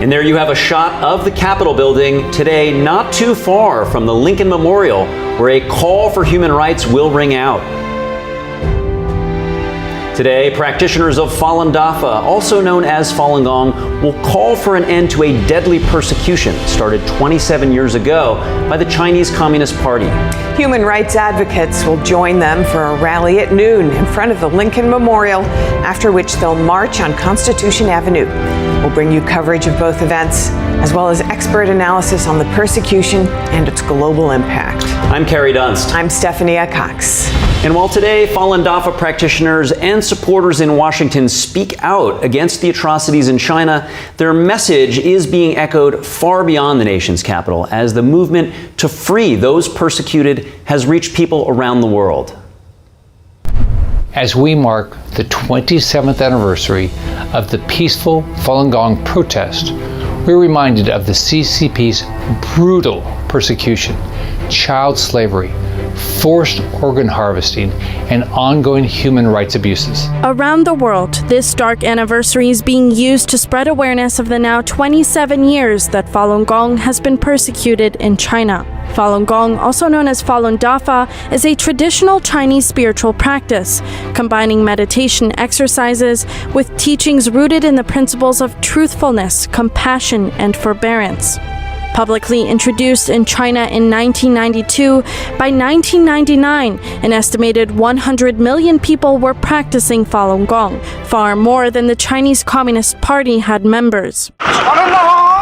And there you have a shot of the Capitol building today, not too far from the Lincoln Memorial, where a call for human rights will ring out. Today, practitioners of Falun Dafa, also known as Falun Gong, will call for an end to a deadly persecution started 27 years ago by the Chinese Communist Party. Human rights advocates will join them for a rally at noon in front of the Lincoln Memorial, after which they'll march on Constitution Avenue. We'll bring you coverage of both events, as well as expert analysis on the persecution and its global impact. I'm Carrie Dunst. I'm Stephanie Cox. And while today Falun Dafa practitioners and supporters in Washington speak out against the atrocities in China, their message is being echoed far beyond the nation's capital as the movement to free those persecuted has reached people around the world. As we mark the 27th anniversary of the peaceful Falun Gong protest, we're reminded of the CCP's brutal persecution, child slavery, forced organ harvesting, and ongoing human rights abuses. Around the world, this dark anniversary is being used to spread awareness of the now 27 years that Falun Gong has been persecuted in China. Falun Gong, also known as Falun Dafa, is a traditional Chinese spiritual practice, combining meditation exercises with teachings rooted in the principles of truthfulness, compassion, and forbearance. Publicly introduced in China in 1992, by 1999, an estimated 100 million people were practicing Falun Gong, far more than the Chinese Communist Party had members.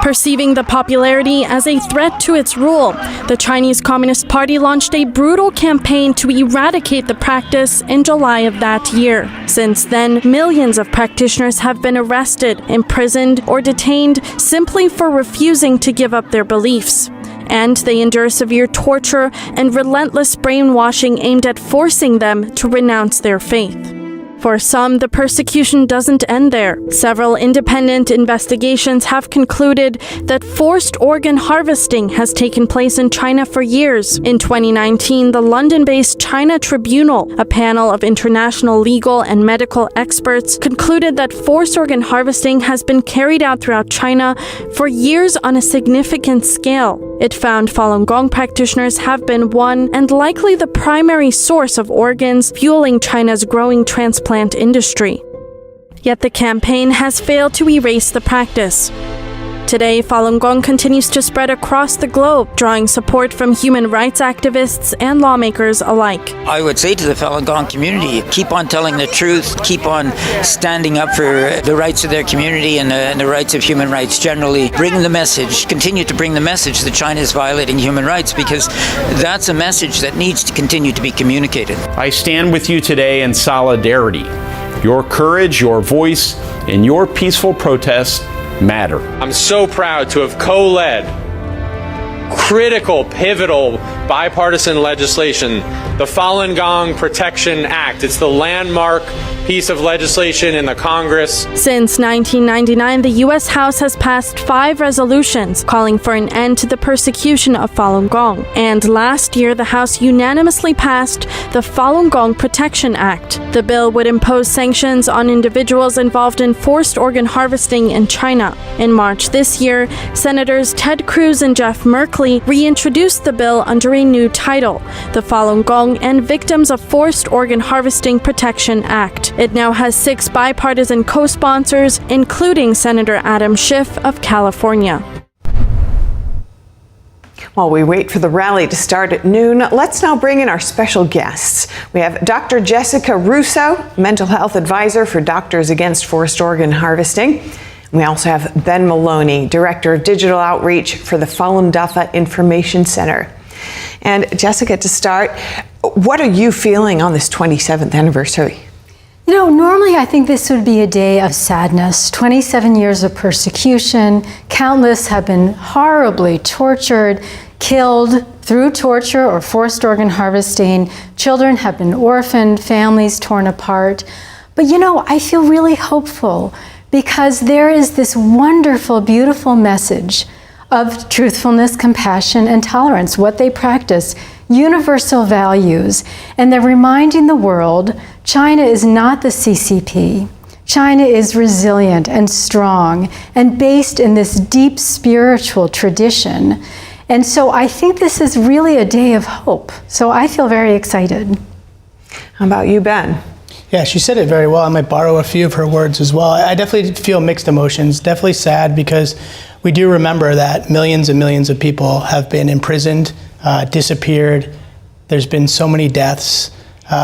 Perceiving the popularity as a threat to its rule, the Chinese Communist Party launched a brutal campaign to eradicate the practice in July of that year. Since then, millions of practitioners have been arrested, imprisoned, or detained simply for refusing to give up their beliefs. And they endure severe torture and relentless brainwashing aimed at forcing them to renounce their faith. For some, the persecution doesn't end there. Several independent investigations have concluded that forced organ harvesting has taken place in China for years. In 2019, the London-based China Tribunal, a panel of international legal and medical experts, concluded that forced organ harvesting has been carried out throughout China for years on a significant scale. It found Falun Gong practitioners have been one and likely the primary source of organs fueling China's growing transplant industry. Yet the campaign has failed to erase the practice. Today, Falun Gong continues to spread across the globe, drawing support from human rights activists and lawmakers alike. I would say to the Falun Gong community, keep on telling the truth, keep on standing up for the rights of their community and the rights of human rights generally. Bring the message, continue to bring the message that China is violating human rights, because that's a message that needs to continue to be communicated. I stand with you today in solidarity. Your courage, your voice, and your peaceful protest matter. I'm so proud to have co-led critical, pivotal, bipartisan legislation, the Falun Gong Protection Act. It's the landmark piece of legislation in the Congress. Since 1999, the U.S. House has passed 5 resolutions calling for an end to the persecution of Falun Gong. And last year, the House unanimously passed the Falun Gong Protection Act. The bill would impose sanctions on individuals involved in forced organ harvesting in China. In March this year, Senators Ted Cruz and Jeff Merkley reintroduced the bill under a new title, the Falun Gong and Victims of Forced Organ Harvesting Protection Act. It now has 6 bipartisan co-sponsors, including Senator Adam Schiff of California. While we wait for the rally to start at noon, let's now bring in our special guests. We have Dr. Jessica Russo, mental health advisor for Doctors Against Forced Organ Harvesting. We also have Ben Maloney, Director of Digital Outreach for the Falun Dafa Information Center. And Jessica, to start, what are you feeling on this 27th anniversary? You know, normally I think this would be a day of sadness. 27 years of persecution, countless have been horribly tortured, killed through torture or forced organ harvesting. Children have been orphaned, families torn apart. But you know, I feel really hopeful because there is this wonderful, beautiful message of truthfulness, compassion, and tolerance, what they practice, universal values. And they're reminding the world China is not the CCP. China is resilient and strong and based in this deep spiritual tradition. And so I think this is really a day of hope. So I feel very excited. How about you, Ben? Yeah, she said it very well. I might borrow a few of her words as well. I definitely feel mixed emotions, definitely sad, because we do remember that millions and millions of people have been imprisoned, disappeared. There's been so many deaths.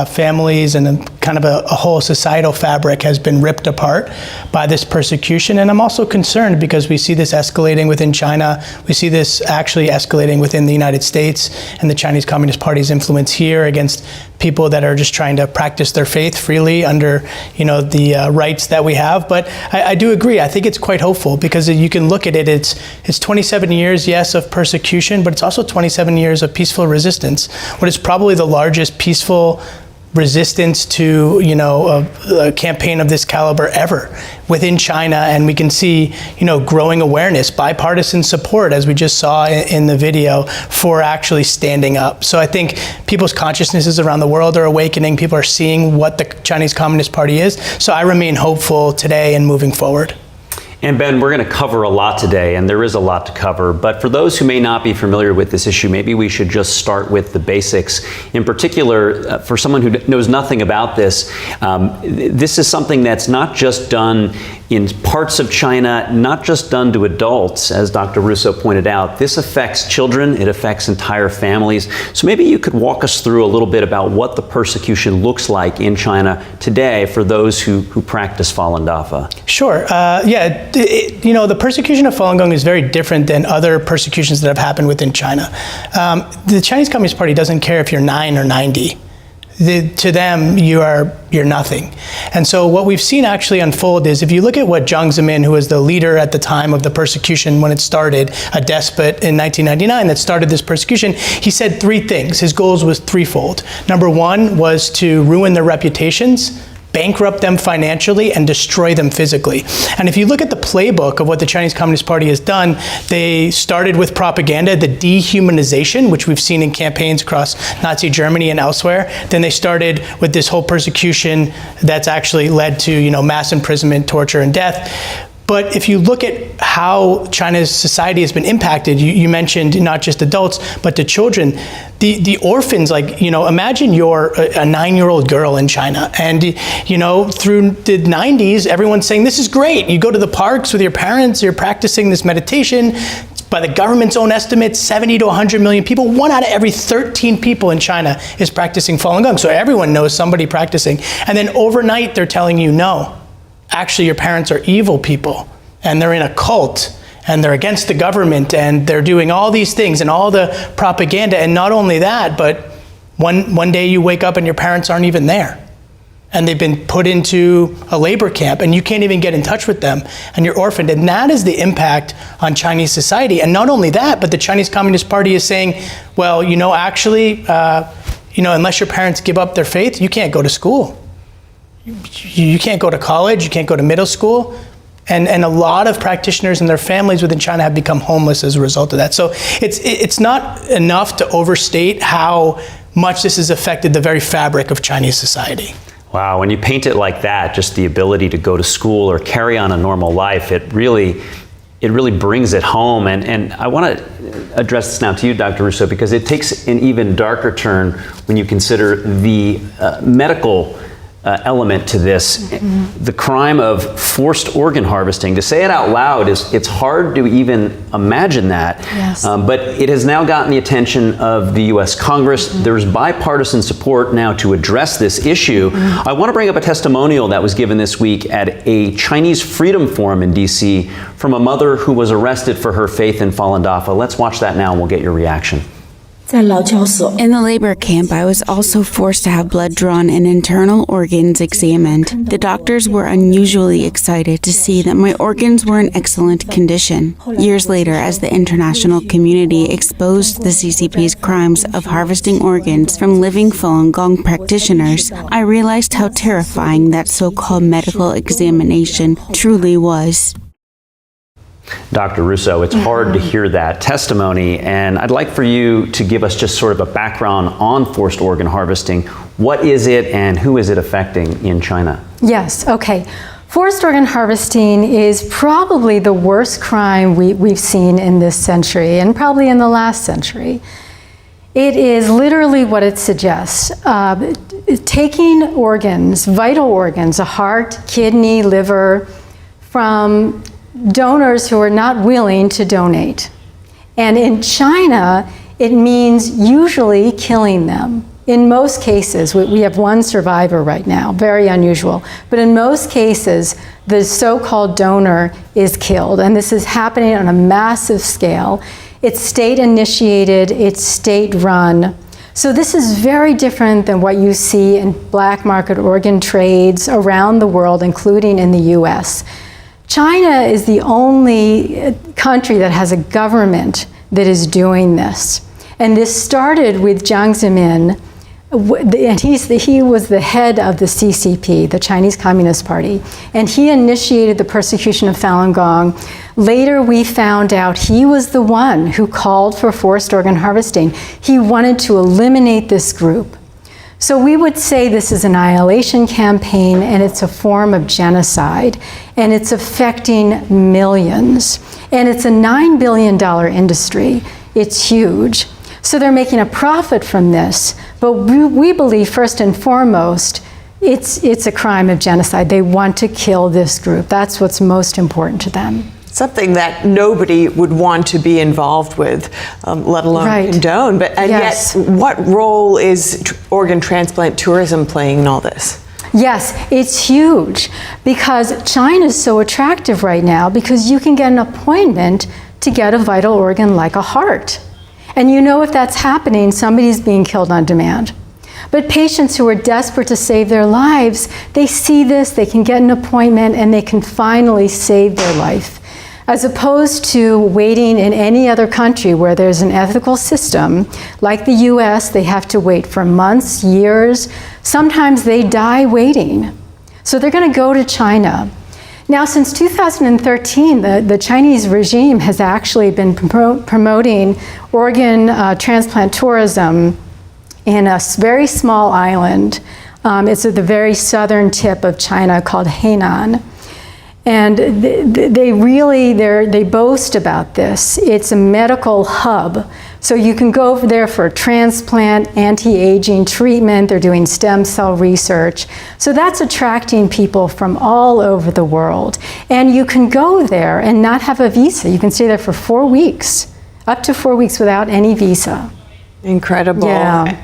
Families and kind of a whole societal fabric has been ripped apart by this persecution. And I'm also concerned because we see this escalating within China. We see this actually escalating within the United States and the Chinese Communist Party's influence here against people that are just trying to practice their faith freely under, the rights that we have. But I do agree. I think it's quite hopeful because you can look at it. It's 27 years, yes, of persecution, but it's also 27 years of peaceful resistance. What is probably the largest peaceful resistance to a campaign of this caliber ever within China, and we can see growing awareness, bipartisan support, as we just saw in the video, for actually standing up. So I think people's consciousnesses around the world are awakening. People are seeing what the Chinese Communist Party is. So I remain hopeful today and moving forward. And Ben, we're going to cover a lot today, and there is a lot to cover. But for those who may not be familiar with this issue, maybe we should just start with the basics. In particular, for someone who knows nothing about this, this is something that's not just done in parts of China, not just done to adults, as Dr. Russo pointed out. This affects children, it affects entire families. So maybe you could walk us through a little bit about what the persecution looks like in China today for those who practice Falun Dafa. Sure. The persecution of Falun Gong is very different than other persecutions that have happened within China. The Chinese Communist Party doesn't care if you're 9 or 90. To them, you're nothing. And so what we've seen actually unfold is, if you look at what Jiang Zemin, who was the leader at the time of the persecution when it started, a despot in 1999 that started this persecution, he said 3 things. His goals was threefold. Number 1 was to ruin their reputations, bankrupt them financially, and destroy them physically. And if you look at the playbook of what the Chinese Communist Party has done, they started with propaganda, the dehumanization, which we've seen in campaigns across Nazi Germany and elsewhere. Then they started with this whole persecution that's actually led to, mass imprisonment, torture, and death. But if you look at how China's society has been impacted, you mentioned not just adults, but to children. The orphans, imagine you're a 9-year-old girl in China, and, through the 90s, everyone's saying, this is great. You go to the parks with your parents, you're practicing this meditation. By the government's own estimates, 70 to 100 million people, 1 out of every 13 people in China is practicing Falun Gong. So everyone knows somebody practicing. And then overnight, they're telling you, no. Actually, your parents are evil people, and they're in a cult, and they're against the government, and they're doing all these things and all the propaganda. And not only that, but one day you wake up and your parents aren't even there. And they've been put into a labor camp, and you can't even get in touch with them, and you're orphaned. And that is the impact on Chinese society. And not only that, but the Chinese Communist Party is saying, well, unless your parents give up their faith, you can't go to school. You can't go to college, you can't go to middle school. And a lot of practitioners and their families within China have become homeless as a result of that. So it's not enough to overstate how much this has affected the very fabric of Chinese society. Wow, when you paint it like that, just the ability to go to school or carry on a normal life, it really brings it home. And I want to address this now to you, Dr. Russo, because it takes an even darker turn when you consider the medical element to this. The crime of forced organ harvesting. To say it out loud, it's hard to even imagine that. Yes. But it has now gotten the attention of the U.S. Congress. There's bipartisan support now to address this issue. I want to bring up a testimonial that was given this week at a Chinese Freedom Forum in D.C. from a mother who was arrested for her faith in Falun Dafa. Let's watch that now and we'll get your reaction. In the labor camp, I was also forced to have blood drawn and internal organs examined. The doctors were unusually excited to see that my organs were in excellent condition. Years later, as the international community exposed the CCP's crimes of harvesting organs from living Falun Gong practitioners, I realized how terrifying that so-called medical examination truly was. Dr. Russo, it's hard to hear that testimony, and I'd like for you to give us just sort of a background on forced organ harvesting. What is it and who is it affecting in China? Yes, okay. Forced organ harvesting is probably the worst crime we've seen in this century, and probably in the last century. It is literally what it suggests. Taking organs, vital organs, a heart, kidney, liver, from donors who are not willing to donate. And in China, it means usually killing them. In most cases, we have one survivor right now, very unusual, but in most cases, the so-called donor is killed, and this is happening on a massive scale. It's state-initiated, it's state-run. So this is very different than what you see in black market organ trades around the world, including in the US. China is the only country that has a government that is doing this. And this started with Jiang Zemin, and he was the head of the CCP, the Chinese Communist Party, and he initiated the persecution of Falun Gong. Later we found out he was the one who called for forced organ harvesting. He wanted to eliminate this group. So we would say this is an annihilation campaign, and it's a form of genocide, and it's affecting millions. And it's a $9 billion industry. It's huge. So they're making a profit from this, but we believe first and foremost, it's a crime of genocide. They want to kill this group. That's what's most important to them. Something that nobody would want to be involved with, let alone condone. And yet, what role is organ transplant tourism playing in all this? Yes, it's huge, because China's so attractive right now because you can get an appointment to get a vital organ like a heart. And you know if that's happening, somebody's being killed on demand. But patients who are desperate to save their lives, they see this, they can get an appointment, and they can finally save their life. As opposed to waiting in any other country where there's an ethical system, like the US, they have to wait for months, years. Sometimes they die waiting. So they're going to go to China. Now, since 2013, the Chinese regime has actually been promoting organ transplant tourism in a very small island. It's at the very southern tip of China called Hainan. And they boast about this. It's a medical hub. So you can go over there for transplant, anti-aging treatment. They're doing stem cell research. So that's attracting people from all over the world. And you can go there and not have a visa. You can stay there for 4 weeks, up to 4 weeks without any visa. Incredible. Yeah.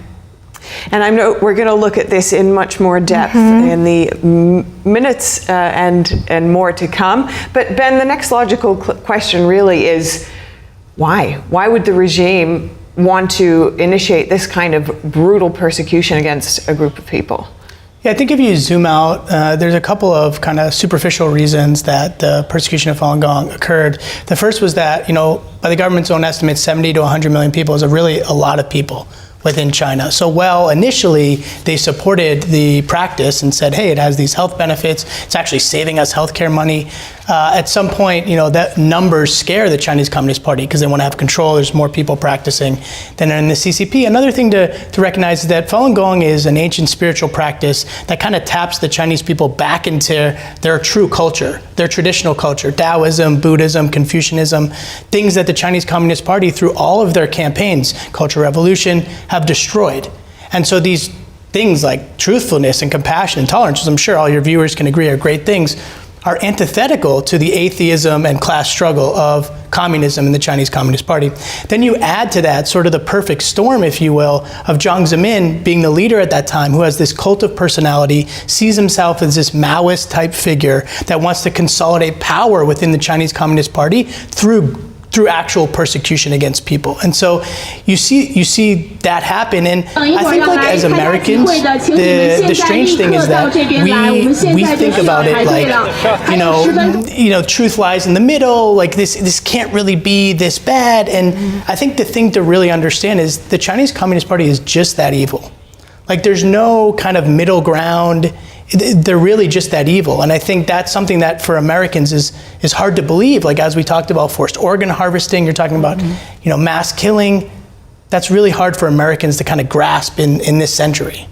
And I know we're going to look at this in much more depth in the minutes and more to come. But Ben, the next logical question really is, why? Why would the regime want to initiate this kind of brutal persecution against a group of people? Yeah, I think if you zoom out, there's a couple of kind of superficial reasons that the persecution of Falun Gong occurred. The first was that, by the government's own estimates, 70 to 100 million people is really a lot of people within China. So while initially they supported the practice and said, hey, it has these health benefits, it's actually saving us healthcare money, at some point, that numbers scare the Chinese Communist Party because they want to have control. There's more people practicing than in the CCP. Another thing to recognize is that Falun Gong is an ancient spiritual practice that kind of taps the Chinese people back into their true culture, their traditional culture, Taoism, Buddhism, Confucianism, things that the Chinese Communist Party, through all of their campaigns, Cultural Revolution, have destroyed. And so these things like truthfulness and compassion and tolerance, which I'm sure all your viewers can agree are great things, are antithetical to the atheism and class struggle of communism in the Chinese Communist Party. Then you add to that sort of the perfect storm, if you will, of Jiang Zemin being the leader at that time, who has this cult of personality, sees himself as this Maoist type figure that wants to consolidate power within the Chinese Communist Party through actual persecution against people. And so you see that happen. And I think, like, as Americans, the strange thing is that we think about it like, truth lies in the middle, like this can't really be this bad. And I think the thing to really understand is the Chinese Communist Party is just that evil. Like, there's no kind of middle ground. They're really just that evil. And I think that's something that for Americans is hard to believe. Like, as we talked about forced organ harvesting, you're talking about, mass killing. That's really hard for Americans to kind of grasp in this century.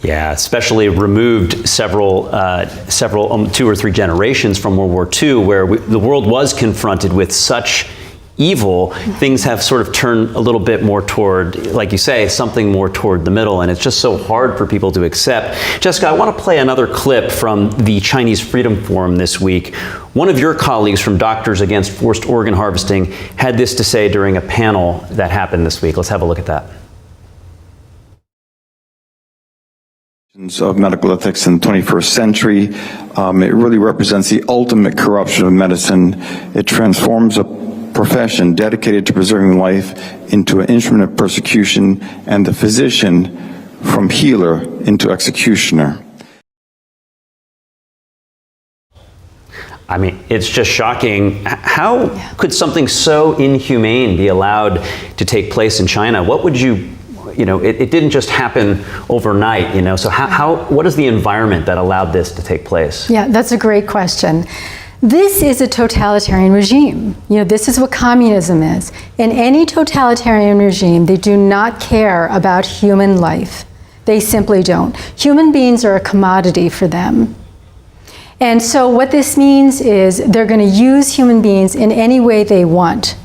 Yeah, especially removed several 2 or 3 generations from World War II, where the world was confronted with such evil. Things have sort of turned a little bit more toward, like you say, something more toward the middle, and it's just so hard for people to accept. Jessica, I want to play another clip from the Chinese Freedom Forum this week. One of your colleagues from Doctors Against Forced Organ Harvesting had this to say during a panel that happened this week. Let's have a look at that. Of medical ethics in the 21st century. It really represents the ultimate corruption of medicine. It transforms a profession dedicated to preserving life into an instrument of persecution, and the physician from healer into executioner. I mean, it's just shocking. How could something so inhumane be allowed to take place in China? What would it didn't just happen overnight, so what is the environment that allowed this to take place? Yeah, that's a great question. This is a totalitarian regime. This is what communism is. In any totalitarian regime, they do not care about human life. They simply don't. Human beings are a commodity for them. And so what this means is they're going to use human beings in any way they want.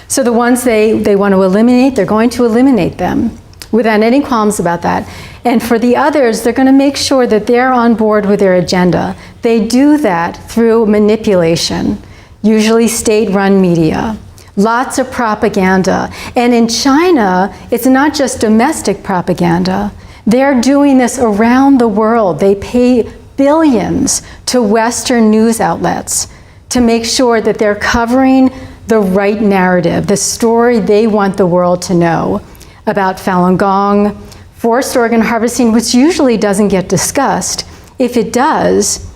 So the ones they want to eliminate, they're going to eliminate them without any qualms about that. And for the others, they're going to make sure that they're on board with their agenda. They do that through manipulation, usually state-run media, lots of propaganda. And in China, it's not just domestic propaganda. They're doing this around the world. They pay billions to Western news outlets to make sure that they're covering the right narrative, the story they want the world to know about Falun Gong, forced organ harvesting, which usually doesn't get discussed. If it does,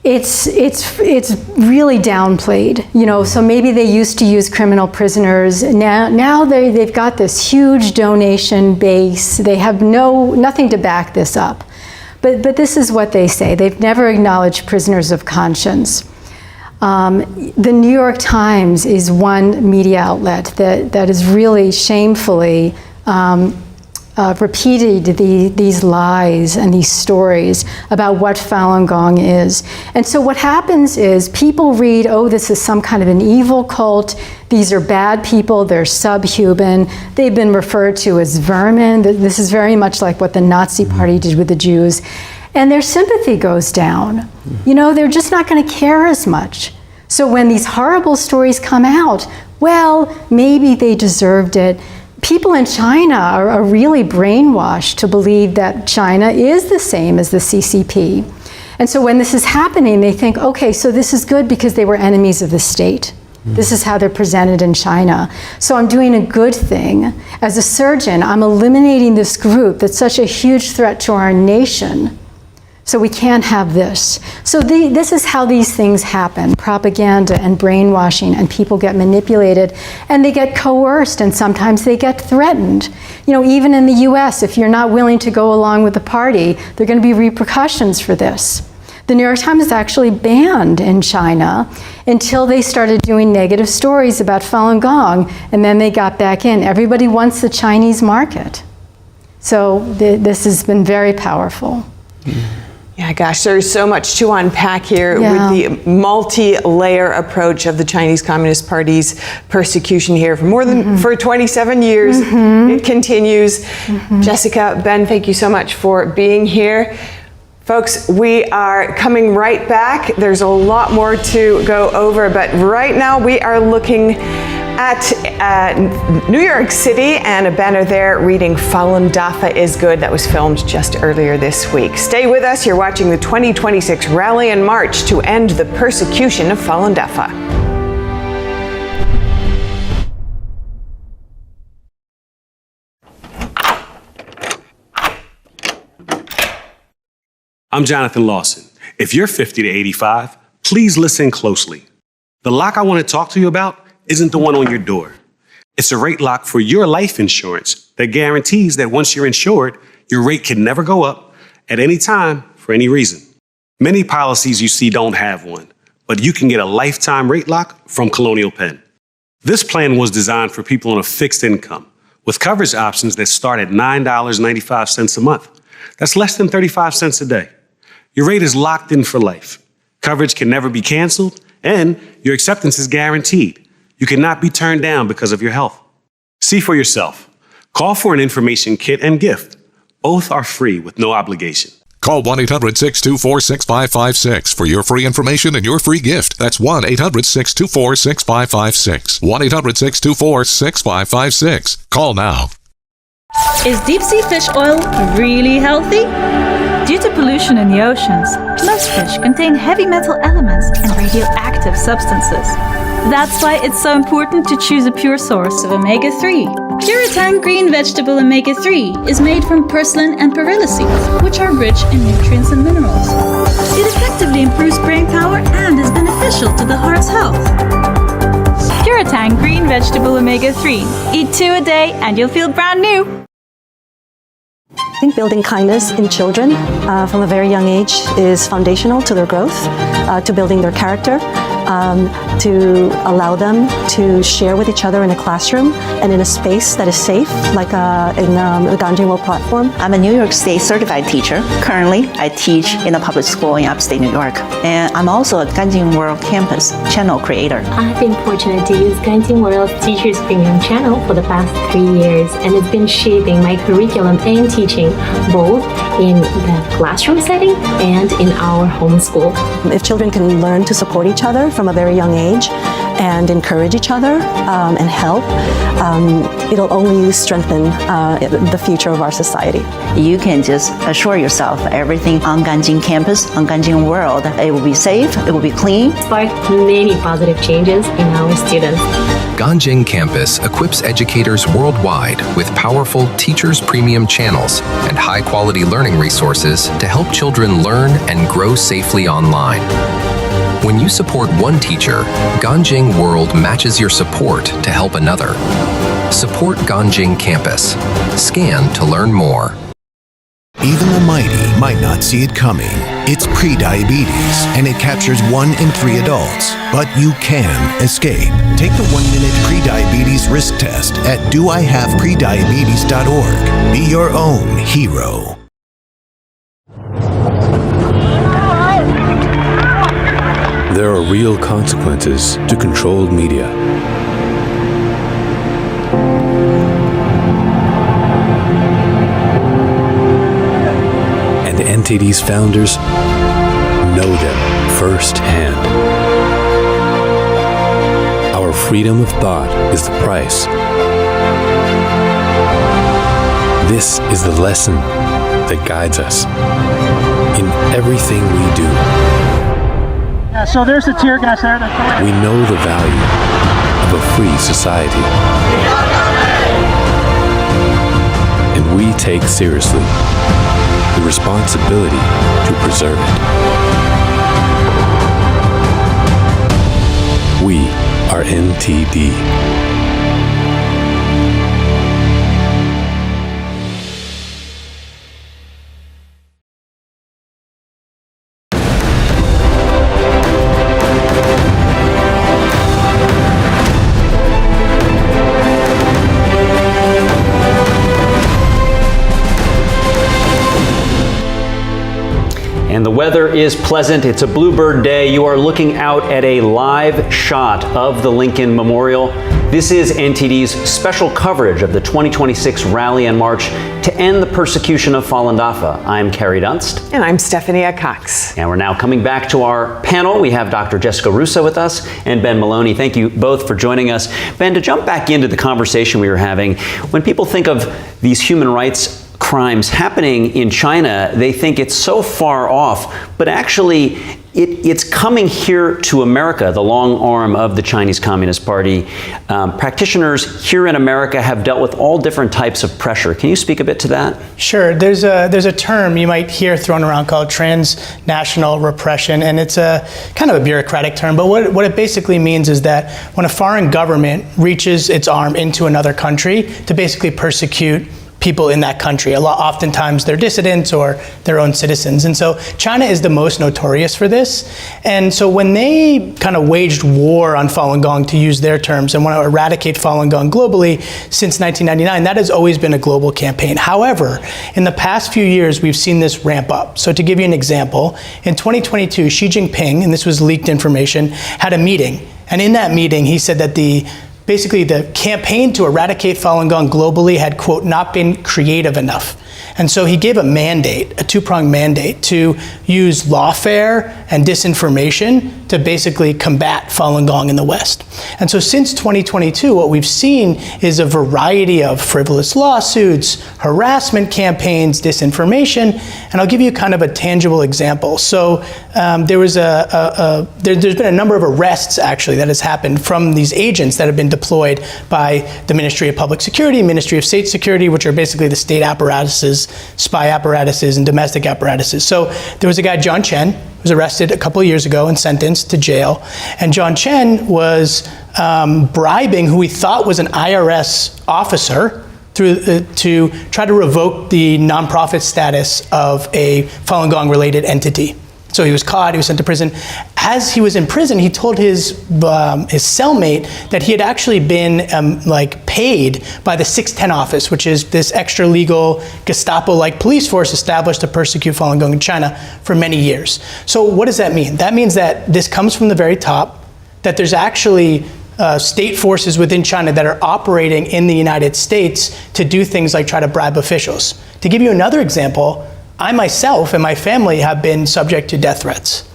it's really downplayed. So maybe they used to use criminal prisoners. Now they've got this huge donation base. They have nothing to back this up. But this is what they say. They've never acknowledged prisoners of conscience. The New York Times is one media outlet that is really shamefully repeated these lies and these stories about what Falun Gong is. And so what happens is people read, oh, this is some kind of an evil cult. These are bad people. They're subhuman. They've been referred to as vermin. This is very much like what the Nazi Party did with the Jews. And their sympathy goes down. They're just not going to care as much. So when these horrible stories come out, well, maybe they deserved it. People in China are really brainwashed to believe that China is the same as the CCP. And so when this is happening, they think, okay, so this is good because they were enemies of the state. This is how they're presented in China. So I'm doing a good thing. As a surgeon, I'm eliminating this group that's such a huge threat to our nation. So we can't have this. So this is how these things happen, propaganda and brainwashing, and people get manipulated and they get coerced, and sometimes they get threatened. Even in the US, if you're not willing to go along with the party, there are going to be repercussions for this. The New York Times is actually banned in China until they started doing negative stories about Falun Gong, and then they got back in. Everybody wants the Chinese market. So this has been very powerful. Yeah, gosh, there's so much to unpack here with the multi-layer approach of the Chinese Communist Party's persecution here for 27 years. It continues. Jessica, Ben, thank you so much for being here. Folks, we are coming right back. There's a lot more to go over, but right now we are looking at New York City, and a banner there reading Falun Dafa is good. That was filmed just earlier this week. Stay with us. You're watching the 2026 Rally and March to end the persecution of Falun Dafa. I'm Jonathan Lawson. If you're 50 to 85, please listen closely. The lock I want to talk to you about isn't the one on your door. It's a rate lock for your life insurance that guarantees that once you're insured, your rate can never go up at any time for any reason. Many policies you see don't have one, but you can get a lifetime rate lock from Colonial Penn. This plan was designed for people on a fixed income with coverage options that start at $9.95 a month. That's less than 35 cents a day. Your rate is locked in for life. Coverage can never be canceled, and your acceptance is guaranteed. You cannot be turned down because of your health. See for yourself. Call for an information kit and gift. Both are free with no obligation. Call 1-800-624-6556 for your free information and your free gift. That's 1-800-624-6556. 1-800-624-6556. Call now. Is deep sea fish oil really healthy? Due to pollution in the oceans, most fish contain heavy metal elements and radioactive substances. That's why it's so important to choose a pure source of omega-3. Puritan green vegetable omega-3 is made from purslane and perilla seeds, which are rich in nutrients and minerals. It effectively improves brain power and is beneficial to the heart's health. Puritan green vegetable omega-3. Eat 2 a day and you'll feel brand new. I think building kindness in children from a very young age is foundational to their growth, to building their character, to allow them to share with each other in a classroom and in a space that is safe, like in the Ganjin World platform. I'm a New York State certified teacher. Currently, I teach in a public school in upstate New York. And I'm also a Ganjin World Campus channel creator. I've been fortunate to use Ganjin World's Teachers Premium channel for the past 3 years, and it's been shaping my curriculum and teaching, both in the classroom setting and in our home school. If children can learn to support each other from a very young age and encourage each other and help, it'll only strengthen the future of our society. You can just assure yourself everything on Ganjin campus, on Ganjin World, it will be safe, it will be clean. Sparked many positive changes in our students. Ganjin Campus equips educators worldwide with powerful Teachers Premium channels and high-quality learning resources to help children learn and grow safely online. When you support one teacher, Ganjin World matches your support to help another. Support Ganjin Campus. Scan to learn more. Even the mighty might not see it coming. It's prediabetes, and it captures 1 in 3 adults. But you can escape. Take the 1-minute prediabetes risk test at doihaveprediabetes.org. Be your own hero. There are real consequences to controlled media. And NTD's founders know them firsthand. Our freedom of thought is the price. This is the lesson that guides us in everything we do. Yeah, so there's the tear gas there. We know the value of a free society. And we take seriously the responsibility to preserve it. We are NTD. And the weather is pleasant. It's a bluebird day. You are looking out at a live shot of the Lincoln Memorial. This is NTD's special coverage of the 2026 rally and march to end the persecution of Falun Dafa. I'm Carrie Dunst. And I'm Stephanie Cox. And we're now coming back to our panel. We have Dr. Jessica Russo with us and Ben Maloney. Thank you both for joining us. Ben, to jump back into the conversation we were having, when people think of these human rights crimes happening in China, they think it's so far off, but actually it's coming here to America, the long arm of the Chinese Communist Party. Practitioners here in America have dealt with all different types of pressure. Can you speak a bit to that? Sure. There's a term you might hear thrown around called transnational repression, and it's a kind of a bureaucratic term, but what it basically means is that when a foreign government reaches its arm into another country to basically persecute people in that country. Oftentimes they're dissidents or their own citizens. And so China is the most notorious for this. And so when they kind of waged war on Falun Gong, to use their terms, and want to eradicate Falun Gong globally since 1999, that has always been a global campaign. However, in the past few years, we've seen this ramp up. So to give you an example, in 2022, Xi Jinping, and this was leaked information, had a meeting. And in that meeting, he said that basically the campaign to eradicate Falun Gong globally had, quote, not been creative enough. And so he gave a mandate, a two-pronged mandate, to use lawfare and disinformation to basically combat Falun Gong in the West. And so since 2022, what we've seen is a variety of frivolous lawsuits, harassment campaigns, disinformation, and I'll give you kind of a tangible example. So there's been a number of arrests, actually, that has happened from these agents that have been deployed by the Ministry of Public Security, Ministry of State Security, which are basically the state apparatuses, spy apparatuses, and domestic apparatuses. So there was a guy, John Chen, who was arrested a couple of years ago and sentenced to jail. And John Chen was bribing who he thought was an IRS officer to try to revoke the nonprofit status of a Falun Gong related entity. So he was caught, he was sent to prison. As he was in prison, he told his cellmate that he had actually been paid by the 610 office, which is this extra legal Gestapo-like police force established to persecute Falun Gong in China for many years. So what does that mean? That means that this comes from the very top, that there's actually state forces within China that are operating in the United States to do things like try to bribe officials. To give you another example, I myself and my family have been subject to death threats.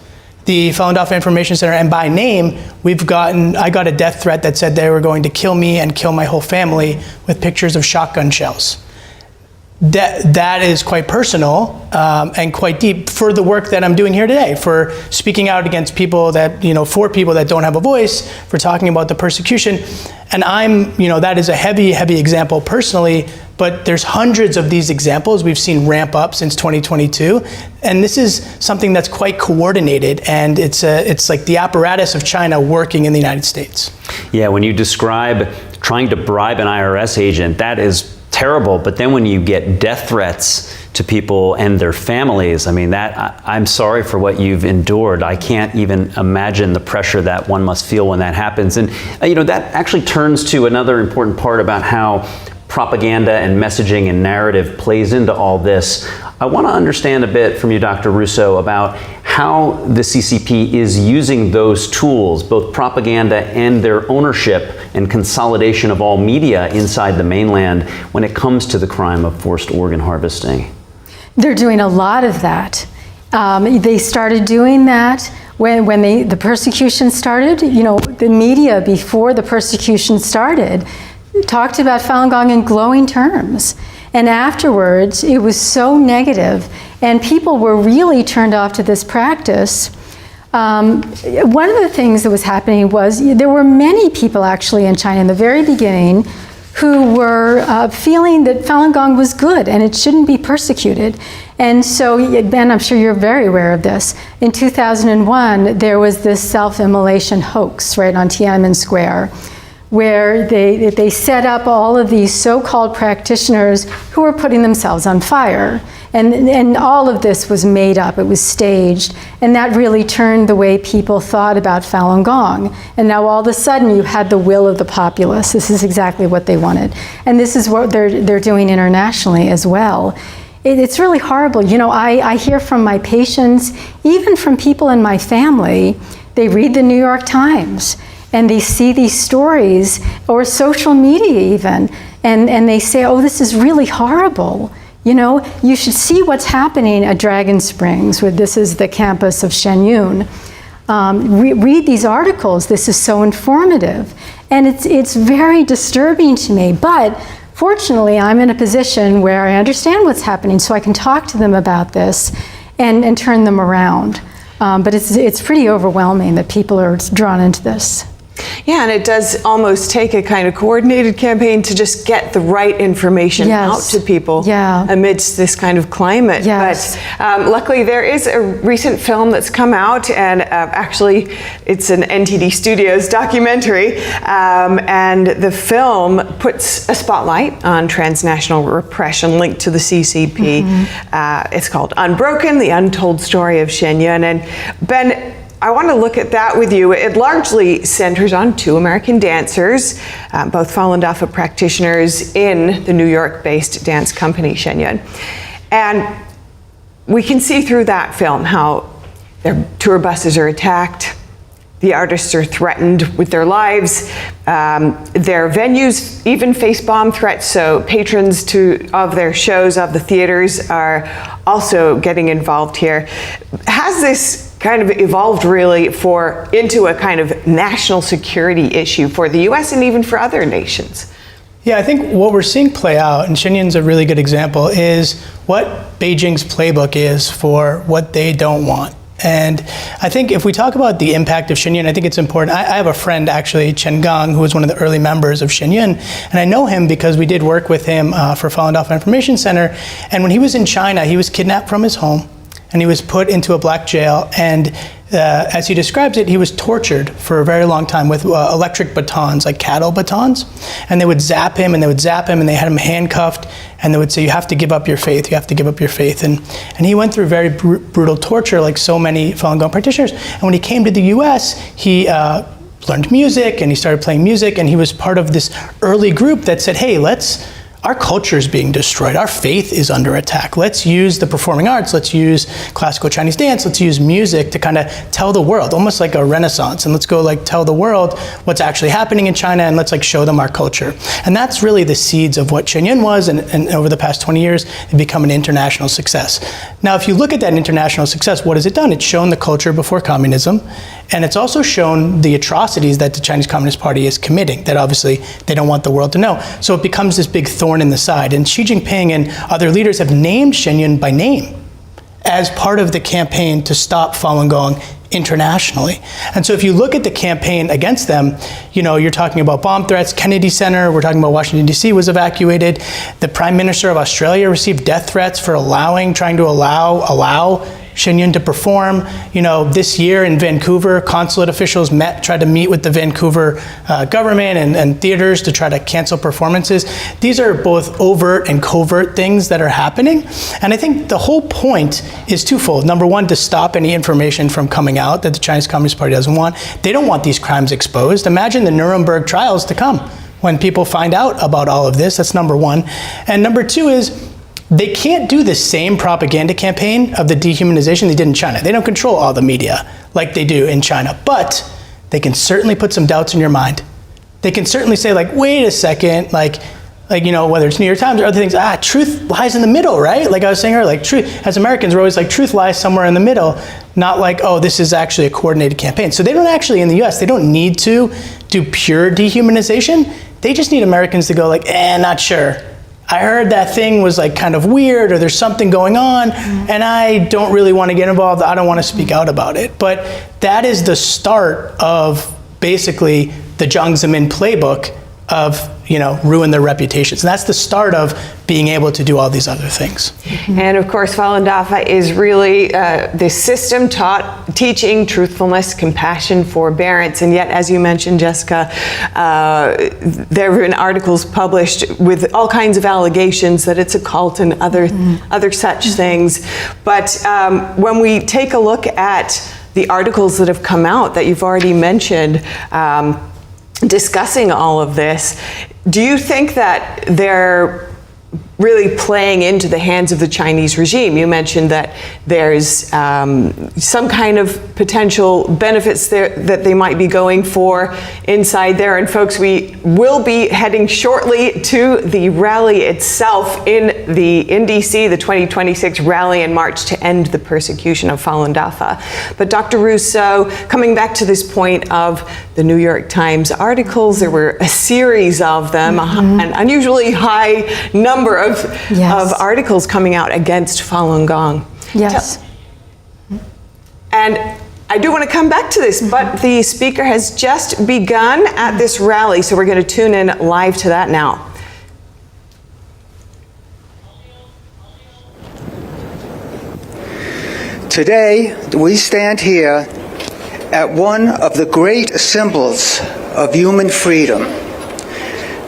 The Falun Dafa Information Center, and by name, I got a death threat that said they were going to kill me and kill my whole family with pictures of shotgun shells. That is quite personal and quite deep for the work that I'm doing here today, for speaking out against people that, for people that don't have a voice, for talking about the persecution. And that is a heavy, heavy example personally, but there's hundreds of these examples we've seen ramp up since 2022. And this is something that's quite coordinated, and it's like the apparatus of China working in the United States. Yeah, when you describe trying to bribe an IRS agent, that is terrible. But then when you get death threats to people and their families, I'm sorry for what you've endured. I can't even imagine the pressure that one must feel when that happens. And that actually turns to another important part about how propaganda and messaging and narrative plays into all this. I want to understand a bit from you, Dr. Russo, about how the CCP is using those tools, both propaganda and their ownership and consolidation of all media inside the mainland when it comes to the crime of forced organ harvesting. They're doing a lot of that. They started doing that when the persecution started. The media before the persecution started talked about Falun Gong in glowing terms. And afterwards, it was so negative, and people were really turned off to this practice. One of the things that was happening was there were many people actually in China in the very beginning who were feeling that Falun Gong was good and it shouldn't be persecuted. And so, Ben, I'm sure you're very aware of this. In 2001, there was this self-immolation hoax right on Tiananmen Square, where they set up all of these so-called practitioners who were putting themselves on fire. And all of this was made up, it was staged, and that really turned the way people thought about Falun Gong. And now all of a sudden you had the will of the populace. This is exactly what they wanted. And this is what they're doing internationally as well. It's really horrible. I hear from my patients, even from people in my family, they read the New York Times, and they see these stories, or social media even, and they say, oh, this is really horrible. You should see what's happening at Dragon Springs, where this is the campus of Shenyun. Read these articles, this is so informative. And it's very disturbing to me, but fortunately I'm in a position where I understand what's happening, so I can talk to them about this and turn them around. But it's pretty overwhelming that people are drawn into this. Yeah, and it does almost take a kind of coordinated campaign to just get the right information out to people amidst this kind of climate. But luckily there is a recent film that's come out, and actually it's an NTD Studios documentary, and the film puts a spotlight on transnational repression linked to the CCP. It's called Unbroken, The Untold Story of Shenyun. And Ben, I want to look at that with you. It largely centers on two American dancers, both Falun Dafa practitioners in the New York-based dance company Shenyun. And we can see through that film how their tour buses are attacked, the artists are threatened with their lives, their venues even face bomb threats, so patrons of their shows, of the theaters, are also getting involved here. Has this kind of evolved really into a kind of national security issue for the US and even for other nations? Yeah, I think what we're seeing play out, and Shenyun's a really good example, is what Beijing's playbook is for what they don't want. And I think if we talk about the impact of Shenyun, I think it's important. I have a friend, actually, Chen Gang, who was one of the early members of Shenyun, and I know him because we did work with him for Falun Dafa Information Center. And when he was in China, he was kidnapped from his home, and he was put into a black jail, and as he describes it, he was tortured for a very long time with electric batons, like cattle batons, and they would zap him, and they would zap him, and they had him handcuffed, and they would say, you have to give up your faith, you have to give up your faith. And he went through very brutal torture, like so many Falun Gong practitioners. And when he came to the US, he learned music, and he started playing music, and he was part of this early group that said, hey, our culture is being destroyed. Our faith is under attack. Let's use the performing arts. Let's use classical Chinese dance. Let's use music to kind of tell the world, almost like a renaissance. And let's go tell the world what's actually happening in China, and let's show them our culture. And that's really the seeds of what Shenyun was. And over the past 20 years, it's become an international success. Now, if you look at that international success, what has it done? It's shown the culture before communism. And it's also shown the atrocities that the Chinese Communist Party is committing, that obviously they don't want the world to know. So it becomes this big thorn in the side. And Xi Jinping and other leaders have named Shenyun by name as part of the campaign to stop Falun Gong internationally. And so if you look at the campaign against them, you're talking about bomb threats. Kennedy Center, we're talking about Washington, D.C. was evacuated. The Prime Minister of Australia received death threats for trying to allow Shenyun to perform. This year in Vancouver, consulate officials tried to meet with the Vancouver government and theaters to try to cancel performances. These are both overt and covert things that are happening. And I think the whole point is twofold. Number one, to stop any information from coming out that the Chinese Communist Party doesn't want. They don't want these crimes exposed. Imagine the Nuremberg trials to come when people find out about all of this. That's number one. And number two is, they can't do the same propaganda campaign of the dehumanization they did in China. They don't control all the media like they do in China, but they can certainly put some doubts in your mind. They can certainly say, wait a second, whether it's New York Times or other things, truth lies in the middle, right? Like I was saying earlier, truth, as Americans, we're always truth lies somewhere in the middle, not this is actually a coordinated campaign. So they don't actually, in the US, they don't need to do pure dehumanization. They just need Americans to go not sure. I heard that thing was kind of weird, or there's something going on, and I don't really want to get involved. I don't want to speak out about it. But that is the start of basically the Jiang Zemin playbook of ruin their reputations. And that's the start of being able to do all these other things. And of course, Falun Dafa is really this system teaching truthfulness, compassion, forbearance. And yet, as you mentioned, Jessica, there have been articles published with all kinds of allegations that it's a cult and other such things. But when we take a look at the articles that have come out that you've already mentioned, discussing all of this, do you think that they're really playing into the hands of the Chinese regime? You mentioned that there's some kind of potential benefits there that they might be going for inside there. And folks, we will be heading shortly to the rally itself in DC, the 2026 rally in March to end the persecution of Falun Dafa. But Dr. Russo, coming back to this point of the New York Times articles, there were a series of them, an unusually high number of articles coming out against Falun Gong. Yes. And I do want to come back to this, but the speaker has just begun at this rally, so we're going to tune in live to that now. Today, we stand here at one of the great symbols of human freedom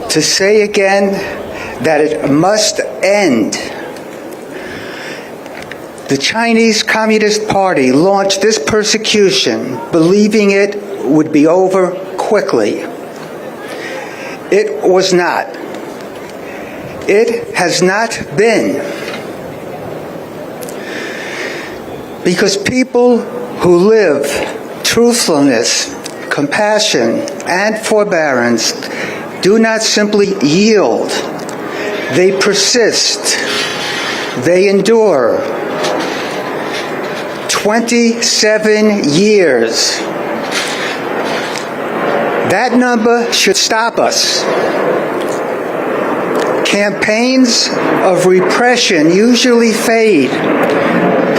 to say again that it must end. The Chinese Communist Party launched this persecution believing it would be over quickly. It was not. It has not been. Because people who live truthfulness, compassion, and forbearance do not simply yield. They persist. They endure. 27 years. That number should stop us. Campaigns of repression usually fade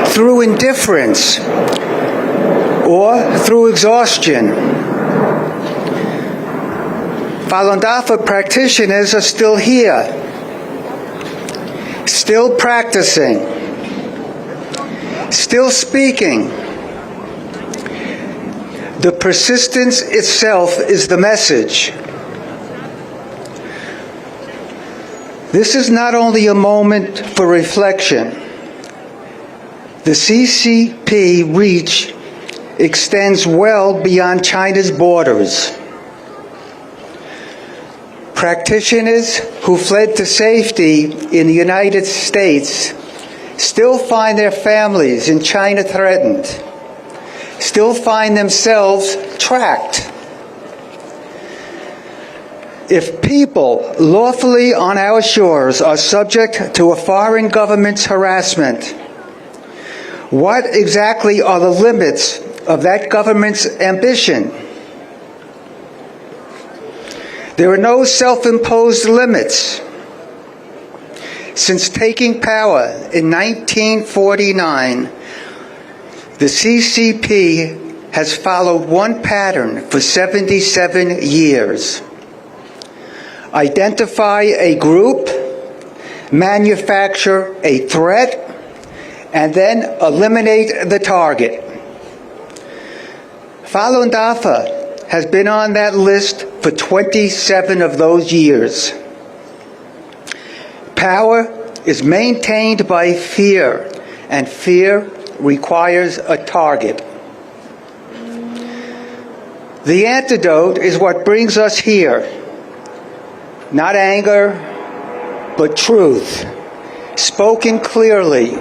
through indifference or through exhaustion. Falun Dafa practitioners are still here, still practicing, still speaking. The persistence itself is the message. This is not only a moment for reflection. The CCP reach extends well beyond China's borders. Practitioners who fled to safety in the United States still find their families in China threatened, still find themselves tracked. If people lawfully on our shores are subject to a foreign government's harassment, what exactly are the limits of that government's ambition? There are no self-imposed limits. Since taking power in 1949, the CCP has followed one pattern for 77 years. Identify a group, manufacture a threat, and then eliminate the target. Falun Dafa has been on that list for 27 of those years. Power is maintained by fear, and fear requires a target. The antidote is what brings us here. Not anger, but truth, spoken clearly,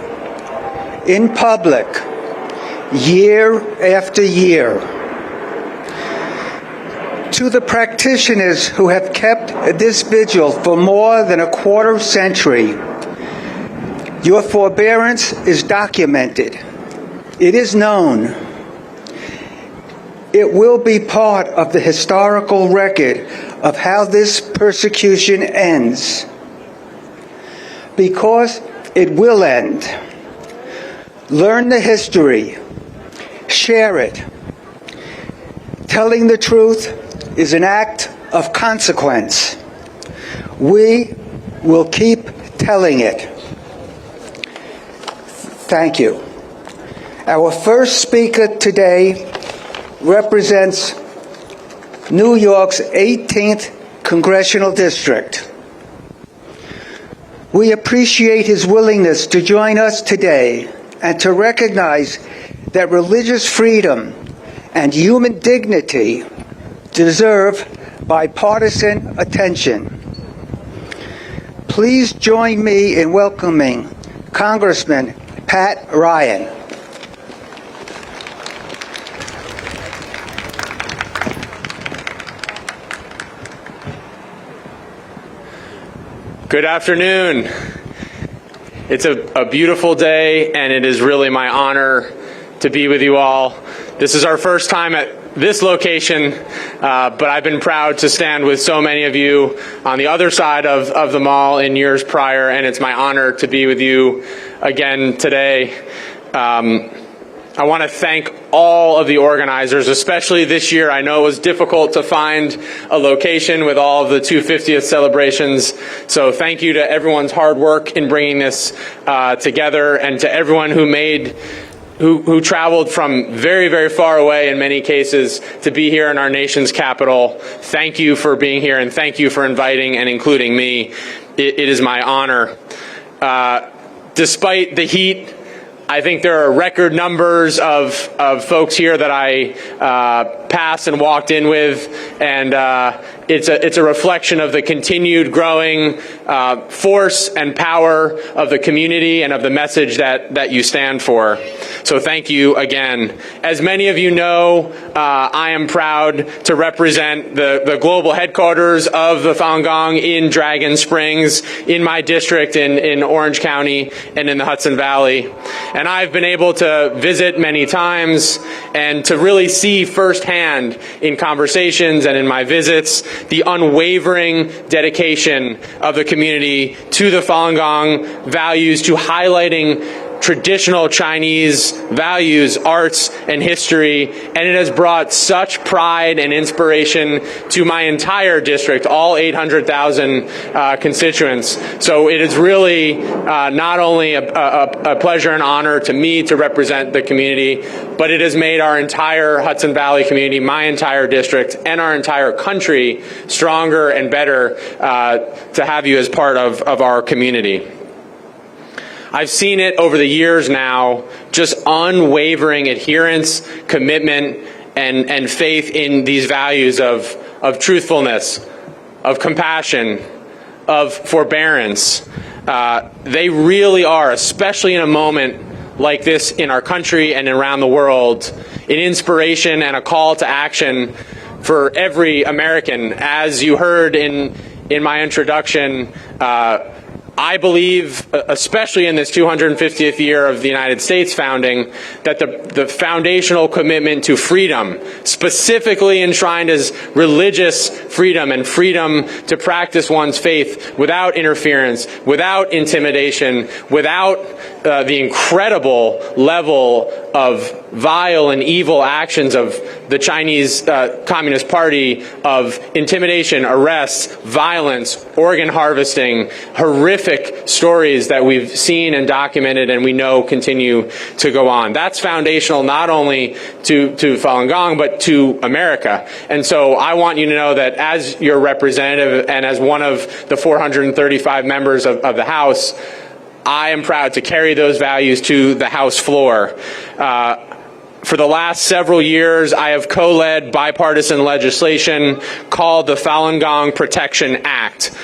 in public, year after year. To the practitioners who have kept this vigil for more than a quarter century, your forbearance is documented. It is known. It will be part of the historical record of how this persecution ends. Because it will end. Learn the history. Share it. Telling the truth is an act of consequence. We will keep telling it. Thank you. Our first speaker today represents New York's 18th Congressional District. We appreciate his willingness to join us today and to recognize that religious freedom and human dignity deserve bipartisan attention. Please join me in welcoming Congressman Pat Ryan. Good afternoon. It's a beautiful day, and it is really my honor to be with you all. This is our first time at this location, but I've been proud to stand with so many of you on the other side of the mall in years prior, and it's my honor to be with you again today. I want to thank all of the organizers, especially this year. I know it was difficult to find a location with all of the 250th celebrations. So thank you to everyone's hard work in bringing this together, and to everyone who traveled from very, very far away in many cases to be here in our nation's capital. Thank you for being here, and thank you for inviting and including me. It is my honor. Despite the heat, I think there are record numbers of folks here that I passed and walked in with, and it's a reflection of the continued growing force and power of the community and of the message that you stand for. So thank you again. As many of you know, I am proud to represent the global headquarters of the Falun Gong in Dragon Springs, in my district in Orange County and in the Hudson Valley. And I've been able to visit many times and to really see firsthand in conversations and in my visits the unwavering dedication of the community to the Falun Gong values, to highlighting traditional Chinese values, arts, and history, and it has brought such pride and inspiration to my entire district, all 800,000 constituents. So it is really not only a pleasure and honor to me to represent the community, but it has made our entire Hudson Valley community, my entire district, and our entire country stronger and better to have you as part of our community. I've seen it over the years now, just unwavering adherence, commitment, and faith in these values of truthfulness, of compassion, of forbearance. They really are, especially in a moment like this in our country and around the world, an inspiration and a call to action for every American. As you heard in my introduction, I believe, especially in this 250th year of the United States founding, that the foundational commitment to freedom, specifically enshrined as religious freedom and freedom to practice one's faith without interference, without intimidation, without the incredible level of vile and evil actions of the Chinese Communist Party, of intimidation, arrests, violence, organ harvesting, horrific stories that we've seen and documented and we know continue to go on. That's foundational not only to Falun Gong, but to America. And so I want you to know that as your representative and as one of the 435 members of the House, I am proud to carry those values to the House floor. For the last several years, I have co-led bipartisan legislation called the Falun Gong Protection Act.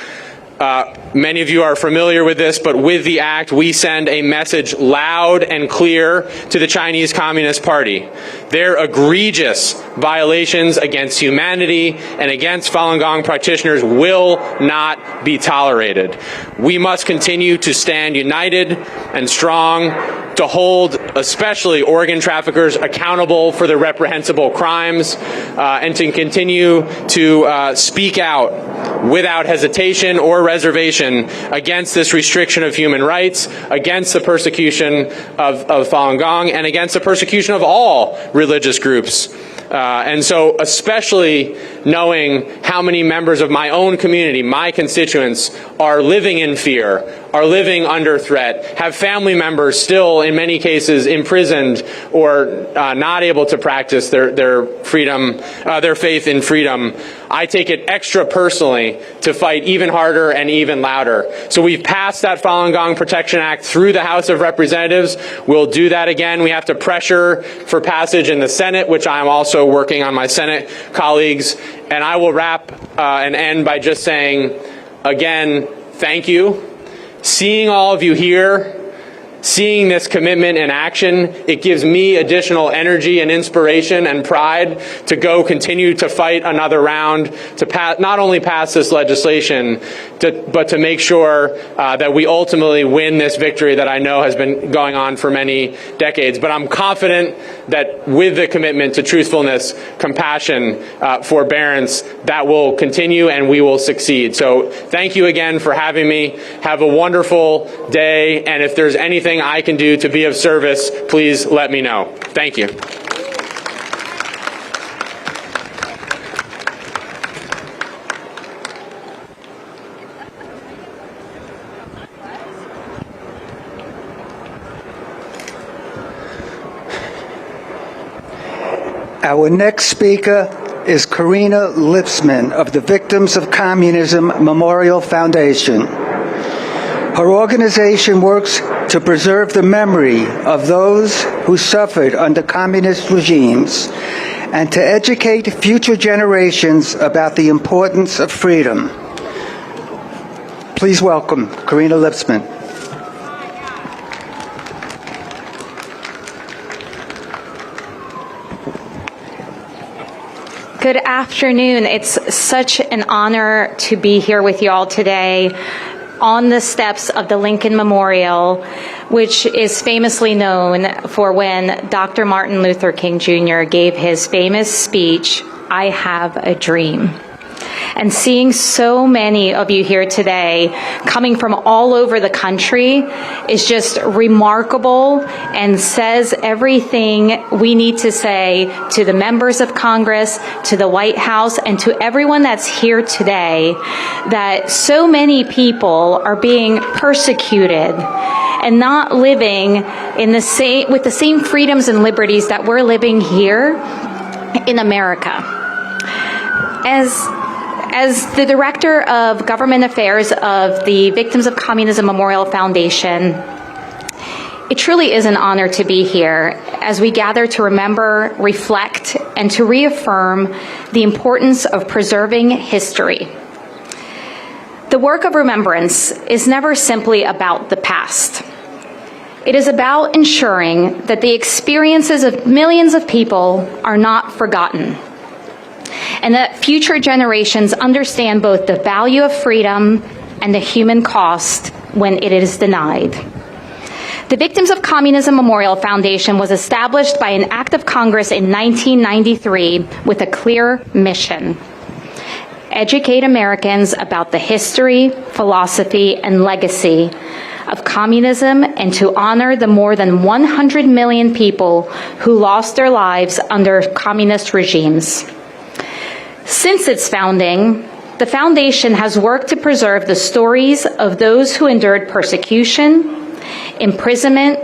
Many of you are familiar with this, but with the act, we send a message loud and clear to the Chinese Communist Party. Their egregious violations against humanity and against Falun Gong practitioners will not be tolerated. We must continue to stand united and strong to hold especially organ traffickers accountable for their reprehensible crimes, and to continue to speak out without hesitation or reservation against this restriction of human rights, against the persecution of Falun Gong, and against the persecution of all religious groups. And so especially knowing how many members of my own community, my constituents, are living in fear, are living under threat, have family members still, in many cases, imprisoned or not able to practice their freedom, their faith in freedom, I take it extra personally to fight even harder and even louder. So we've passed that Falun Gong Protection Act through the House of Representatives. We'll do that again. We have to pressure for passage in the Senate, which I'm also working on my Senate colleagues. And I will wrap and end by just saying, again, thank you. Seeing all of you here, seeing this commitment in action, it gives me additional energy and inspiration and pride to go continue to fight another round, to not only pass this legislation, but to make sure that we ultimately win this victory that I know has been going on for many decades. But I'm confident that with the commitment to truthfulness, compassion, forbearance, that will continue and we will succeed. So thank you again for having me. Have a wonderful day. And if there's anything anything I can do to be of service, please let me know. Thank you. Our next speaker is Karina Lipsman of the Victims of Communism Memorial Foundation. Her organization works to preserve the memory of those who suffered under communist regimes and to educate future generations about the importance of freedom. Please welcome Karina Lipsman. Good afternoon. It's such an honor to be here with you all today on the steps of the Lincoln Memorial, which is famously known for when Dr. Martin Luther King Jr. gave his famous speech, "I Have a Dream." And seeing so many of you here today coming from all over the country is just remarkable and says everything we need to say to the members of Congress, to the White House, and to everyone that's here today, that so many people are being persecuted and not living in the same, with the same freedoms and liberties that we're living here in America. As the Director of Government Affairs of the Victims of Communism Memorial Foundation, it truly is an honor to be here as we gather to remember, reflect, and to reaffirm the importance of preserving history. The work of remembrance is never simply about the past. It is about ensuring that the experiences of millions of people are not forgotten, and that future generations understand both the value of freedom and the human cost when it is denied. The Victims of Communism Memorial Foundation was established by an act of Congress in 1993 with a clear mission: educate Americans about the history, philosophy, and legacy of communism, and to honor the more than 100 million people who lost their lives under communist regimes. Since its founding, the foundation has worked to preserve the stories of those who endured persecution, imprisonment,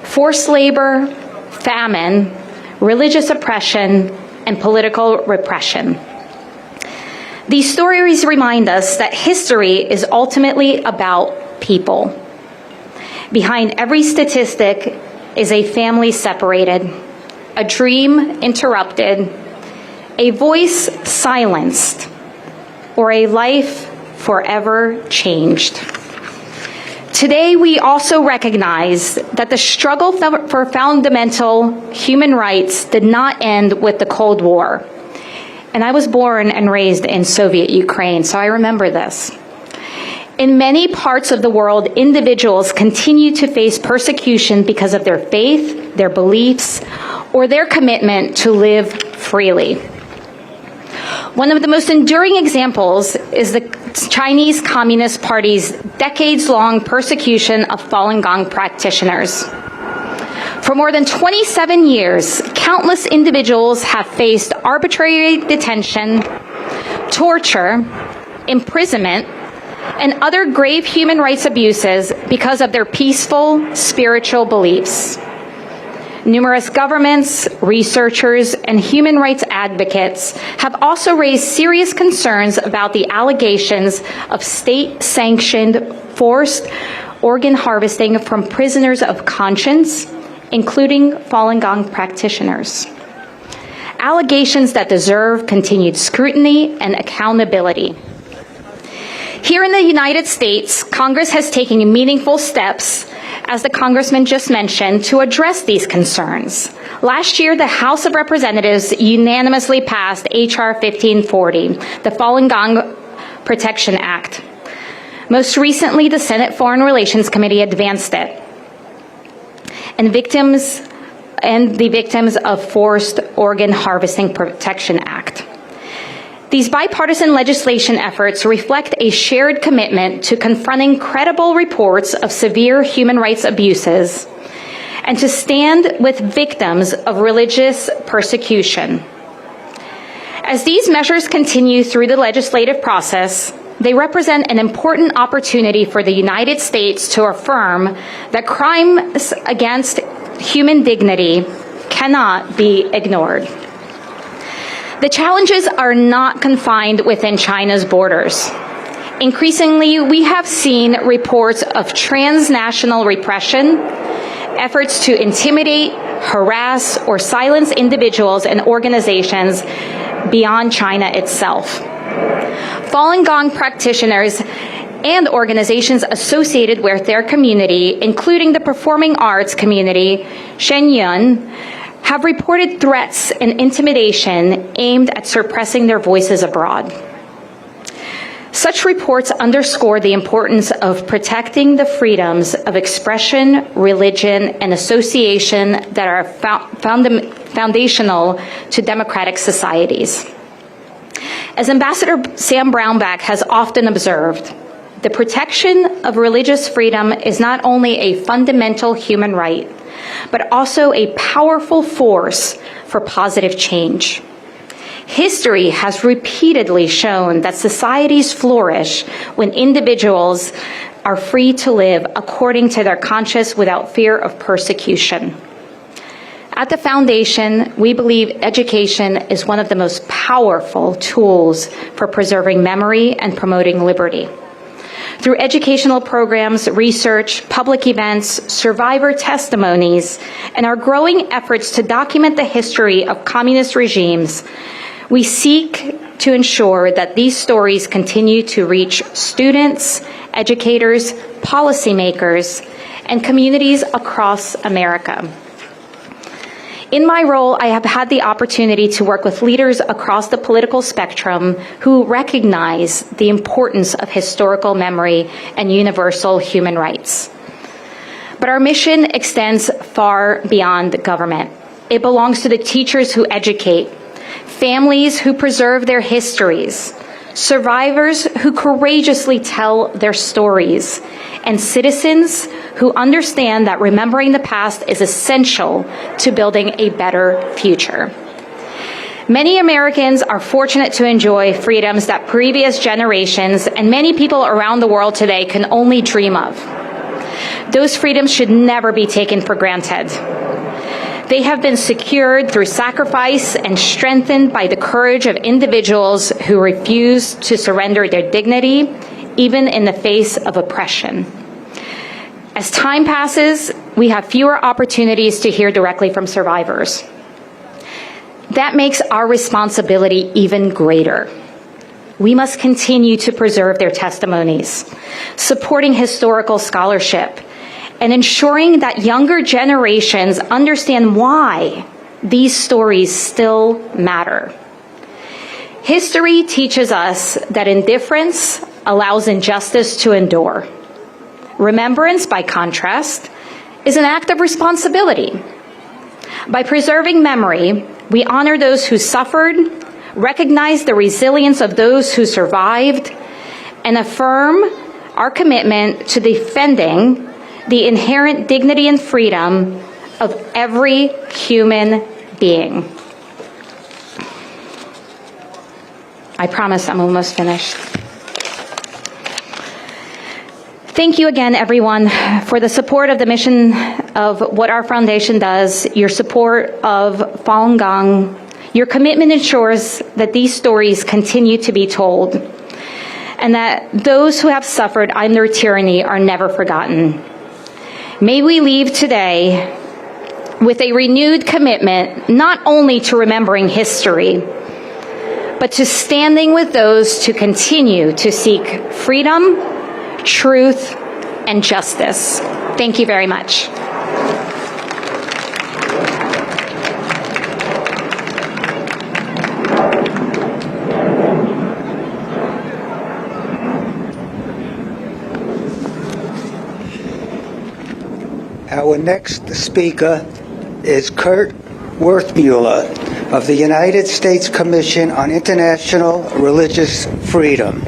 forced labor, famine, religious oppression, and political repression. These stories remind us that history is ultimately about people. Behind every statistic is a family separated, a dream interrupted, a voice silenced, or a life forever changed. Today, we also recognize that the struggle for fundamental human rights did not end with the Cold War. And I was born and raised in Soviet Ukraine, so I remember this. In many parts of the world, individuals continue to face persecution because of their faith, their beliefs, or their commitment to live freely. One of the most enduring examples is the Chinese Communist Party's decades-long persecution of Falun Gong practitioners. For more than 27 years, countless individuals have faced arbitrary detention, torture, imprisonment, and other grave human rights abuses because of their peaceful spiritual beliefs. Numerous governments, researchers, and human rights advocates have also raised serious concerns about the allegations of state-sanctioned forced organ harvesting from prisoners of conscience, including Falun Gong practitioners. Allegations that deserve continued scrutiny and accountability. Here in the United States, Congress has taken meaningful steps, as the Congressman just mentioned, to address these concerns. Last year, the House of Representatives unanimously passed H.R. 1540, the Falun Gong Protection Act. Most recently, the Senate Foreign Relations Committee advanced it. And the Victims of Forced Organ Harvesting Protection Act. These bipartisan legislation efforts reflect a shared commitment to confronting credible reports of severe human rights abuses and to stand with victims of religious persecution. As these measures continue through the legislative process, they represent an important opportunity for the United States to affirm that crimes against human dignity cannot be ignored. The challenges are not confined within China's borders. Increasingly, we have seen reports of transnational repression, efforts to intimidate, harass, or silence individuals and organizations beyond China itself. Falun Gong practitioners and organizations associated with their community, including the performing arts community, Shenyun, have reported threats and intimidation aimed at suppressing their voices abroad. Such reports underscore the importance of protecting the freedoms of expression, religion, and association that are foundational to democratic societies. As Ambassador Sam Brownback has often observed, the protection of religious freedom is not only a fundamental human right, but also a powerful force for positive change. History has repeatedly shown that societies flourish when individuals are free to live according to their conscience without fear of persecution. At the Foundation, we believe education is one of the most powerful tools for preserving memory and promoting liberty. Through educational programs, research, public events, survivor testimonies, and our growing efforts to document the history of communist regimes, we seek to ensure that these stories continue to reach students, educators, policymakers, and communities across America. In my role, I have had the opportunity to work with leaders across the political spectrum who recognize the importance of historical memory and universal human rights. But our mission extends far beyond government. It belongs to the teachers who educate, families who preserve their histories, survivors who courageously tell their stories, and citizens who understand that remembering the past is essential to building a better future. Many Americans are fortunate to enjoy freedoms that previous generations and many people around the world today can only dream of. Those freedoms should never be taken for granted. They have been secured through sacrifice and strengthened by the courage of individuals who refuse to surrender their dignity, even in the face of oppression. As time passes, we have fewer opportunities to hear directly from survivors. That makes our responsibility even greater. We must continue to preserve their testimonies, supporting historical scholarship, and ensuring that younger generations understand why these stories still matter. History teaches us that indifference allows injustice to endure. Remembrance, by contrast, is an act of responsibility. By preserving memory, we honor those who suffered, recognize the resilience of those who survived, and affirm our commitment to defending the inherent dignity and freedom of every human being. I promise I'm almost finished. Thank you again, everyone, for the support of the mission of what our foundation does, your support of Falun Gong. Your commitment ensures that these stories continue to be told, and that those who have suffered under tyranny are never forgotten. May we leave today with a renewed commitment not only to remembering history, but to standing with those to continue to seek freedom, truth, and justice. Thank you very much. Our next speaker is Kurt Werthmuller, of the United States Commission on International Religious Freedom.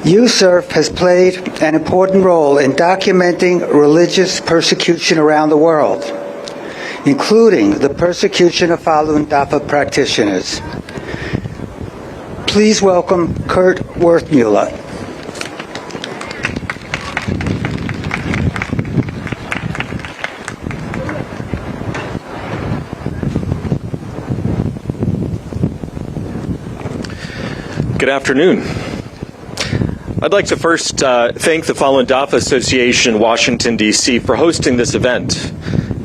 USERF has played an important role in documenting religious persecution around the world, including the persecution of Falun Dafa practitioners. Please welcome Kurt Werthmuller. Good afternoon. I'd like to first thank the Falun Dafa Association in Washington, D.C. for hosting this event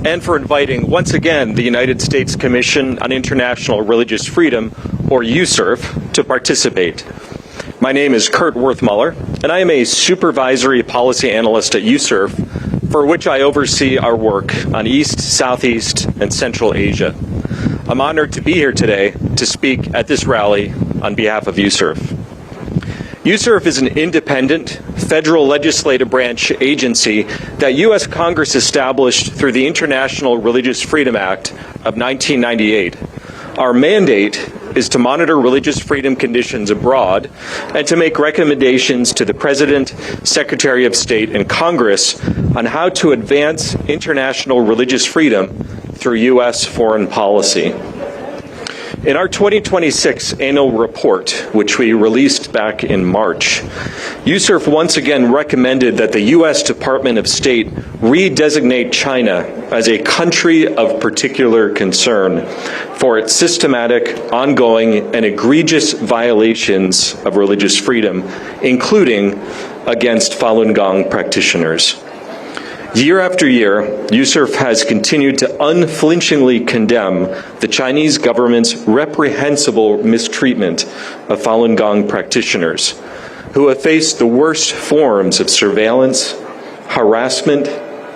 and for inviting, once again, the United States Commission on International Religious Freedom, or USERF, to participate. My name is Kurt Werthmuller, and I am a supervisory policy analyst at USERF, for which I oversee our work on East, Southeast, and Central Asia. I'm honored to be here today to speak at this rally on behalf of USERF. USERF is an independent federal legislative branch agency that U.S. Congress established through the International Religious Freedom Act of 1998. Our mandate is to monitor religious freedom conditions abroad and to make recommendations to the President, Secretary of State, and Congress on how to advance international religious freedom through U.S. foreign policy. In our 2026 annual report, which we released back in March, USERF once again recommended that the U.S. Department of State redesignate China as a country of particular concern for its systematic, ongoing, and egregious violations of religious freedom, including against Falun Gong practitioners. Year after year, USERF has continued to unflinchingly condemn the Chinese government's reprehensible mistreatment of Falun Gong practitioners, who have faced the worst forms of surveillance, harassment,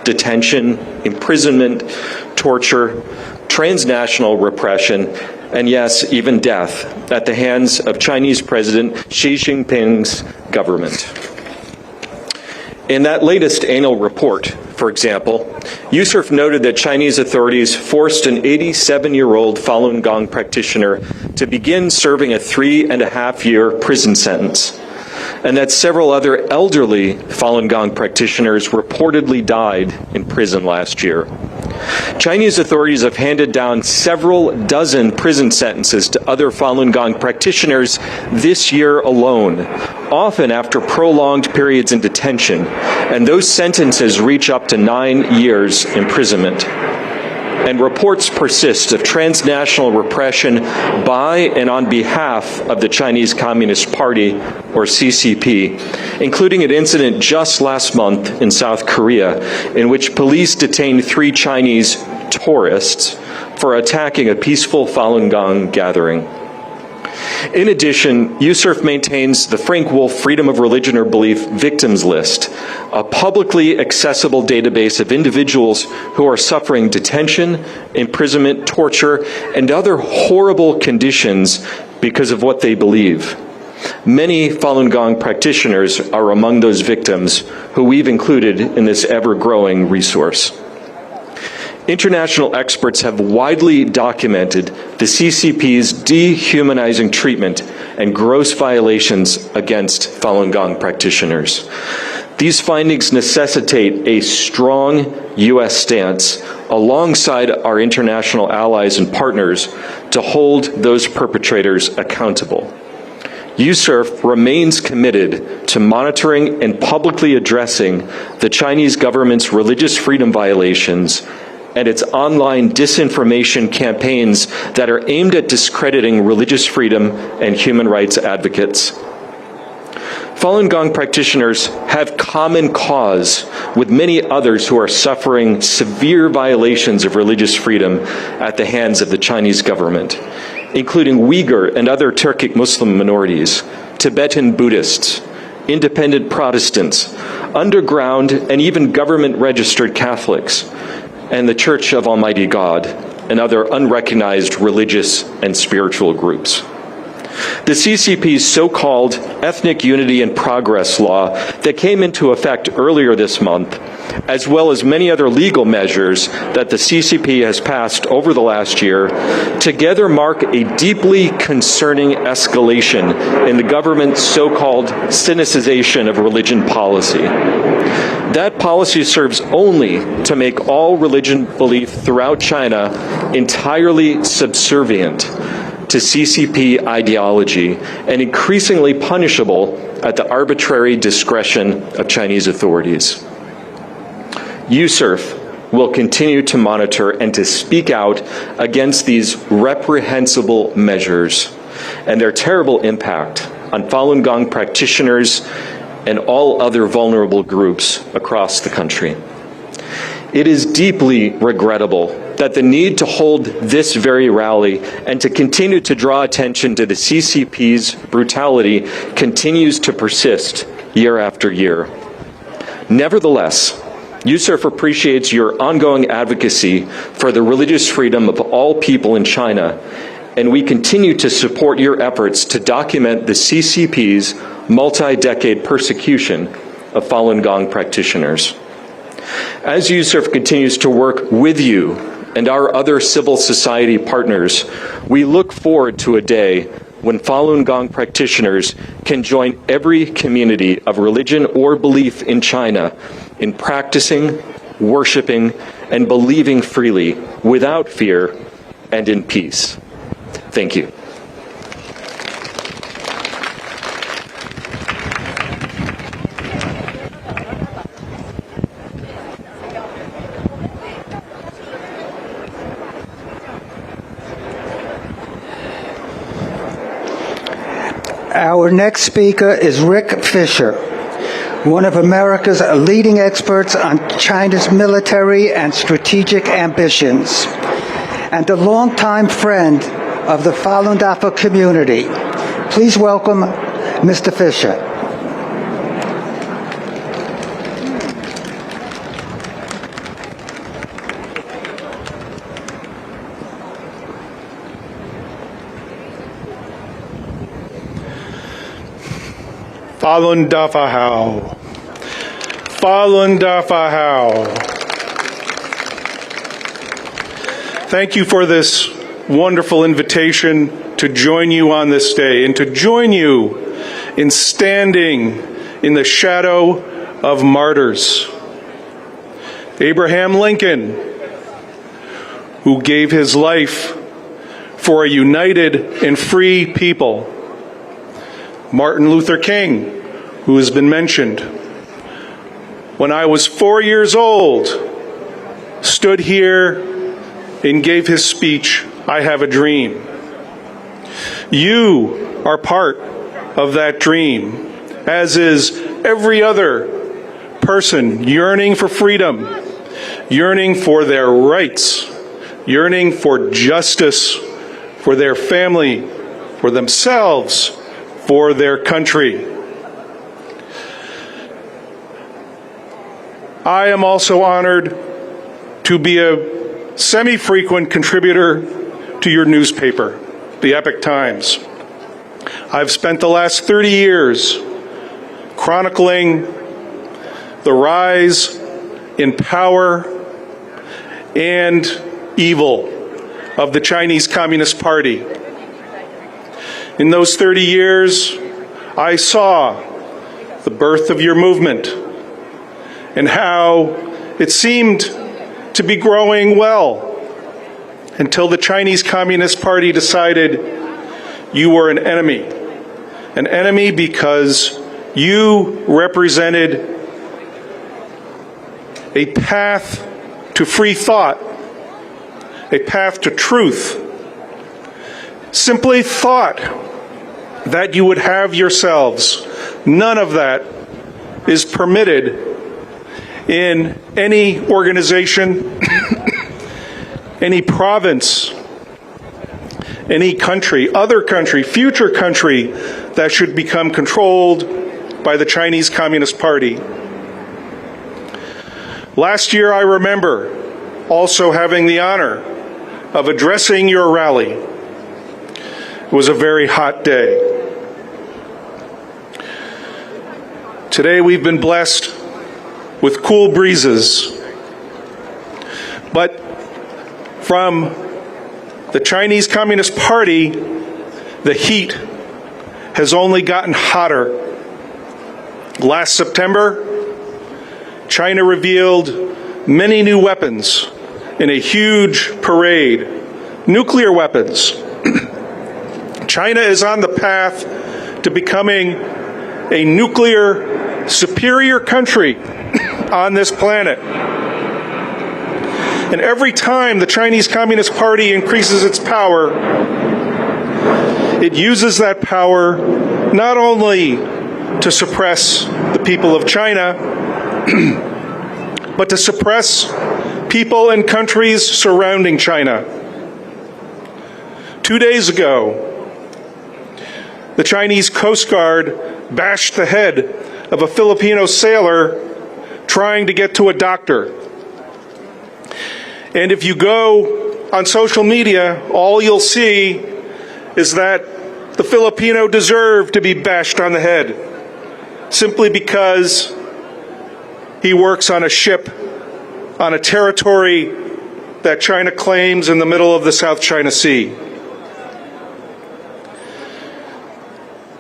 detention, imprisonment, torture, transnational repression, and yes, even death at the hands of Chinese President Xi Jinping's government. In that latest annual report, for example, USERF noted that Chinese authorities forced an 87-year-old Falun Gong practitioner to begin serving a 3.5-year prison sentence, and that several other elderly Falun Gong practitioners reportedly died in prison last year. Chinese authorities have handed down several dozen prison sentences to other Falun Gong practitioners this year alone, often after prolonged periods in detention, and those sentences reach up to 9 years imprisonment. And reports persist of transnational repression by and on behalf of the Chinese Communist Party, or CCP, including an incident just last month in South Korea in which police detained 3 Chinese tourists for attacking a peaceful Falun Gong gathering. In addition, USERF maintains the Frank Wolf Freedom of Religion or Belief Victims List, a publicly accessible database of individuals who are suffering detention, imprisonment, torture, and other horrible conditions because of what they believe. Many Falun Gong practitioners are among those victims who we've included in this ever-growing resource. International experts have widely documented the CCP's dehumanizing treatment and gross violations against Falun Gong practitioners. These findings necessitate a strong U.S. stance alongside our international allies and partners to hold those perpetrators accountable. USERF remains committed to monitoring and publicly addressing the Chinese government's religious freedom violations and its online disinformation campaigns that are aimed at discrediting religious freedom and human rights advocates. Falun Gong practitioners have common cause with many others who are suffering severe violations of religious freedom at the hands of the Chinese government, including Uyghur and other Turkic Muslim minorities, Tibetan Buddhists, independent Protestants, underground and even government-registered Catholics, and the Church of Almighty God, and other unrecognized religious and spiritual groups. The CCP's so-called Ethnic Unity and Progress Law that came into effect earlier this month as well as many other legal measures that the CCP has passed over the last year, together mark a deeply concerning escalation in the government's so-called sinicization of religion policy. That policy serves only to make all religion belief throughout China entirely subservient to CCP ideology and increasingly punishable at the arbitrary discretion of Chinese authorities. USURF will continue to monitor and to speak out against these reprehensible measures and their terrible impact on Falun Gong practitioners and all other vulnerable groups across the country. It is deeply regrettable that the need to hold this very rally and to continue to draw attention to the CCP's brutality continues to persist year after year. Nevertheless, USURF appreciates your ongoing advocacy for the religious freedom of all people in China, and we continue to support your efforts to document the CCP's multi-decade persecution of Falun Gong practitioners. As USURF continues to work with you and our other civil society partners, we look forward to a day when Falun Gong practitioners can join every community of religion or belief in China in practicing, worshiping, and believing freely without fear and in peace. Thank you. Our next speaker is Rick Fisher, one of America's leading experts on China's military and strategic ambitions, and a longtime friend of the Falun Dafa community. Please welcome Mr. Fisher. Falun Dafa Hao. Falun Dafa Hao. Thank you for this wonderful invitation to join you on this day and to join you in standing in the shadow of martyrs. Abraham Lincoln, who gave his life for a united and free people. Martin Luther King, who has been mentioned. When I was 4 years old, stood here and gave his speech, "I Have a Dream." You are part of that dream, as is every other person yearning for freedom, yearning for their rights, yearning for justice for their family, for themselves, for their country. I am also honored to be a semi-frequent contributor to your newspaper, the Epoch Times. I've spent the last 30 years chronicling the rise in power and evil of the Chinese Communist Party. In those 30 years, I saw the birth of your movement and how it seemed to be growing well until the Chinese Communist Party decidid you were an enemy because you represented a path to free thought, a path to truth. Simply thought that you would have yourselves. None of that is permitted in any organization, any province, any country, other country, future country that should become controlled by the Chinese Communist Party. Last year, I remember also having the honor of addressing your rally. It was a very hot day. Today we've been blessed with cool breezes. But from the Chinese Communist Party, the heat has only gotten hotter. Last September, China revealed many new weapons in a huge parade, nuclear weapons. China is on the path to becoming a nuclear superior country on this planet. And every time the Chinese Communist Party increases its power, it uses that power not only to suppress the people of China, but to suppress people and countries surrounding China. 2 days ago, the Chinese Coast Guard bashed the head of a Filipino sailor trying to get to a doctor. And if you go on social media, all you'll see is that the Filipino deserved to be bashed on the head simply because he works on a ship on a territory that China claims in the middle of the South China Sea.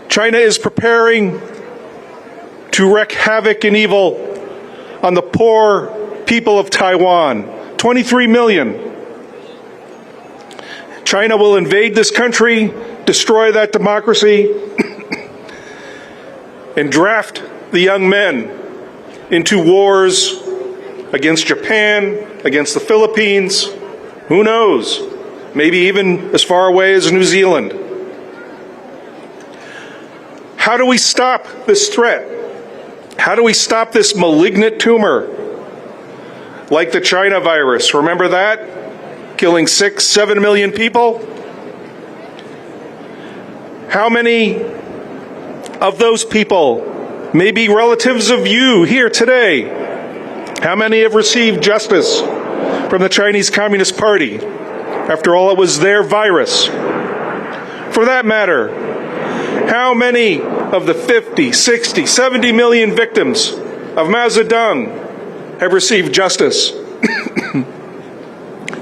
China is preparing to wreak havoc and evil on the poor people of Taiwan, 23 million. China will invade this country, destroy that democracy, and draft the young men into wars against Japan, against the Philippines, who knows, maybe even as far away as New Zealand. How do we stop this threat? How do we stop this malignant tumor? Like the China virus, remember that? Killing 6-7 million people? How many of those people may be relatives of you here today? How many have received justice from the Chinese Communist Party? After all, it was their virus. For that matter, how many of the 50, 60, 70 million victims of Mao Zedong have received justice?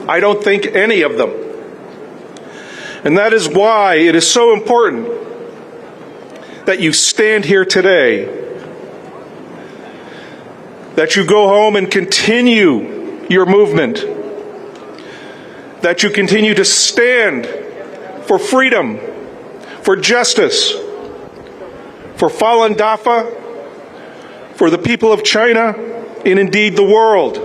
I don't think any of them. And that is why it is so important that you stand here today, that you go home and continue your movement, that you continue to stand for freedom, for justice, for Falun Dafa, for the people of China, and indeed the world.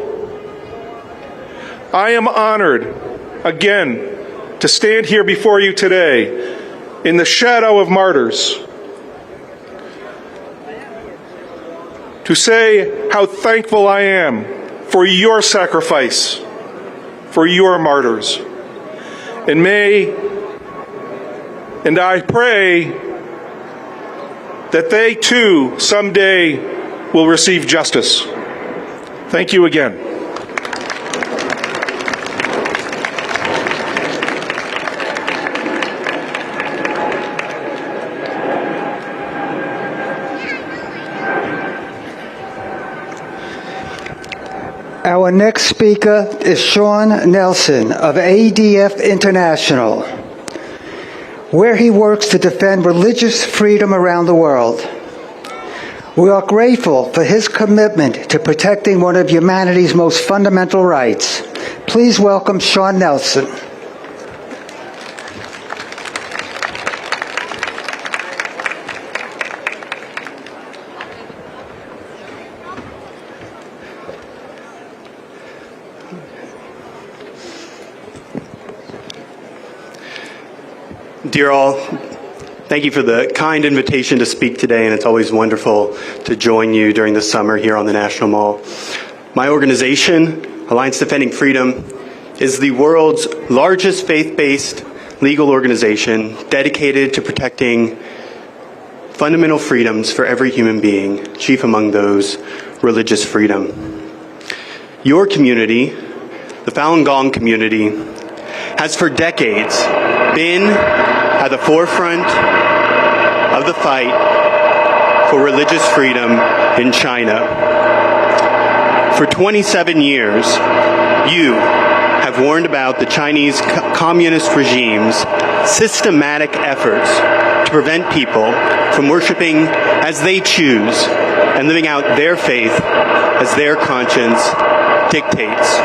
I am honored, again, to stand here before you today in the shadow of martyrs, to say how thankful I am for your sacrifice, for your martyrs. And I pray that they too someday will receive justice. Thank you again. Our next speaker is Sean Nelson of ADF International, where he works to defend religious freedom around the world. We are grateful for his commitment to protecting one of humanity's most fundamental rights. Please welcome Sean Nelson. Dear all, thank you for the kind invitation to speak today, and it's always wonderful to join you during the summer here on the National Mall. My organization, Alliance Defending Freedom, is the world's largest faith-based legal organization dedicated to protecting fundamental freedoms for every human being, chief among those, religious freedom. Your community, the Falun Gong community, has for decades been at the forefront of the fight for religious freedom in China. For 27 years, you have warned about the Chinese communist regime's systematic efforts to prevent people from worshiping as they choose and living out their faith as their conscience dictates.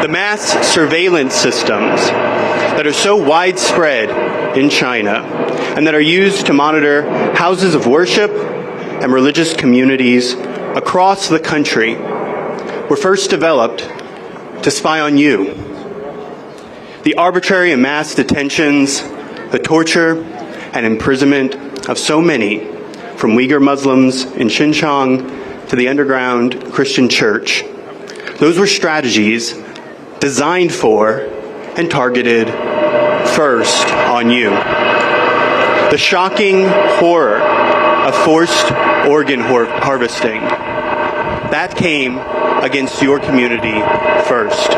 The mass surveillance systems that are so widespread in China and that are used to monitor houses of worship and religious communities across the country were first developed to spy on you. The arbitrary and mass detentions, the torture and imprisonment of so many, from Uyghur Muslims in Xinjiang to the underground Christian church, those were strategies designed for and targeted first on you. The shocking horror of forced organ harvesting, that came against your community first.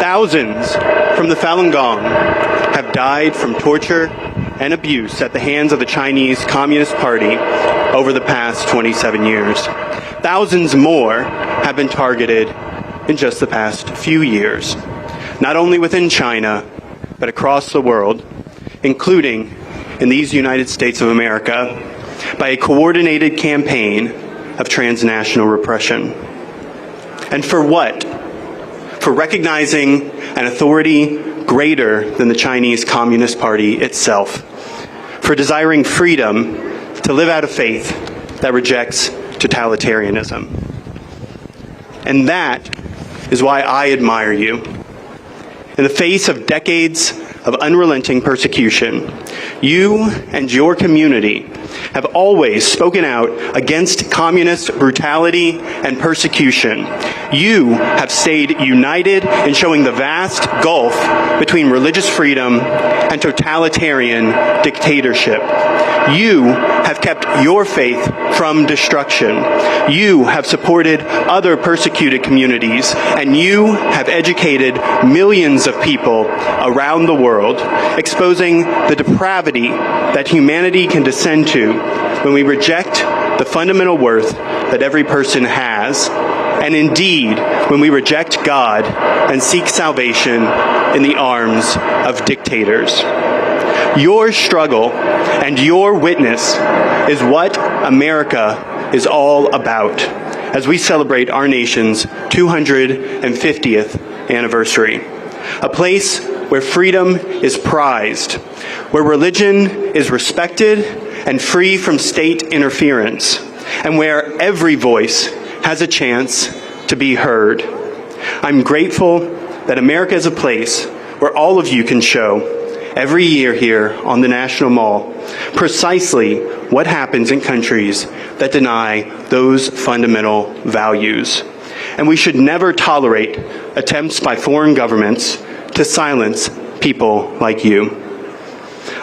Thousands from the Falun Gong have died from torture and abuse at the hands of the Chinese Communist Party over the past 27 years. Thousands more have been targeted in just the past few years, not only within China, but across the world, including in these United States of America, by a coordinated campaign of transnational repression. And for what? For recognizing an authority greater than the Chinese Communist Party itself, for desiring freedom to live out a faith that rejects totalitarianism. And that is why I admire you. In the face of decades of unrelenting persecution, you and your community have always spoken out against communist brutality and persecution. You have stayed united in showing the vast gulf between religious freedom and totalitarian dictatorship. You have kept your faith from destruction. You have supported other persecuted communities, and you have educated millions of people around the world, exposing the depravity that humanity can descend to when we reject the fundamental worth that every person has, and indeed when we reject God and seek salvation in the arms of dictators. Your struggle and your witness is what America is all about as we celebrate our nation's 250th anniversary. A place where freedom is prized, where religion is respected and free from state interference, and where every voice has a chance to be heard. I'm grateful that America is a place where all of you can show every year here on the National Mall precisely what happens in countries that deny those fundamental values. And we should never tolerate attempts by foreign governments to silence people like you.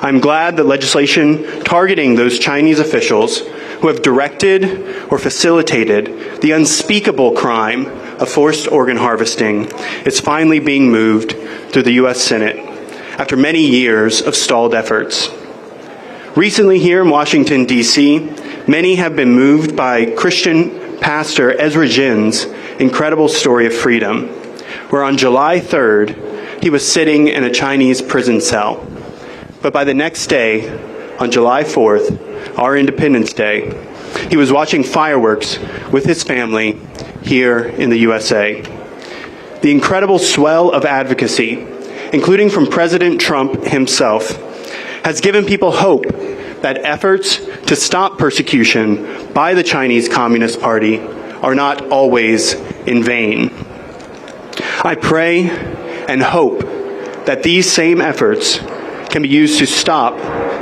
I'm glad that legislation targeting those Chinese officials who have directed or facilitated the unspeakable crime of forced organ harvesting is finally being moved through the U.S. Senate after many years of stalled efforts. Recently here in Washington, D.C., many have been moved by Christian pastor Ezra Jin's incredible story of freedom, where on July 3rd, he was sitting in a Chinese prison cell. But by the next day, on July 4th, our Independence Day, he was watching fireworks with his family here in the USA. The incredible swell of advocacy, including from President Trump himself, has given people hope that efforts to stop persecution by the Chinese Communist Party are not always in vain. I pray and hope that these same efforts can be used to stop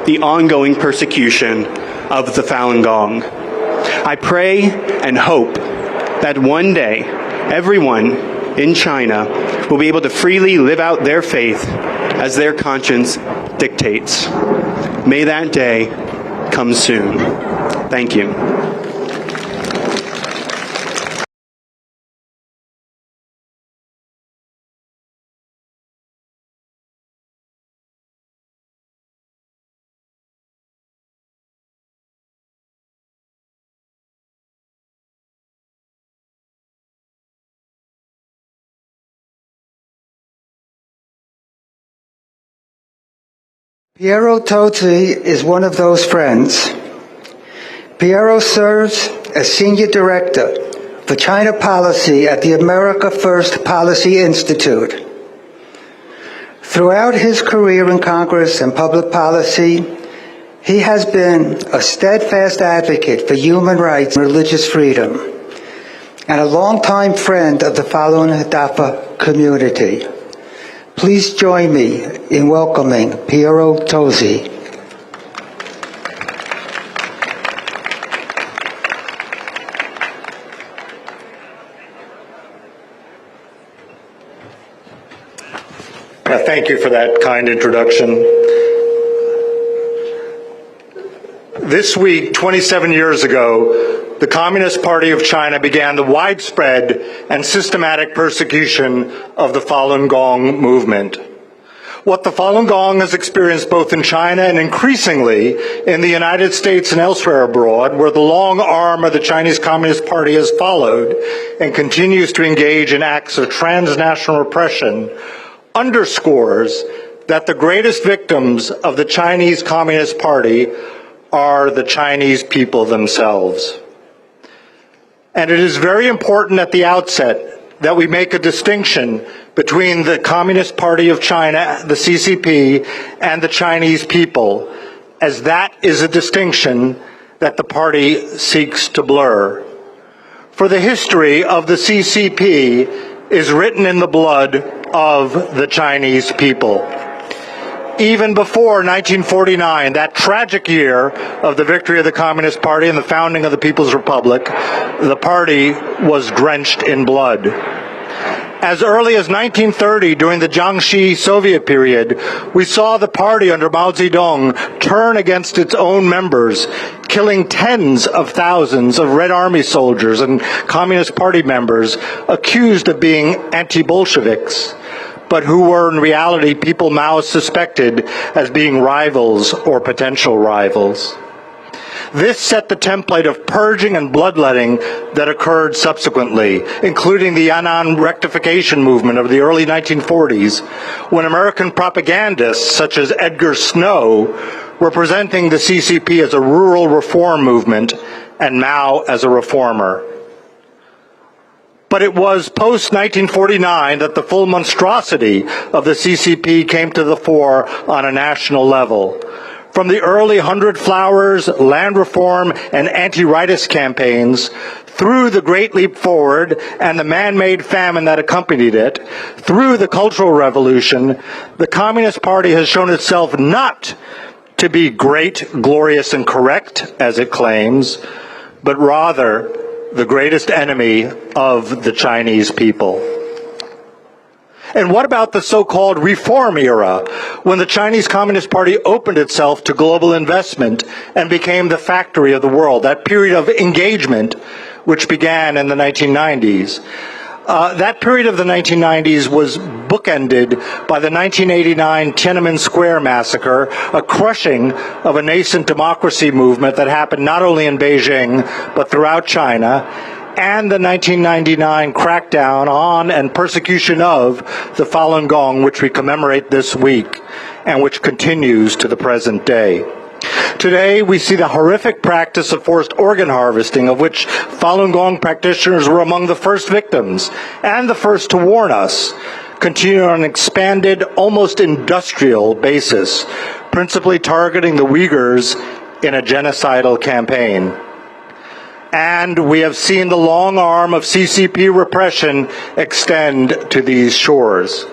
the ongoing persecution of the Falun Gong. I pray and hope that one day everyone in China will be able to freely live out their faith as their conscience dictates. May that day come soon. Thank you. Piero Tosi is one of those friends. Piero serves as Senior Director for China Policy at the America First Policy Institute. Throughout his career in Congress and public policy, he has been a steadfast advocate for human rights and religious freedom, and a longtime friend of the Falun Dafa community. Please join me in welcoming Piero Tosi. Thank you for that kind introduction. This week, 27 years ago, the Communist Party of China began the widespread and systematic persecution of the Falun Gong movement. What the Falun Gong has experienced both in China and increasingly in the United States and elsewhere abroad, where the long arm of the Chinese Communist Party has followed and continues to engage in acts of transnational repression, underscores that the greatest victims of the Chinese Communist Party are the Chinese people themselves. And it is very important at the outset that we make a distinction between the Communist Party of China, the CCP, and the Chinese people, as that is a distinction that the party seeks to blur. For the history of the CCP is written in the blood of the Chinese people. Even before 1949, that tragic year of the victory of the Communist Party and the founding of the People's Republic, the party was drenched in blood. As early as 1930, during the Jiangxi Soviet period, we saw the party under Mao Zedong turn against its own members, killing tens of thousands of Red Army soldiers and Communist Party members accused of being anti-Bolsheviks, but who were in reality people Mao suspected as being rivals or potential rivals. This set the template of purging and bloodletting that occurred subsequently, including the Yan'an rectification movement of the early 1940s, when American propagandists such as Edgar Snow were presenting the CCP as a rural reform movement and Mao as a reformer. But it was post-1949 that the full monstrosity of the CCP came to the fore on a national level. From the early 100 Flowers, land reform, and anti-rightist campaigns, through the Great Leap Forward and the man-made famine that accompanied it, through the Cultural Revolution, the Communist Party has shown itself not to be great, glorious, and correct, as it claims, but rather the greatest enemy of the Chinese people. And what about the so-called reform era, when the Chinese Communist Party opened itself to global investment and became the factory of the world, that period of engagement which began in the 1990s? That period of the 1990s was bookended by the 1989 Tiananmen Square massacre, a crushing of a nascent democracy movement that happened not only in Beijing, but throughout China, and the 1999 crackdown on and persecution of the Falun Gong, which we commemorate this week, and which continues to the present day. Today, we see the horrific practice of forced organ harvesting, of which Falun Gong practitioners were among the first victims and the first to warn us, continue on an expanded, almost industrial basis, principally targeting the Uyghurs in a genocidal campaign. And we have seen the long arm of CCP repression extend to these shores.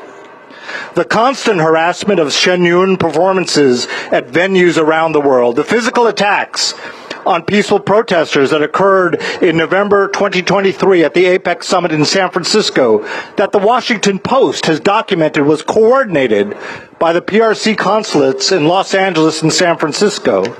The constant harassment of Shenyun performances at venues around the world, the physical attacks on peaceful protesters that occurred in November 2023 at the APEC summit in San Francisco, that the Washington Post has documented was coordinated by the PRC consulates in Los Angeles and San Francisco,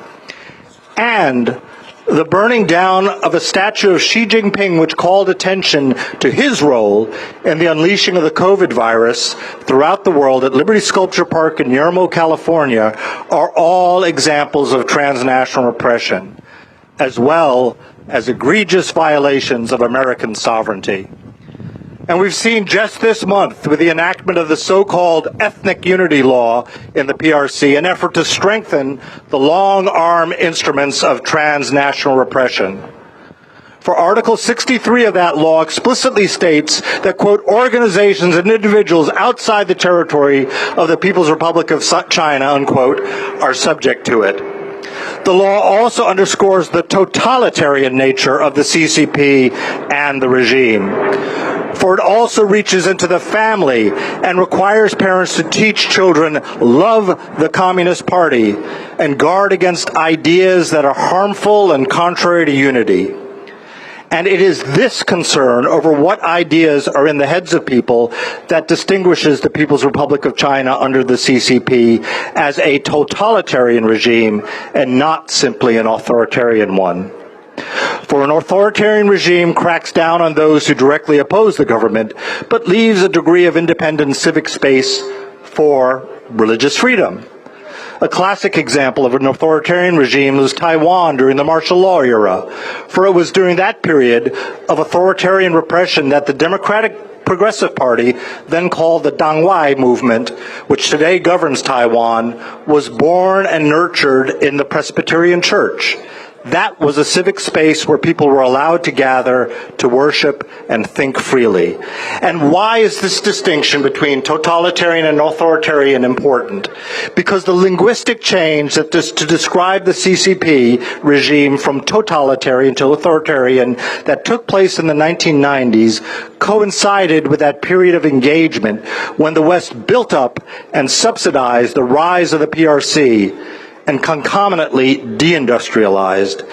and the burning down of a statue of Xi Jinping, which called attention to his role in the unleashing of the COVID virus throughout the world at Liberty Sculpture Park in Yermo, California, are all examples of transnational repression, as well as egregious violations of American sovereignty. And we've seen just this month, with the enactment of the so-called ethnic unity law in the PRC, an effort to strengthen the long-arm instruments of transnational repression. For Article 63 of that law explicitly states that, quote, organizations and individuals outside the territory of the People's Republic of China, unquote, are subject to it. The law also underscores the totalitarian nature of the CCP and the regime. For it also reaches into the family and requires parents to teach children love the Communist Party and guard against ideas that are harmful and contrary to unity. And it is this concern over what ideas are in the heads of people that distinguishes the People's Republic of China under the CCP as a totalitarian regime and not simply an authoritarian one. For an authoritarian regime cracks down on those who directly oppose the government, but leaves a degree of independent civic space for religious freedom. A classic example of an authoritarian regime was Taiwan during the martial law era, for it was during that period of authoritarian repression that the Democratic Progressive Party, then called the Dangwai movement, which today governs Taiwan, was born and nurtured in the Presbyterian Church. That was a civic space where people were allowed to gather, to worship, and think freely. And why is this distinction between totalitarian and authoritarian important? Because the linguistic change to describe the CCP regime from totalitarian to authoritarian that took place in the 1990s coincided with that period of engagement when the West built up and subsidized the rise of the PRC and concomitantly deindustrialized,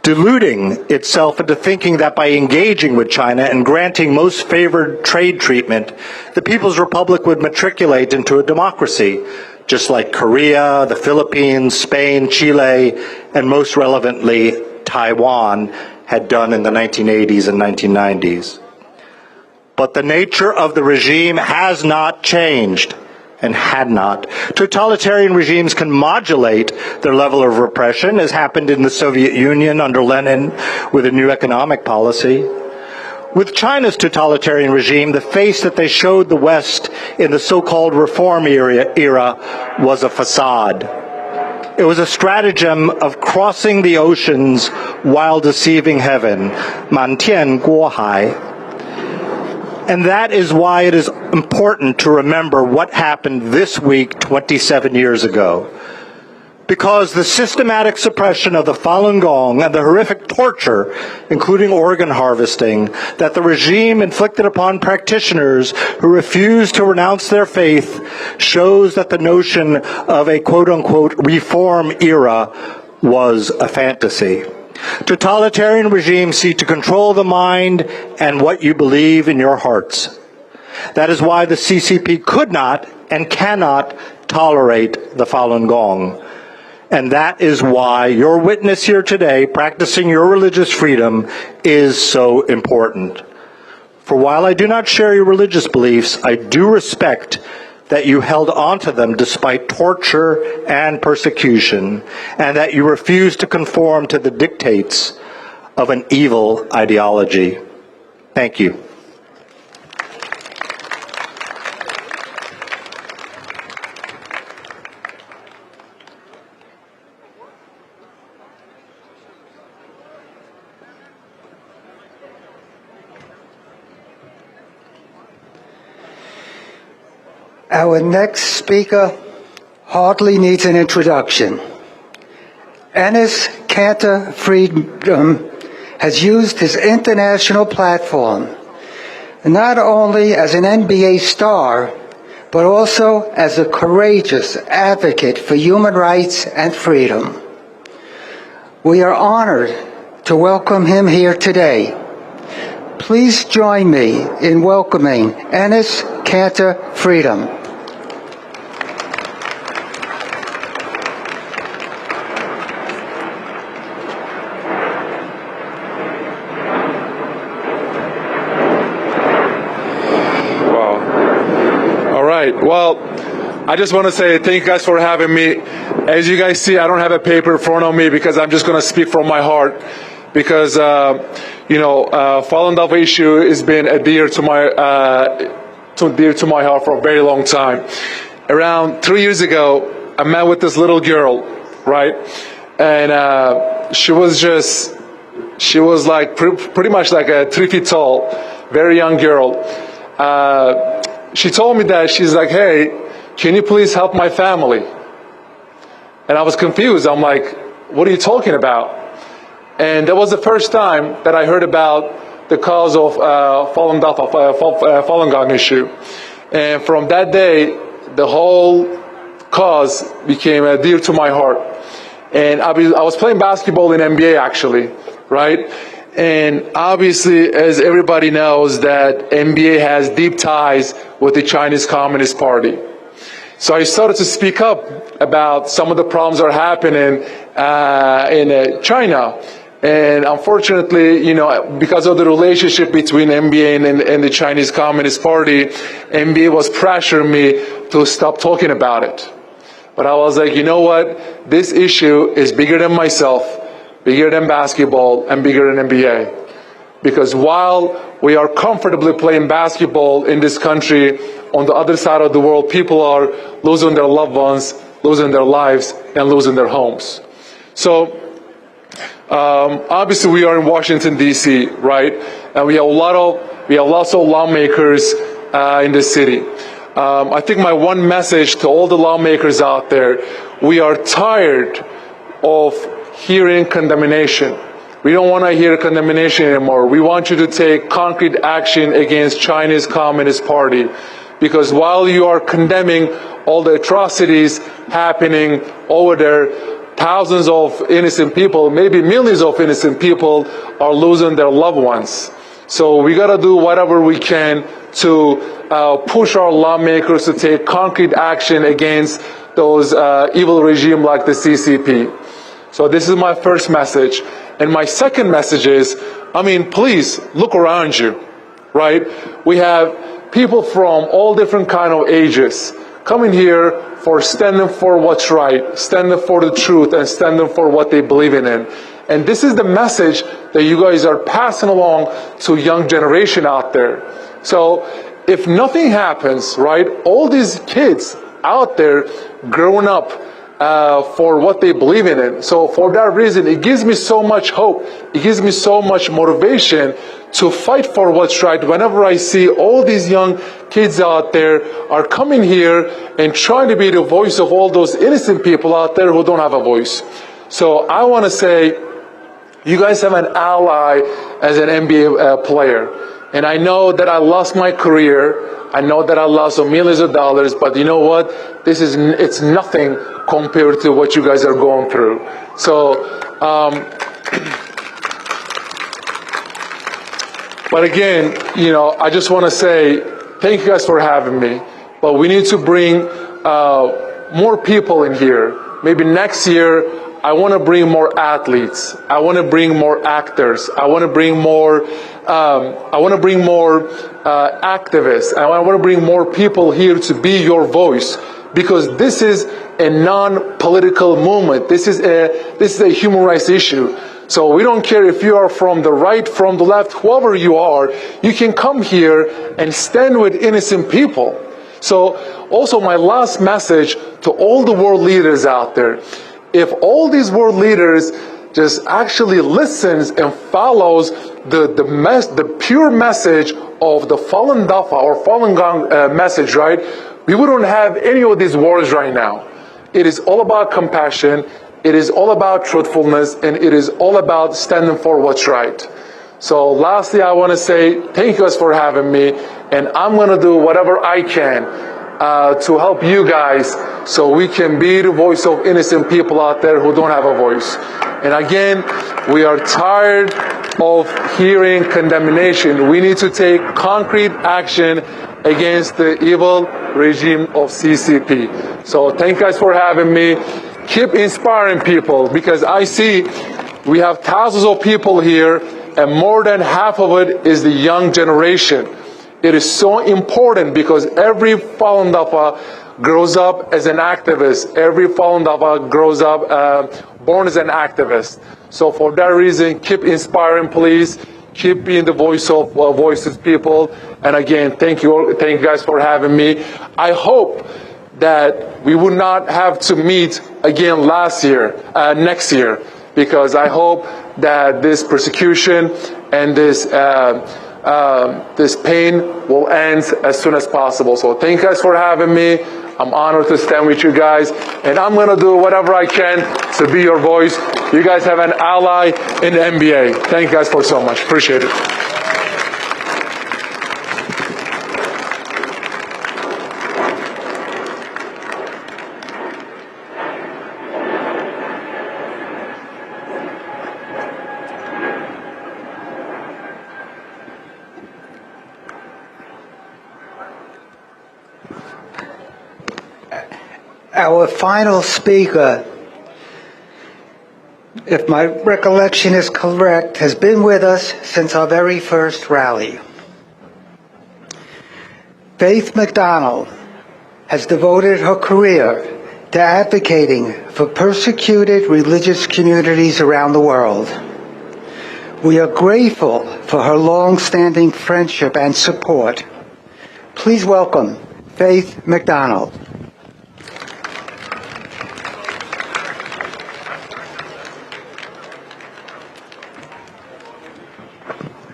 deluding itself into thinking that by engaging with China and granting most favored trade treatment, the People's Republic would matriculate into a democracy, just like Korea, the Philippines, Spain, Chile, and most relevantly, Taiwan had done in the 1980s and 1990s. But the nature of the regime has not changed. And had not. Totalitarian regimes can modulate their level of repression, as happened in the Soviet Union under Lenin with a new economic policy. With China's totalitarian regime, the face that they showed the West in the so-called reform era was a facade. It was a stratagem of crossing the oceans while deceiving heaven. 满天过海. And that is why it is important to remember what happened this week 27 years ago. Because the systematic suppression of the Falun Gong and the horrific torture, including organ harvesting, that the regime inflicted upon practitioners who refused to renounce their faith shows that the notion of a quote-unquote reform era was a fantasy. Totalitarian regimes seek to control the mind and what you believe in your hearts. That is why the CCP could not and cannot tolerate the Falun Gong. And that is why your witness here today, practicing your religious freedom, is so important. For while I do not share your religious beliefs, I do respect that you held on to them despite torture and persecution, and that you refused to conform to the dictates of an evil ideology. Thank you. Our next speaker hardly needs an introduction. Enes Kanter Freedom has used his international platform not only as an NBA star, but also as a courageous advocate for human rights and freedom. We are honored to welcome him here today. Please join me in welcoming Enes Kanter Freedom. Well, I just want to say thank you guys for having me. As you guys see, I don't have a paper in front of me because I'm just going to speak from my heart. because, Falun Dafa issue has been dear to my heart for a very long time. Around 3 years ago, I met with this little girl, right? And she was like pretty much like 3 feet tall, very young girl. She told me that she's like, hey, can you please help my family? And I was confused. I'm like, what are you talking about? And that was the first time that I heard about the cause of Falun Dafa, Falun Gong issue. And from that day, the whole cause became dear to my heart. And I was playing basketball in NBA actually, right? And obviously, as everybody knows, that NBA has deep ties with the Chinese Communist Party. So I started to speak up about some of the problems that are happening in China. And unfortunately, because of the relationship between NBA and the Chinese Communist Party, NBA was pressuring me to stop talking about it. But I was like, you know what? This issue is bigger than myself, bigger than basketball, and bigger than NBA. Because while we are comfortably playing basketball in this country, on the other side of the world, people are losing their loved ones, losing their lives, and losing their homes. So obviously we are in Washington, D.C., right? And we have lots of lawmakers in the city. I think my one message to all the lawmakers out there, we are tired of hearing condemnation. We don't want to hear condemnation anymore. We want you to take concrete action against Chinese Communist Party. Because while you are condemning all the atrocities happening over there, thousands of innocent people, maybe millions of innocent people are losing their loved ones. So we got to do whatever we can to push our lawmakers to take concrete action against those evil regimes like the CCP. So this is my first message. And my second message is, please look around you, right? We have people from all different kind of ages coming here for standing for what's right, standing for the truth, and standing for what they believe in. And this is the message that you guys are passing along to young generation out there. So if nothing happens, right, all these kids out there growing up for what they believe in. So for that reason, it gives me so much hope. It gives me so much motivation to fight for what's right whenever I see all these young kids out there are coming here and trying to be the voice of all those innocent people out there who don't have a voice. So I want to say, you guys have an ally as an NBA player. And I know that I lost my career. I know that I lost millions of dollars, but you know what? It's nothing compared to what you guys are going through. So, but again, I just want to say thank you guys for having me. But we need to bring more people in here. Maybe next year, I want to bring more athletes. I want to bring more actors. I want to bring more. Activists. I want to bring more people here to be your voice, because this is a non-political movement. This is a human rights issue. So we don't care if you are from the right, from the left, whoever you are, you can come here and stand with innocent people. So also my last message to all the world leaders out there, if all these world leaders just actually listens and follows the pure message of the Falun Dafa or Falun Gong message, right, we wouldn't have any of these wars right now. It is all about compassion, it is all about truthfulness, and it is all about standing for what's right. So lastly, I want to say thank you guys for having me, and I'm going to do whatever I can to help you guys so we can be the voice of innocent people out there who don't have a voice. And again, we are tired of hearing condemnation. We need to take concrete action against the evil regime of CCP. So thank you guys for having me. Keep inspiring people, because I see we have thousands of people here, and more than half of it is the young generation. It is so important, because every Falun Dafa grows up as an activist. Every Falun Dafa grows up born as an activist. So for that reason, keep inspiring, please. Keep being the voice of voiceless people. And again, thank you guys for having me. I hope that we would not have to meet again next year, because I hope that this persecution and this pain will end as soon as possible. So thank you guys for having me. I'm honored to stand with you guys, and I'm going to do whatever I can to be your voice. You guys have an ally in the NBA. Thank you guys for so much. Appreciate it. Our final speaker, if my recollection is correct, has been with us since our very first rally. Faith McDonald has devoted her career to advocating for persecuted religious communities around the world. We are grateful for her long-standing friendship and support. Please welcome Faith McDonald.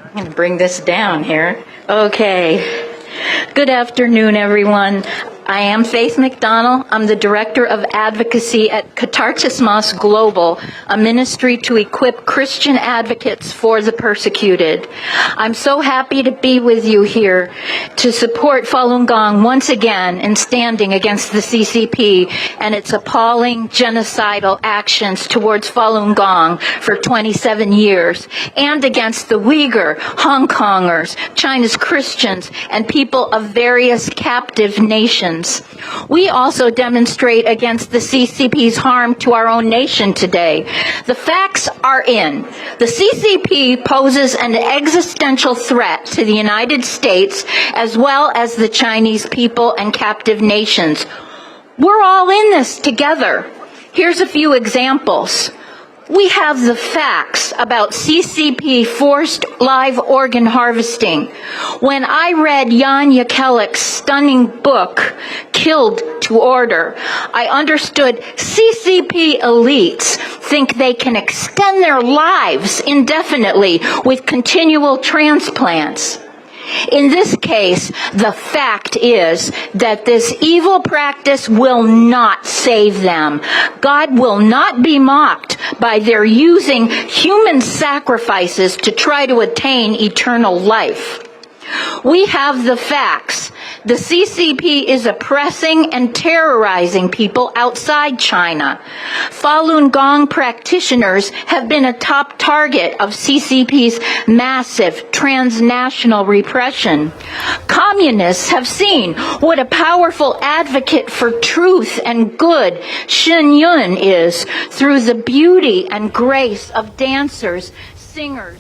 I'm going to bring this down here. Okay. Good afternoon, everyone. I am Faith McDonald. I'm the Director of Advocacy at Katartismos Global, a ministry to equip Christian advocates for the persecuted. I'm so happy to be with you here to support Falun Gong once again in standing against the CCP and its appalling genocidal actions towards Falun Gong for 27 years, and against the Uyghur, Hong Kongers, China's Christians, and people of various captive nations. We also demonstrate against the CCP's harm to our own nation today. The facts are in. The CCP poses an existential threat to the United States as well as the Chinese people and captive nations. We're all in this together. Here's a few examples. We have the facts about CCP forced live organ harvesting. When I read Jan Jekielek's stunning book, Killed to Order, I understood CCP elites think they can extend their lives indefinitely with continual transplants. In this case, the fact is that this evil practice will not save them. God will not be mocked by their using human sacrifices to try to attain eternal life. We have the facts. The CCP is oppressing and terrorizing people outside China. Falun Gong practitioners have been a top target of CCP's massive transnational repression. Communists have seen what a powerful advocate for truth and good Shen Yun is through the beauty and grace of dancers, singers,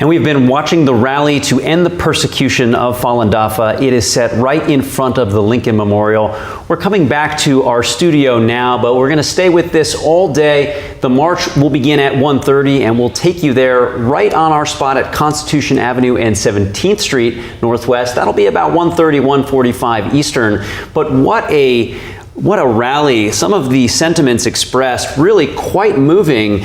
And we've been watching the rally to end the persecution of Falun Dafa. It is set right in front of the Lincoln Memorial. We're coming back to our studio now, but we're going to stay with this all day. The march will begin at 1:30, and we'll take you there right on our spot at Constitution Avenue and 17th Street Northwest. That'll be about 1:30, 1:45 Eastern. But what a rally. Some of the sentiments expressed really quite moving.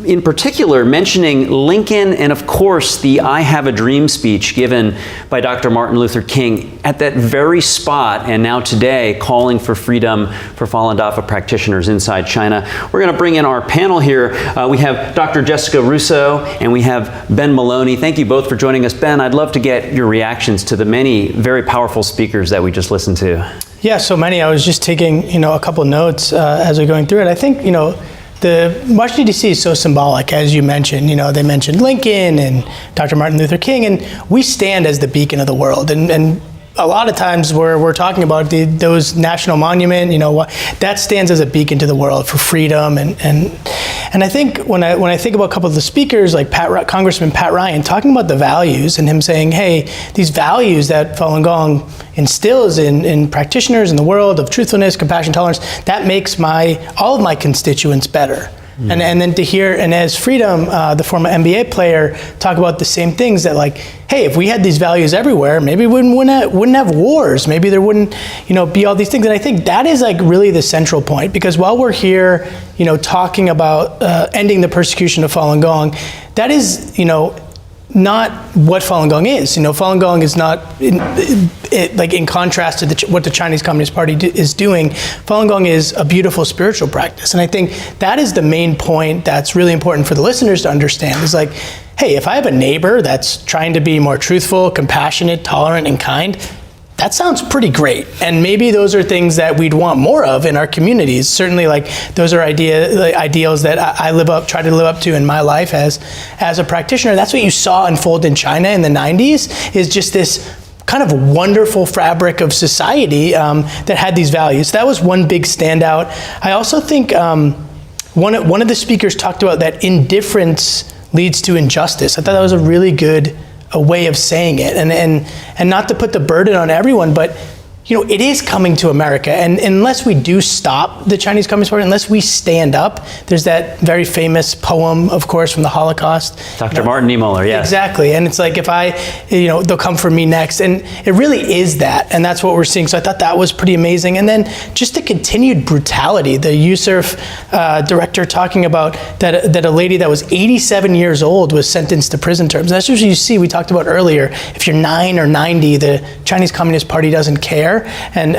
In particular, mentioning Lincoln and, of course, the I Have a Dream speech given by Dr. Martin Luther King at that very spot, and now today calling for freedom for Falun Dafa practitioners inside China. We're going to bring in our panel here. We have Dr. Jessica Russo and we have Ben Maloney. Thank you both for joining us. Ben, I'd love to get your reactions to the many very powerful speakers that we just listened to. Yeah, so many. I was just taking, a couple notes as we're going through it. I think, the Washington, D.C. is so symbolic, as you mentioned. They mentioned Lincoln and Dr. Martin Luther King, and we stand as the beacon of the world. And a lot of times we're talking about those national monument, that stands as a beacon to the world for freedom, and I think when I think about a couple of the speakers like Congressman Pat Ryan talking about the values and him saying, hey, these values that Falun Gong instills in practitioners in the world of truthfulness, compassion, tolerance, that makes all of my constituents better. And then to hear Inez Freedom, the former NBA player, talk about the same things, that like, hey, if we had these values everywhere, maybe we wouldn't have wars. Maybe there wouldn't, be all these things. And I think that is like really the central point, because while we're here, talking about ending the persecution of Falun Gong, that is, not what Falun Gong is. Falun Gong is not, in contrast to what the Chinese Communist Party is doing. Falun Gong is a beautiful spiritual practice. And I think that is the main point that's really important for the listeners to understand, is like, hey, if I have a neighbor that's trying to be more truthful, compassionate, tolerant, and kind, that sounds pretty great. And maybe those are things that we'd want more of in our communities. Certainly, like, those are ideals that I try to live up to in my life as a practitioner. That's what you saw unfold in China in the 90s, is just this kind of wonderful fabric of society that had these values. That was one big standout. I also think one of the speakers talked about that indifference leads to injustice. I thought that was a really good way of saying it, and not to put the burden on everyone, but it is coming to America, and unless we do stop the Chinese Communist Party, unless we stand up, there's that very famous poem, of course, from the Holocaust. Dr. Martin Niemöller, yes. Exactly, and it's like, if they'll come for me next, and it really is that, and that's what we're seeing. So I thought that was pretty amazing. And then just the continued brutality, the USERF director talking about that a lady that was 87 years old was sentenced to prison terms. That's what you see, we talked about earlier, if you're 9 or 90, the Chinese Communist Party doesn't care. And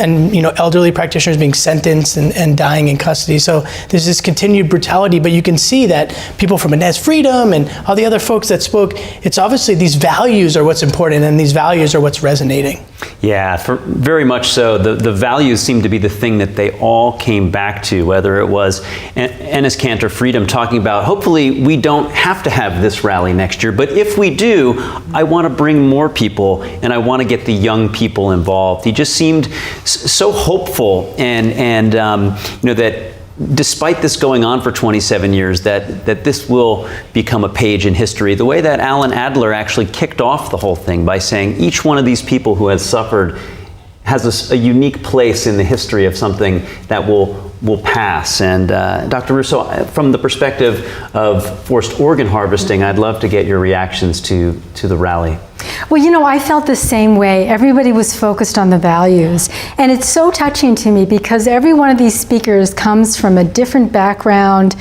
elderly practitioners being sentenced and dying in custody. So there's this continued brutality, but you can see that people from Inez Freedom and all the other folks that spoke, it's obviously these values are what's important, and these values are what's resonating. Yeah, very much so. The values seem to be the thing that they all came back to, whether it was Enes Kanter Freedom talking about, hopefully we don't have to have this rally next year, but if we do, I want to bring more people, and I want to get the young people involved. He just seemed so hopeful, and that despite this going on for 27 years, that this will become a page in history. The way that Alan Adler actually kicked off the whole thing by saying each one of these people who has suffered has a unique place in the history of something that will pass. And Dr. Russo, from the perspective of forced organ harvesting, I'd love to get your reactions to the rally. Well, I felt the same way. Everybody was focused on the values. And it's so touching to me, because every one of these speakers comes from a different background,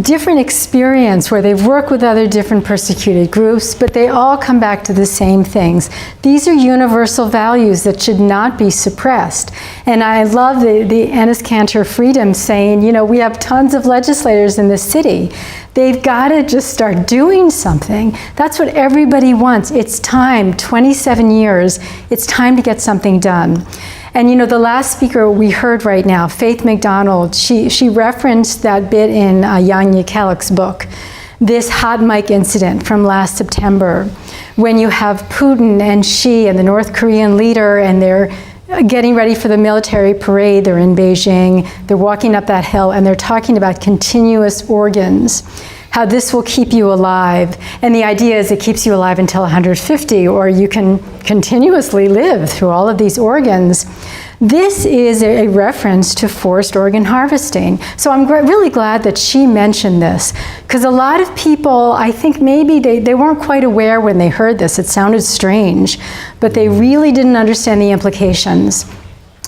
different experience, where they've worked with other different persecuted groups, but they all come back to the same things. These are universal values that should not be suppressed. And I love the Enes Kanter Freedom saying, we have tons of legislators in this city. They've got to just start doing something. That's what everybody wants. It's time, 27 years, it's time to get something done. And the last speaker we heard right now, Faith McDonald, she referenced that bit in Jan Jekielek's book, this hot mic incident from last September, when you have Putin and Xi and the North Korean leader, and they're getting ready for the military parade. They're in Beijing, they're walking up that hill, and they're talking about continuous organs, how this will keep you alive. And the idea is it keeps you alive until 150, or you can continuously live through all of these organs. This is a reference to forced organ harvesting. So I'm really glad that she mentioned this, because a lot of people, I think maybe they weren't quite aware when they heard this. It sounded strange, but they really didn't understand the implications.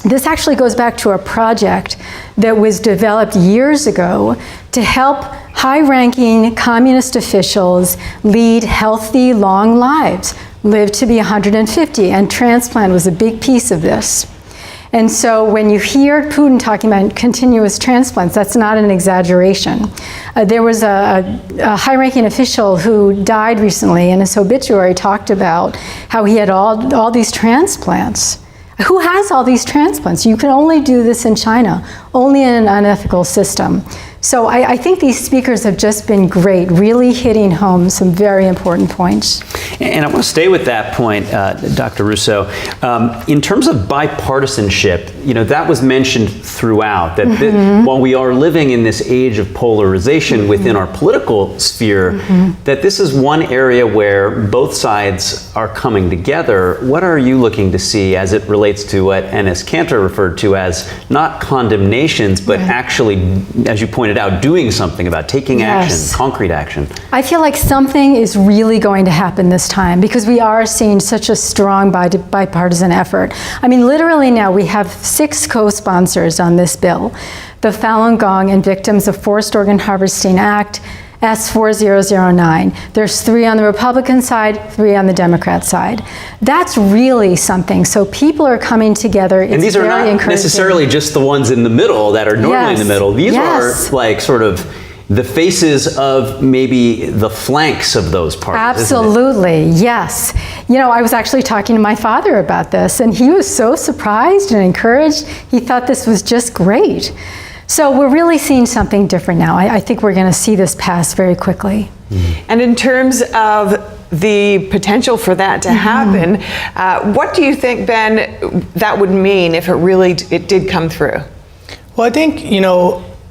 This actually goes back to a project that was developed years ago to help high-ranking communist officials lead healthy, long lives, live to be 150, and transplant was a big piece of this. And so when you hear Putin talking about continuous transplants, that's not an exaggeration. There was a high-ranking official who died recently, and his obituary talked about how he had all these transplants. Who has all these transplants? You can only do this in China, only in an unethical system. So I think these speakers have just been great, really hitting home some very important points. And I want to stay with that point, Dr. Russo. In terms of bipartisanship, that was mentioned throughout, that while we are living in this age of polarization within our political sphere, that this is one area where both sides are coming together. What are you looking to see as it relates to what Enes Kanter referred to as not condemnations, but actually, as you pointed out, doing something about taking action, concrete action? I feel like something is really going to happen this time because we are seeing such a strong bipartisan effort. I mean, literally now we have 6 co-sponsors on this bill. The Falun Gong and Victims of Forced Organ Harvesting Act, S4009. There's 3 on the Republican side, 3 on the Democrat side. That's really something. So people are coming together. It's and these are not encouraging. Necessarily just the ones in the middle that are normally in the middle. These are like sort of the faces of maybe the flanks of those parties. Absolutely, yes. I was actually talking to my father about this, and he was so surprised and encouraged. He thought this was just great. So we're really seeing something different now. I think we're going to see this pass very quickly. And in terms of the potential for that to happen, what do you think, Ben, that would mean if it did come through? Well, I think,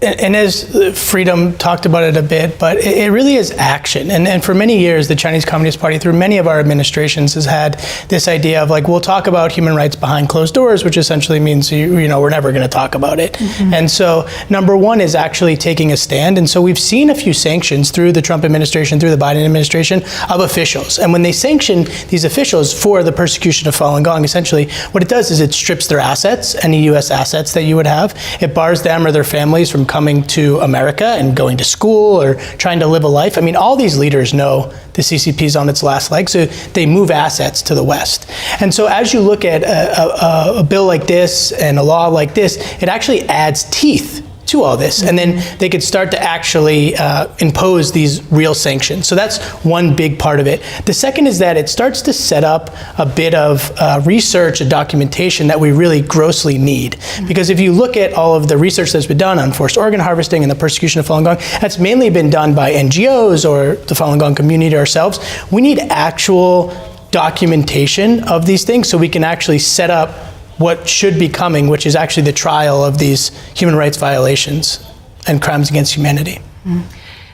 and as Freedom talked about it a bit, but it really is action. And for many years, the Chinese Communist Party, through many of our administrations, has had this idea of we'll talk about human rights behind closed doors, which essentially means, we're never going to talk about it. And so number one is actually taking a stand. And so we've seen a few sanctions through the Trump administration, through the Biden administration, of officials. And when they sanction these officials for the persecution of Falun Gong, essentially what it does is it strips their assets, any U.S. assets that you would have. It bars them or their families from coming to America and going to school or trying to live a life. I mean, all these leaders know the CCP is on its last leg, so they move assets to the West. And so as you look at a bill like this and a law like this, it actually adds teeth to all this, and then they could start to actually impose these real sanctions. So that's one big part of it. The second is that it starts to set up a bit of research and documentation that we really grossly need. Because if you look at all of the research that's been done on forced organ harvesting and the persecution of Falun Gong, that's mainly been done by NGOs or the Falun Gong community ourselves. We need actual documentation of these things so we can actually set up what should be coming, which is actually the trial of these human rights violations and crimes against humanity.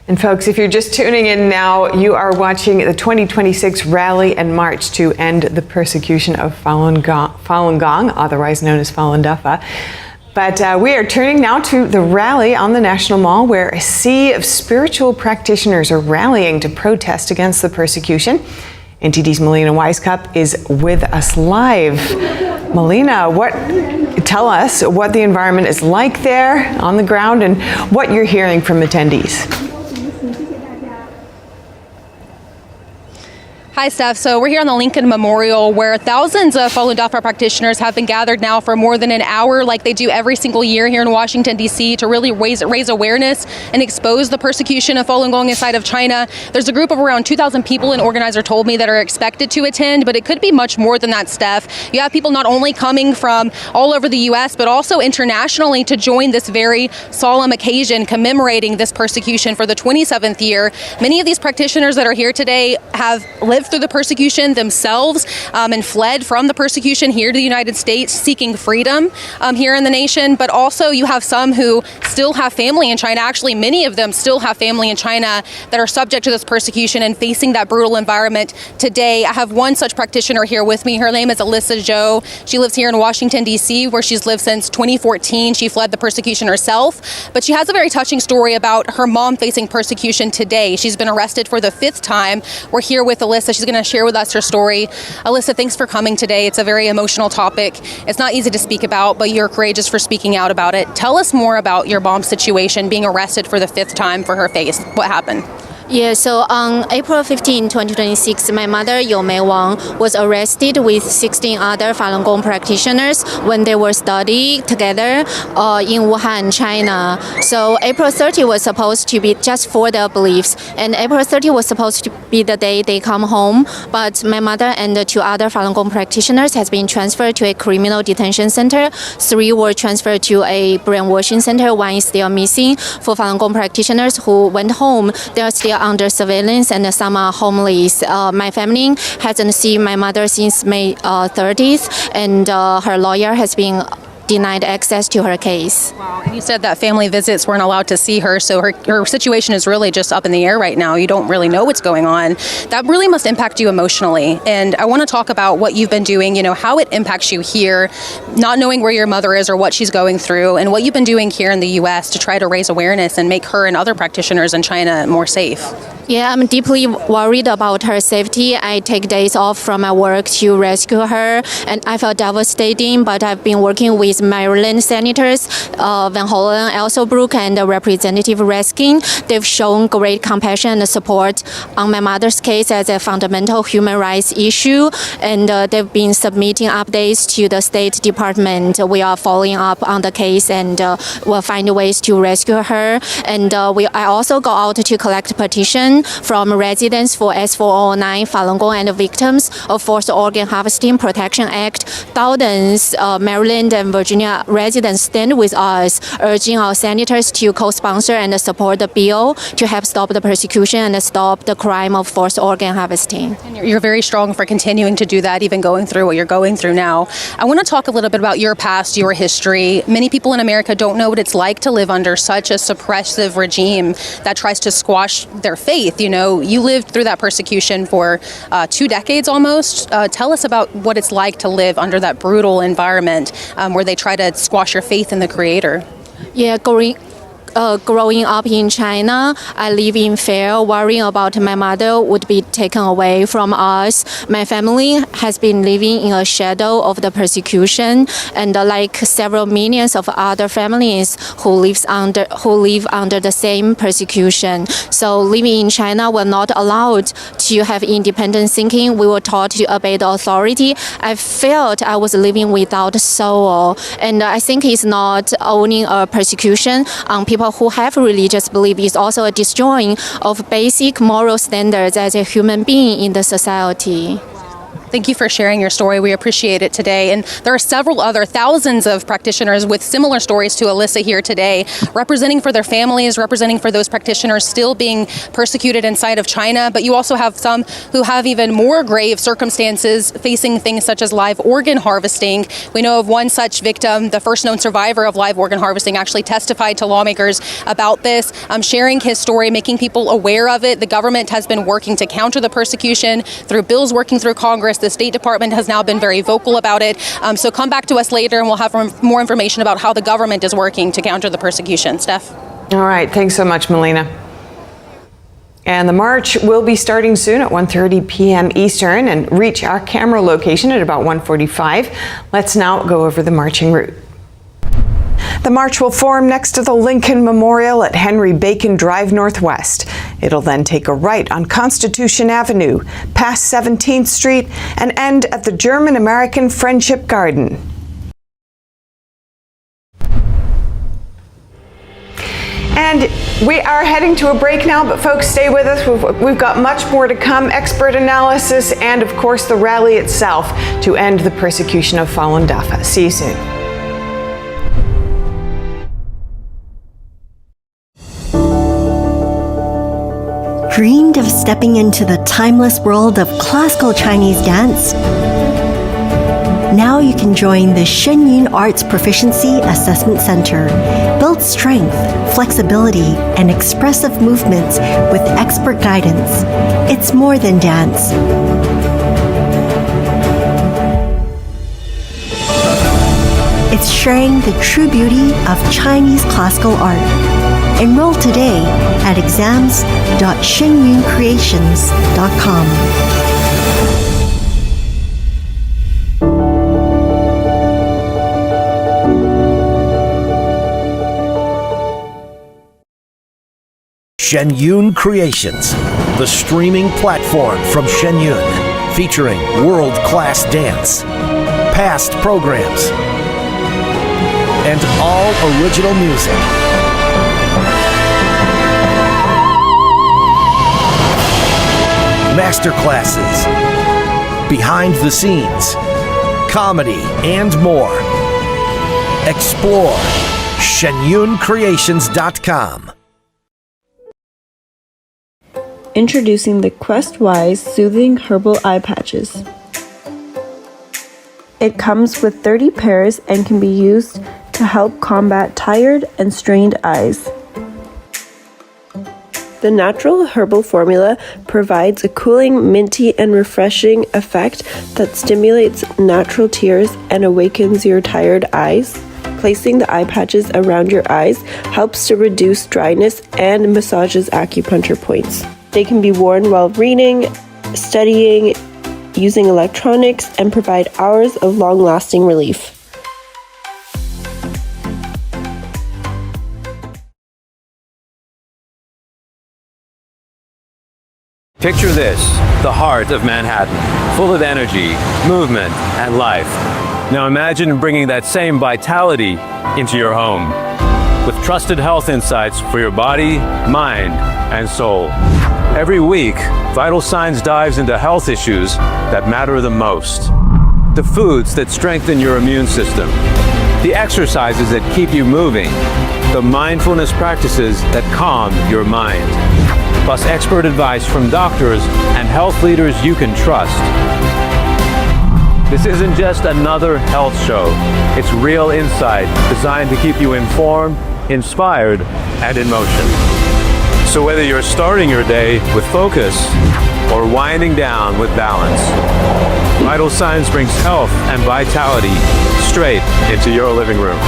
And folks, if you're just tuning in now, you are watching the 2026 rally and march to end the persecution of Falun Gong, otherwise known as Falun Dafa. But we are turning now to the rally on the National Mall, where a sea of spiritual practitioners are rallying to protest against the persecution. NTD's Melina Weisskopf is with us live. Melina, tell us what the environment is like there on the ground and what you're hearing from attendees. Hi, Steph. So we're here on the Lincoln Memorial, where thousands of Falun Dafa practitioners have been gathered now for more than an hour, like they do every single year here in Washington, D.C., to really raise awareness and expose the persecution of Falun Gong inside of China. There's a group of around 2,000 people, an organizer told me, that are expected to attend, but it could be much more than that, Steph. You have people not only coming from all over the U.S., but also internationally to join this very solemn occasion commemorating this persecution for the 27th year. Many of these practitioners that are here today have lived through the persecution themselves and fled from the persecution here to the United States, seeking freedom here in the nation. But also you have some who still have family in China. Actually, many of them still have family in China that are subject to this persecution and facing that brutal environment today. I have one such practitioner here with me. Her name is Alyssa Zhou. She lives here in Washington, D.C., where she's lived since 2014. She fled the persecution herself, but she has a very touching story about her mom facing persecution today. She's been arrested for the 5th time. We're here with Alyssa. She's going to share with us her story. Alyssa, thanks for coming today. It's a very emotional topic. It's not easy to speak about, but you're courageous for speaking out about it. Tell us more about your mom's situation, being arrested for the 5th time for her faith. What happened? Yeah, so on April 15, 2026, my mother, Youmei Wang, was arrested with 16 other Falun Gong practitioners when they were studying together in Wuhan, China. So April 30 was supposed to be just for their beliefs, and April 30 was supposed to be the day they come home, but my mother and the 2 other Falun Gong practitioners has been transferred to a criminal detention center. 3 were transferred to a brainwashing center. 1 is still missing. For Falun Gong practitioners who went home, there are still under surveillance and some are homeless. My family hasn't seen my mother since May 30th, and her lawyer has been denied access to her case. Wow. And you said that family visits weren't allowed to see her, so her situation is really just up in the air right now. You don't really know what's going on. That really must impact you emotionally. And I want to talk about what you've been doing, how it impacts you here, not knowing where your mother is or what she's going through, and what you've been doing here in the U.S. to try to raise awareness and make her and other practitioners in China more safe. Yeah, I'm deeply worried about her safety. I take days off from my work to rescue her, and I felt devastating, but I've been working with Maryland Senators Van Hollen, Alsobrook, and Representative Raskin. They've shown great compassion and support on my mother's case as a fundamental human rights issue, and they've been submitting updates to the State Department. We are following up on the case, and we'll find ways to rescue her. And I also go out to collect petitions from residents for S409 Falun Gong and victims of Forced Organ Harvesting Protection Act. Thousands Maryland and Virginia residents stand with us, urging our senators to co-sponsor and support the bill to help stop the persecution and stop the crime of forced organ harvesting. And you're very strong for continuing to do that, even going through what you're going through now. I want to talk a little bit about your past, your history. Many people in America don't know what it's like to live under such a suppressive regime that tries to squash their faith. You lived through that persecution for 2 decades almost. Tell us about what it's like to live under that brutal environment where they try to squash your faith in the Creator. Yeah, growing up in China, I live in fear, worrying about my mother would be taken away from us. My family has been living in a shadow of the persecution, and like several millions of other families who live under the same persecution. So living in China, we're not allowed to have independent thinking. We were taught to obey the authority. I felt I was living without soul, and I think it's not owning a persecution on people who have religious belief. Is also a destroying of basic moral standards as a human being in the society. Thank you for sharing your story. We appreciate it today. And there are several other thousands of practitioners with similar stories to Alyssa here today, representing for their families, representing for those practitioners still being persecuted inside of China. But you also have some who have even more grave circumstances, facing things such as live organ harvesting. We know of one such victim, the first known survivor of live organ harvesting, actually testified to lawmakers about this, sharing his story, making people aware of it. The government has been working to counter the persecution through bills working through Congress. The State Department has now been very vocal about it. So come back to us later and we'll have more information about how the government is working to counter the persecution. Steph? All right. Thanks so much, Melina. And the march will be starting soon at 1:30 p.m. Eastern and reach our camera location at about 1:45. Let's now go over the marching route. The march will form next to the Lincoln Memorial at Henry Bacon Drive Northwest. It'll then take a right on Constitution Avenue, past 17th Street, and end at the German-American Friendship Garden. And we are heading to a break now, but folks, stay with us. We've got much more to come, expert analysis, and of course the rally itself to end the persecution of Falun Dafa. See you soon. Dreamed of stepping into the timeless world of classical Chinese dance? Now you can join the Shenyun Arts Proficiency Assessment Center. Build strength, flexibility, and expressive movements with expert guidance. It's more than dance. It's sharing the true beauty of Chinese classical art. Enroll today at exams.shenyuncreations.com. Shenyun Creations, the streaming platform from Shenyun, featuring world-class dance, past programs, and all original music. Masterclasses, behind the scenes, comedy, and more. Explore shenyuncreations.com. Introducing the Quest-Wise Soothing Herbal Eye Patches. It comes with 30 pairs and can be used to help combat tired and strained eyes. The natural herbal formula provides a cooling, minty, and refreshing effect that stimulates natural tears and awakens your tired eyes. Placing the eye patches around your eyes helps to reduce dryness and massages acupuncture points. They can be worn while reading, studying, using electronics, and provide hours of long-lasting relief. Picture this, the heart of Manhattan, full of energy, movement, and life. Now imagine bringing that same vitality into your home with trusted health insights for your body, mind, and soul. Every week, Vital Signs dives into health issues that matter the most. The foods that strengthen your immune system, the exercises that keep you moving, the mindfulness practices that calm your mind, plus expert advice from doctors and health leaders you can trust. This isn't just another health show. It's real insight designed to keep you informed, inspired, and in motion. So whether you're starting your day with focus or winding down with balance, Vital Signs brings health and vitality straight into your living room.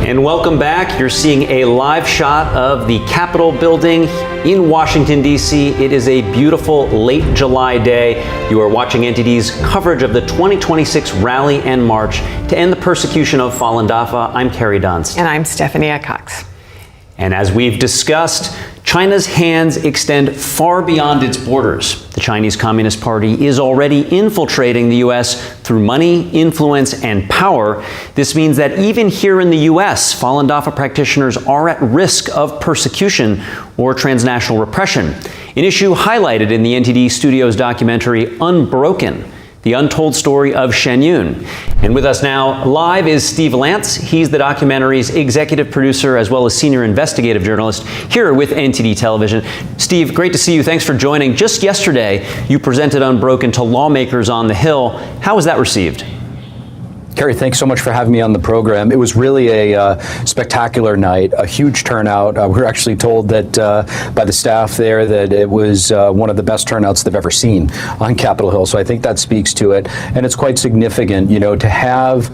And welcome back. You're seeing a live shot of the Capitol building in Washington, D.C. It is a beautiful late July day. You are watching NTD's coverage of the 2026 rally and march to end the persecution of Falun Dafa. I'm Carrie Dunst. And I'm Stephanie Cox. And as we've discussed, China's hands extend far beyond its borders. The Chinese Communist Party is already infiltrating the U.S. through money, influence, and power. This means that even here in the U.S., Falun Dafa practitioners are at risk of persecution or transnational repression, an issue highlighted in the NTD Studios documentary Unbroken, the untold story of Shen Yun. And with us now live is Steve Lance. He's the documentary's executive producer as well as senior investigative journalist here with NTD Television. Steve, great to see you. Thanks for joining. Just yesterday, you presented Unbroken to lawmakers on the Hill. How was that received? Carrie, thanks so much for having me on the program. It was really a spectacular night, a huge turnout. We were actually told that by the staff there that it was one of the best turnouts they've ever seen on Capitol Hill. So I think that speaks to it. And it's quite significant, you know, to have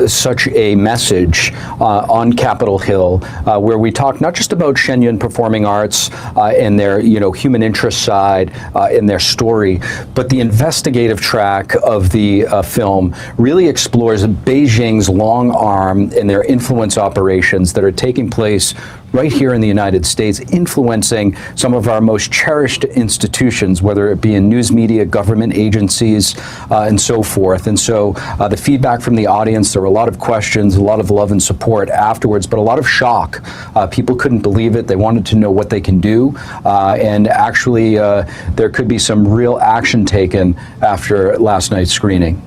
such a message on Capitol Hill where we talk not just about Shen Yun performing arts and their, you know, human interest side in their story, but the investigative track of the film really explores Beijing's long arm and their influence operations that are taking place right here in the United States, influencing some of our most cherished institutions, whether it be in news media, government agencies, and so forth. And so the feedback from the audience, there were a lot of questions, a lot of love and support afterwards, but a lot of shock. People couldn't believe it. They wanted to know what they can do. And actually, there could be some real action taken after last night's screening.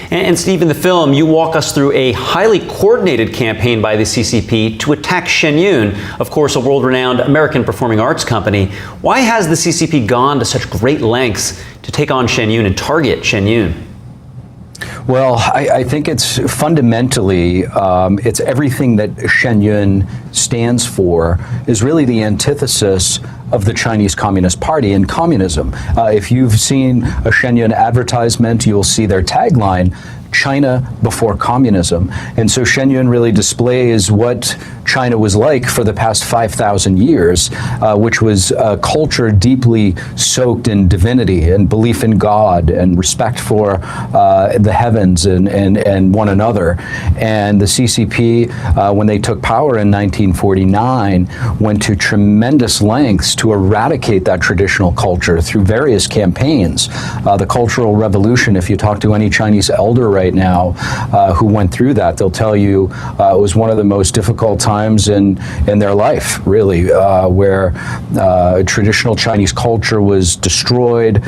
And Steve, in the film, you walk us through a highly coordinated campaign by the CCP to attack Shen Yun, of course, a world-renowned American performing arts company. Why has the CCP gone to such great lengths to take on Shen Yun and target Shen Yun? Well, I think it's fundamentally, it's everything that Shen Yun stands for is really the antithesis of the Chinese Communist Party and communism. If you've seen a Shen Yun advertisement, you'll see their tagline, China before communism. And so Shen Yun really displays what China was like for the past 5,000 years, which was a culture deeply soaked in divinity and belief in God and respect for the heavens and one another. And the CCP, when they took power in 1949, went to tremendous lengths to eradicate that traditional culture through various campaigns. The Cultural Revolution, if you talk to any Chinese elder right right now who went through that. They'll tell you it was one of the most difficult times in their life, really, where traditional Chinese culture was destroyed,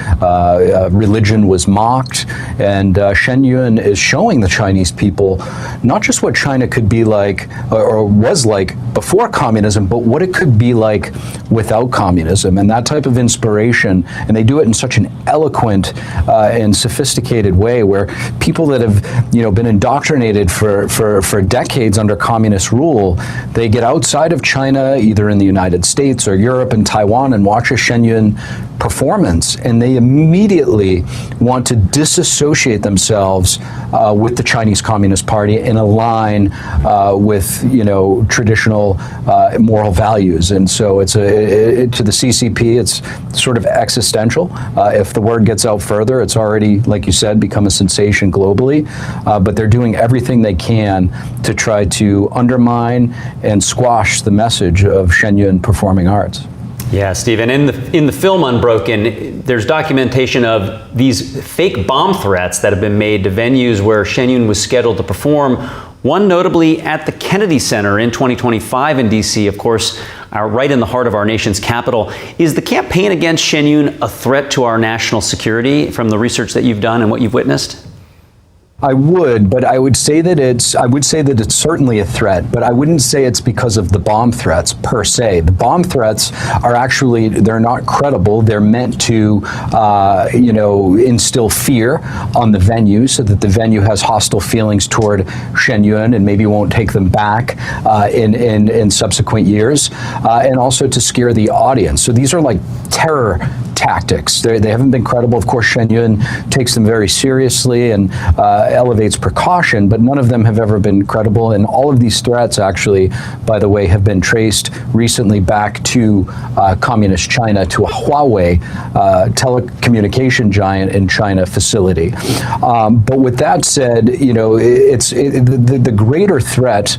religion was mocked, and Shen Yun is showing the Chinese people not just what China could be like or was like before communism, but what it could be like without communism. And that type of inspiration, and they do it in such an eloquent and sophisticated way, where people that have been indoctrinated for decades under communist rule, they get outside of China, either in the United States or Europe and Taiwan, and watch a Shen Yun performance, and they immediately want to disassociate themselves with the Chinese Communist Party and align with traditional moral values. And so it's to the CCP, it's sort of existential. If the word gets out further, it's already, like you said, become a sensation globally. But they're doing everything they can to try to undermine and squash the message of Shen Yun performing arts. Yeah, Steve, and in the film Unbroken, there's documentation of these fake bomb threats that have been made to venues where Shen Yun was scheduled to perform, one notably at the Kennedy Center in 2025 in D.C., of course, right in the heart of our nation's capital. Is the campaign against Shen Yun a threat to our national security from the research that you've done and what you've witnessed? I would, but I would say that it's certainly a threat, but I wouldn't say it's because of the bomb threats per se. The bomb threats are actually, they're not credible. They're meant to, instill fear on the venue so that the venue has hostile feelings toward Shen Yun and maybe won't take them back in subsequent years, and also to scare the audience. So these are like terror tactics. They haven't been credible. Of course, Shen Yun takes them very seriously and elevates precaution, but none of them have ever been credible. And all of these threats, actually, by the way, have been traced recently back to communist China, to a Huawei telecommunication giant in China facility. But with that said, the greater threat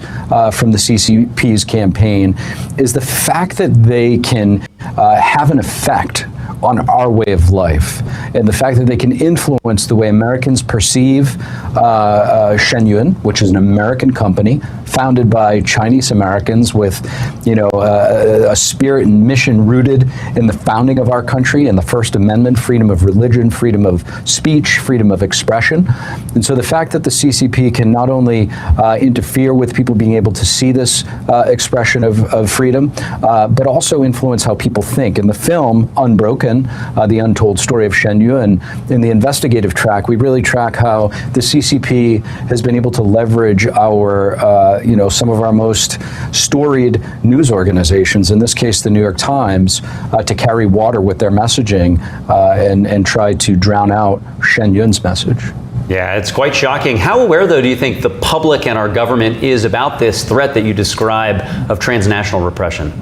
from the CCP's campaign is the fact that they can have an effect on our way of life, and the fact that they can influence the way Americans perceive Shen Yun, which is an American company founded by Chinese Americans with, a spirit and mission rooted in the founding of our country and the First Amendment, freedom of religion, freedom of speech, freedom of expression. And so the fact that the CCP can not only interfere with people being able to see this expression of freedom, but also influence how people think. In the film Unbroken, the untold story of Shen Yun, in the investigative track, we really track how the CCP has been able to leverage our, some of our most storied news organizations, in this case, the New York Times, to carry water with their messaging and try to drown out Shen Yun's message. Yeah, it's quite shocking. How aware, though, do you think the public and our government is about this threat that you describe of transnational repression?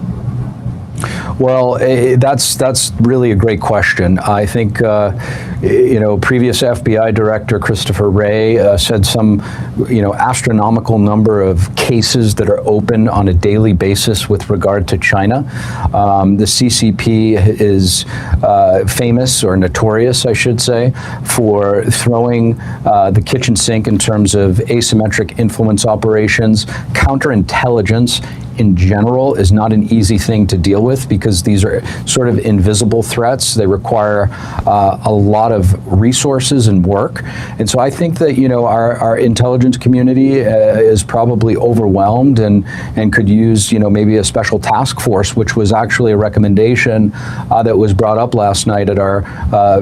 Well, that's really a great question. I think, previous FBI Director Christopher Wray said some, astronomical number of cases that are open on a daily basis with regard to China. The CCP is famous, or notorious, I should say, for throwing the kitchen sink in terms of asymmetric influence operations. Counterintelligence in general is not an easy thing to deal with because these are sort of invisible threats. They require a lot of resources and work. And so I think that, our intelligence community is probably overwhelmed and could use, maybe a special task force, which was actually a recommendation that was brought up last night at our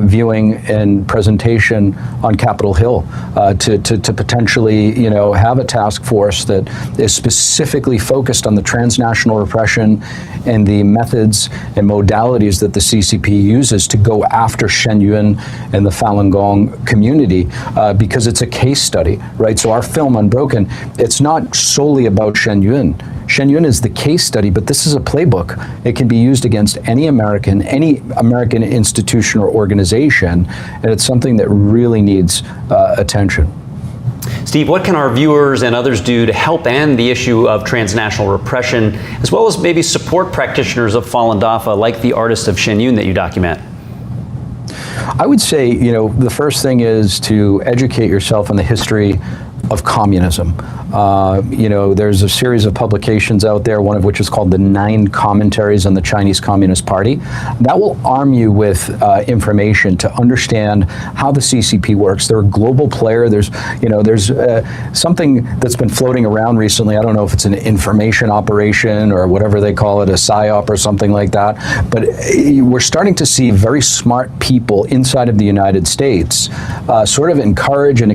viewing and presentation on Capitol Hill to potentially, have a task force that is specifically focused on the transnational repression and the methods and modalities that the CCP uses to go after Shen Yun and the Falun Gong community, because it's a case study, right? So our film Unbroken, it's not solely about Shen Yun. Shen Yun is the case study, but this is a playbook. It can be used against any American institution or organization, and it's something that really needs attention. Steve, what can our viewers and others do to help end the issue of transnational repression, as well as maybe support practitioners of Falun Dafa like the artist of Shen Yun that you document? I would say, the first thing is to educate yourself on the history of communism. There's a series of publications out there, one of which is called the 9 Commentaries on the Chinese Communist Party. That will arm you with information to understand how the CCP works. They're a global player. There's something that's been floating around recently. I don't know if it's an information operation or whatever they call it, a PSYOP or something like that. But we're starting to see very smart people inside of the United States sort of encourage and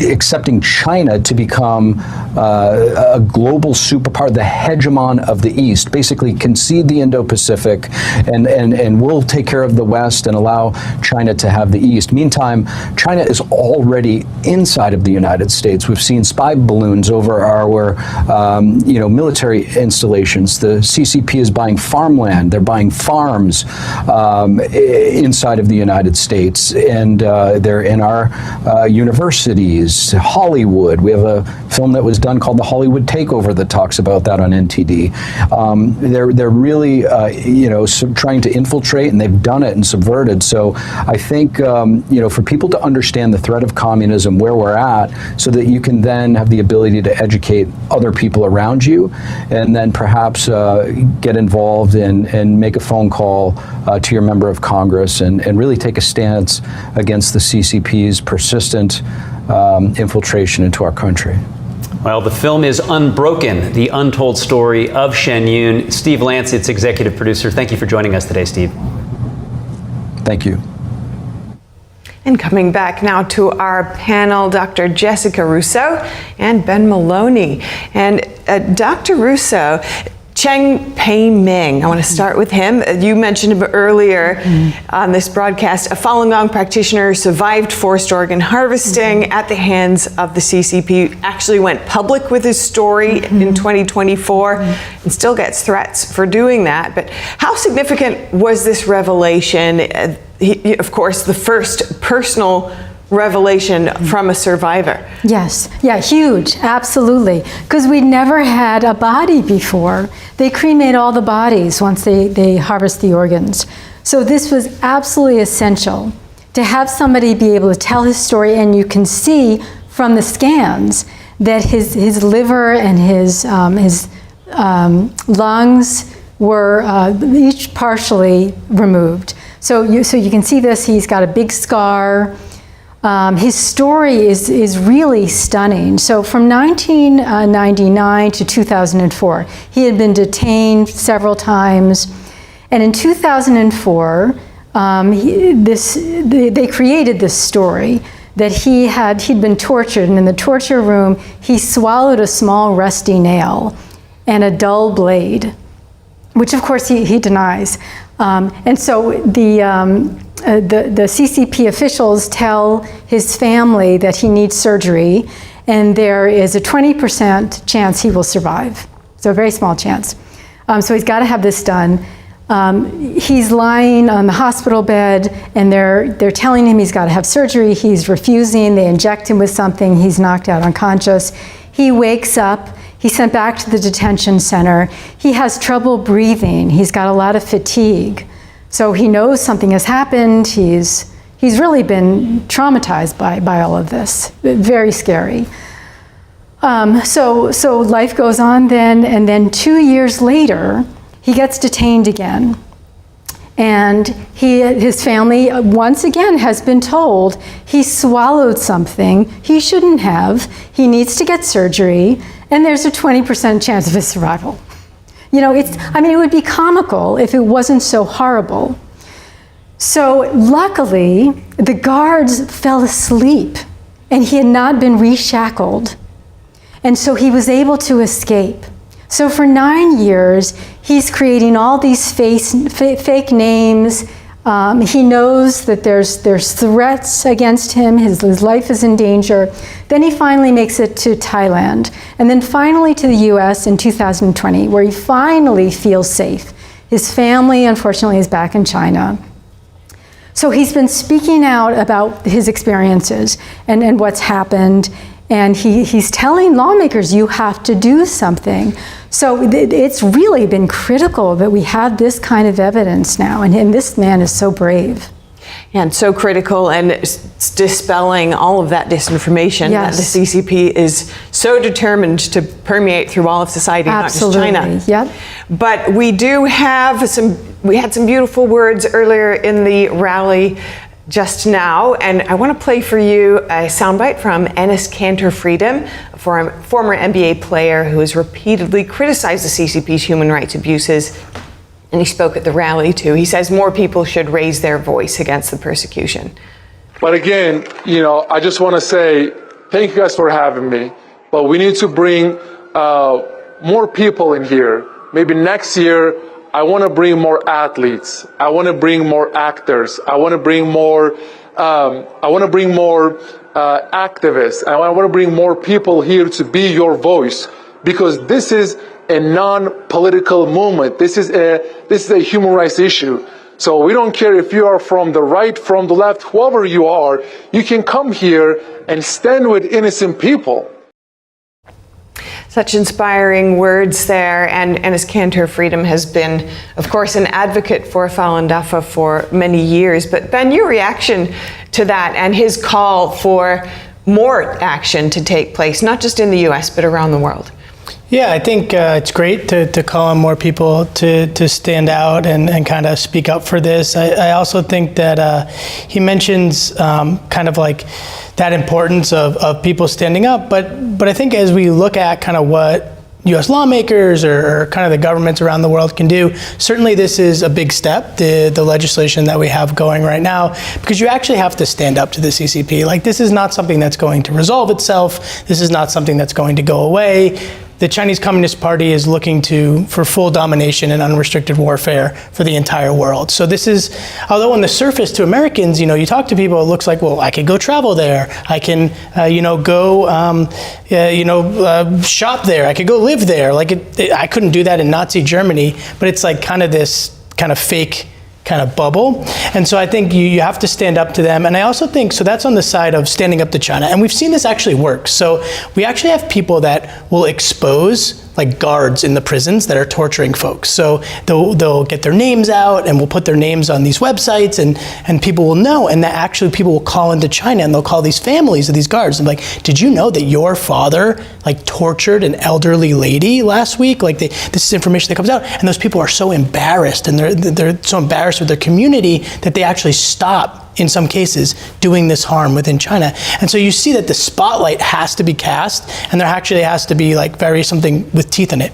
accepting China to become a global superpower, the hegemon of the East, basically concede the Indo-Pacific and we'll take care of the West and allow China to have the East. Meantime, China is already inside of the United States. We've seen spy balloons over our military installations. The CCP is buying farmland. They're buying farms inside of the United States, and they're in our universities, Hollywood. We have a film that was done called The Hollywood Takeover that talks about that on NTD. They're really, trying to infiltrate, and they've done it and subverted. So I think, for people to understand the threat of communism, where we're at, so that you can then have the ability to educate other people around you, and then perhaps get involved and make a phone call to your member of Congress and really take a stance against the CCP's persistent infiltration into our country. Well, the film is Unbroken, the untold story of Shen Yun. Steve Lance, its executive producer. Thank you for joining us today, Steve. Thank you. And coming back now to our panel, Dr. Jessica Russo and Ben Maloney. And Dr. Russo, Cheng Pei-ming, I want to start with him. You mentioned him earlier on this broadcast. A Falun Gong practitioner survived forced organ harvesting at the hands of the CCP, actually went public with his story in 2024 and still gets threats for doing that. But how significant was this revelation? Of course, the first personal revelation from a survivor. Yes, yeah, huge, absolutely. Because we'd never had a body before. They cremate all the bodies once they harvest the organs. So this was absolutely essential to have somebody be able to tell his story, and you can see from the scans that his liver and his lungs were each partially removed. So you can see this, he's got a big scar. His story is really stunning. So from 1999 to 2004, he had been detained several times. And in 2004, they created this story that he'd been tortured, and in the torture room, he swallowed a small rusty nail and a dull blade, which of course he denies. And so the CCP officials tell his family that he needs surgery, and there is a 20% chance he will survive. So a very small chance. So he's got to have this done. He's lying on the hospital bed, and they're telling him he's got to have surgery. He's refusing. They inject him with something. He's knocked out unconscious. He wakes up. He's sent back to the detention center. He has trouble breathing. He's got a lot of fatigue. So he knows something has happened. He's really been traumatized by all of this. Very scary. So life goes on then, and then 2 years later, he gets detained again. And his family, once again, has been told he swallowed something he shouldn't have. He needs to get surgery, and there's a 20% chance of his survival. It would be comical if it wasn't so horrible. So luckily, the guards fell asleep, and he had not been reshackled. And so he was able to escape. So for 9 years, he's creating all these fake names. He knows that there's threats against him. His life is in danger. Then he finally makes it to Thailand, and then finally to the US in 2020, where he finally feels safe. His family, unfortunately, is back in China. So he's been speaking out about his experiences and what's happened. And he's telling lawmakers, you have to do something. So it's really been critical that we have this kind of evidence now, and this man is so brave. And so critical, and it's dispelling all of that disinformation that the CCP is so determined to permeate through all of society, Absolutely. not just China. Yep. But we do have we had some beautiful words earlier in the rally just now, and I want to play for you a soundbite from Enes Kanter Freedom, a former NBA player who has repeatedly criticized the CCP's human rights abuses. And he spoke at the rally too. He says more people should raise their voice against the persecution. But again, I just want to say thank you guys for having me. But we need to bring more people in here. Maybe next year, I want to bring more athletes. I want to bring more actors. I want to bring more. Activists. I want to bring more people here to be your voice, because this is a non-political movement. This is a human rights issue. So we don't care if you are from the right, from the left, whoever you are, you can come here and stand with innocent people. Such inspiring words there. And Enes Kanter Freedom has been, of course, an advocate for Falun Dafa for many years. But Ben, your reaction to that and his call for more action to take place, not just in the US, but around the world? Yeah, I think it's great to call on more people to stand out and kind of speak up for this. I also think that he mentions kind of like that importance of people standing up. But I think as we look at kind of what U.S. lawmakers or kind of the governments around the world can do, certainly this is a big step, the legislation that we have going right now, because you actually have to stand up to the CCP. Like, this is not something that's going to resolve itself. This is not something that's going to go away. The Chinese Communist Party is looking for full domination and unrestricted warfare for the entire world. So this is, although on the surface to Americans, you talk to people, it looks like, well, I could go travel there. I can, go, shop there. I could go live there. I couldn't do that in Nazi Germany, but it's like kind of this kind of fake kind of bubble. And so I think you have to stand up to them. And I also think, so that's on the side of standing up to China. And we've seen this actually work. So we actually have people that will expose like guards in the prisons that are torturing folks. So they'll get their names out, and we'll put their names on these websites, and people will know. And that actually people will call into China, and they'll call these families of these guards and be like, did you know that your father like tortured an elderly lady last week? Like this is information that comes out, and those people are so embarrassed, and they're so embarrassed with their community that they actually stop, in some cases, doing this harm within China. And so you see that the spotlight has to be cast, and there actually has to be like something with teeth in it.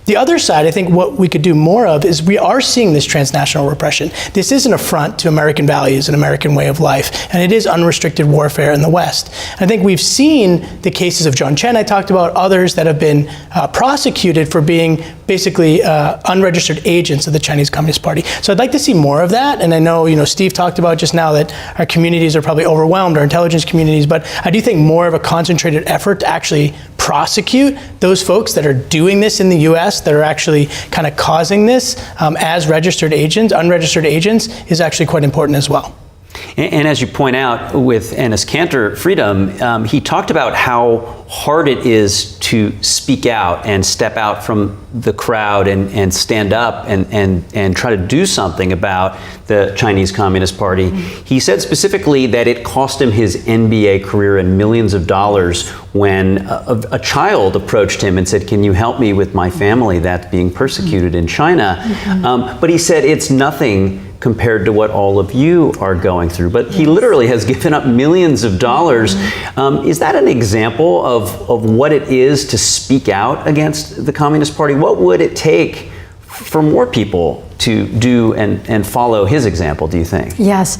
The other side, I think what we could do more of is we are seeing this transnational repression. This is an affront to American values and American way of life, and it is unrestricted warfare in the West. I think we've seen the cases of John Chen I talked about, others that have been prosecuted for being basically unregistered agents of the Chinese Communist Party. So I'd like to see more of that, and I know Steve talked about just now that our communities are probably overwhelmed, our intelligence communities, but I do think more of a concentrated effort to actually prosecute those folks that are doing this in the US, that are actually kind of causing this as registered agents, unregistered agents, is actually quite important as well. And as you point out with Enes Kanter Freedom, he talked about how hard it is to speak out and step out from the crowd and stand up and try to do something about the Chinese Communist Party. He said specifically that it cost him his NBA career and millions of dollars when a child approached him and said, can you help me with my family that's being persecuted in China? But he said it's nothing compared to what all of you are going through. But he literally has given up millions of dollars. Is that an example of what it is to speak out against the Communist Party? What would it take for more people to do and follow his example, do you think? Yes,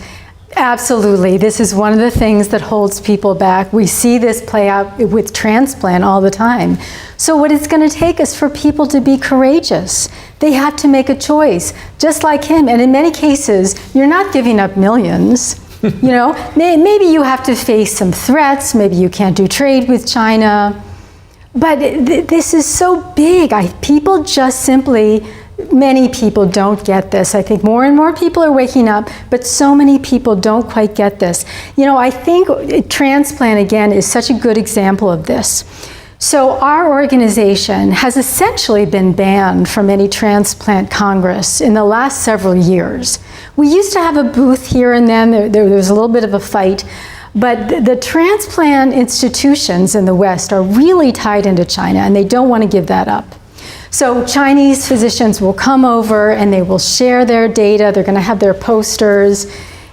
absolutely. This is one of the things that holds people back. We see this play out with transplant all the time. So what it's going to take is for people to be courageous. They have to make a choice, just like him. And in many cases, you're not giving up millions. Maybe you have to face some threats. Maybe you can't do trade with China. But this is so big. People just simply many people don't get this. I think more and more people are waking up, but so many people don't quite get this. You know, I think transplant, again, is such a good example of this. So our organization has essentially been banned from any transplant congress in the last several years. We used to have a booth here and then. There was a little bit of a fight. But the transplant institutions in the West are really tied into China, and they don't want to give that up. So Chinese physicians will come over and they will share their data. They're going to have their posters.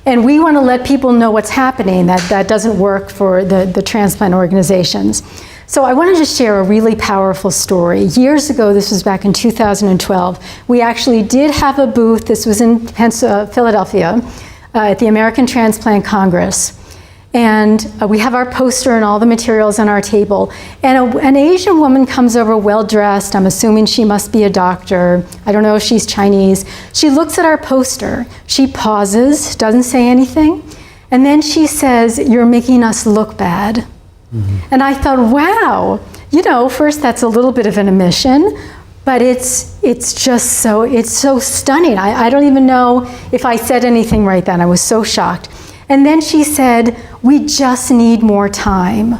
And we want to let people know what's happening. That doesn't work for the transplant organizations. So I wanted to share a really powerful story. Years ago, this was back in 2012, we actually did have a booth. This was in Philadelphia at the American Transplant Congress. And we have our poster and all the materials on our table. And an Asian woman comes over well-dressed. I'm assuming she must be a doctor. I don't know if she's Chinese. She looks at our poster. She pauses, doesn't say anything. And then she says, "You're making us look bad." Mm-hmm. And I thought, wow, you know, first that's a little bit of an omission, but it's just so, it's so stunning. I don't even know if I said anything right then. I was so shocked. And then she said, "We just need more time."